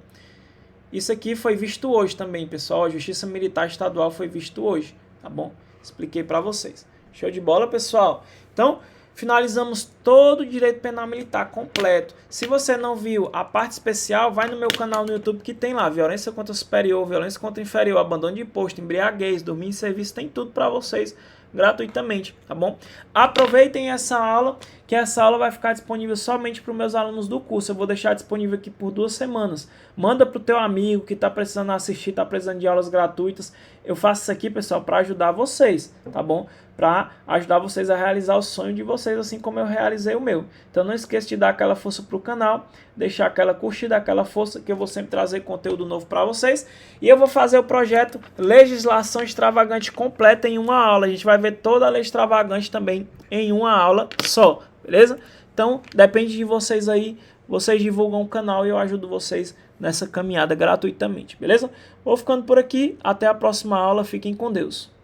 Isso aqui foi visto hoje também, pessoal. A Justiça Militar Estadual foi visto hoje, tá bom? Expliquei para vocês. Show de bola, pessoal? Então, finalizamos todo o direito penal militar completo. Se você não viu a parte especial, vai no meu canal no YouTube que tem lá. Violência contra superior, violência contra inferior, abandono de posto, embriaguez, dormir em serviço, tem tudo para vocês gratuitamente, tá bom? Aproveitem essa aula, que essa aula vai ficar disponível somente para os meus alunos do curso. Eu vou deixar disponível aqui por 2 semanas. Manda para o teu amigo que está precisando assistir, está precisando de aulas gratuitas. Eu faço isso aqui, pessoal, para ajudar vocês, tá bom? Para ajudar vocês a realizar o sonho de vocês, assim como eu realizei o meu. Então não esqueça de dar aquela força para o canal, deixar aquela curtida, aquela força, que eu vou sempre trazer conteúdo novo para vocês. E eu vou fazer o projeto Legislação Extravagante completa em uma aula. A gente vai ver toda a lei extravagante também em uma aula só, beleza? Então depende de vocês aí, vocês divulgam o canal e eu ajudo vocês nessa caminhada gratuitamente, beleza? Vou ficando por aqui, até a próxima aula, fiquem com Deus.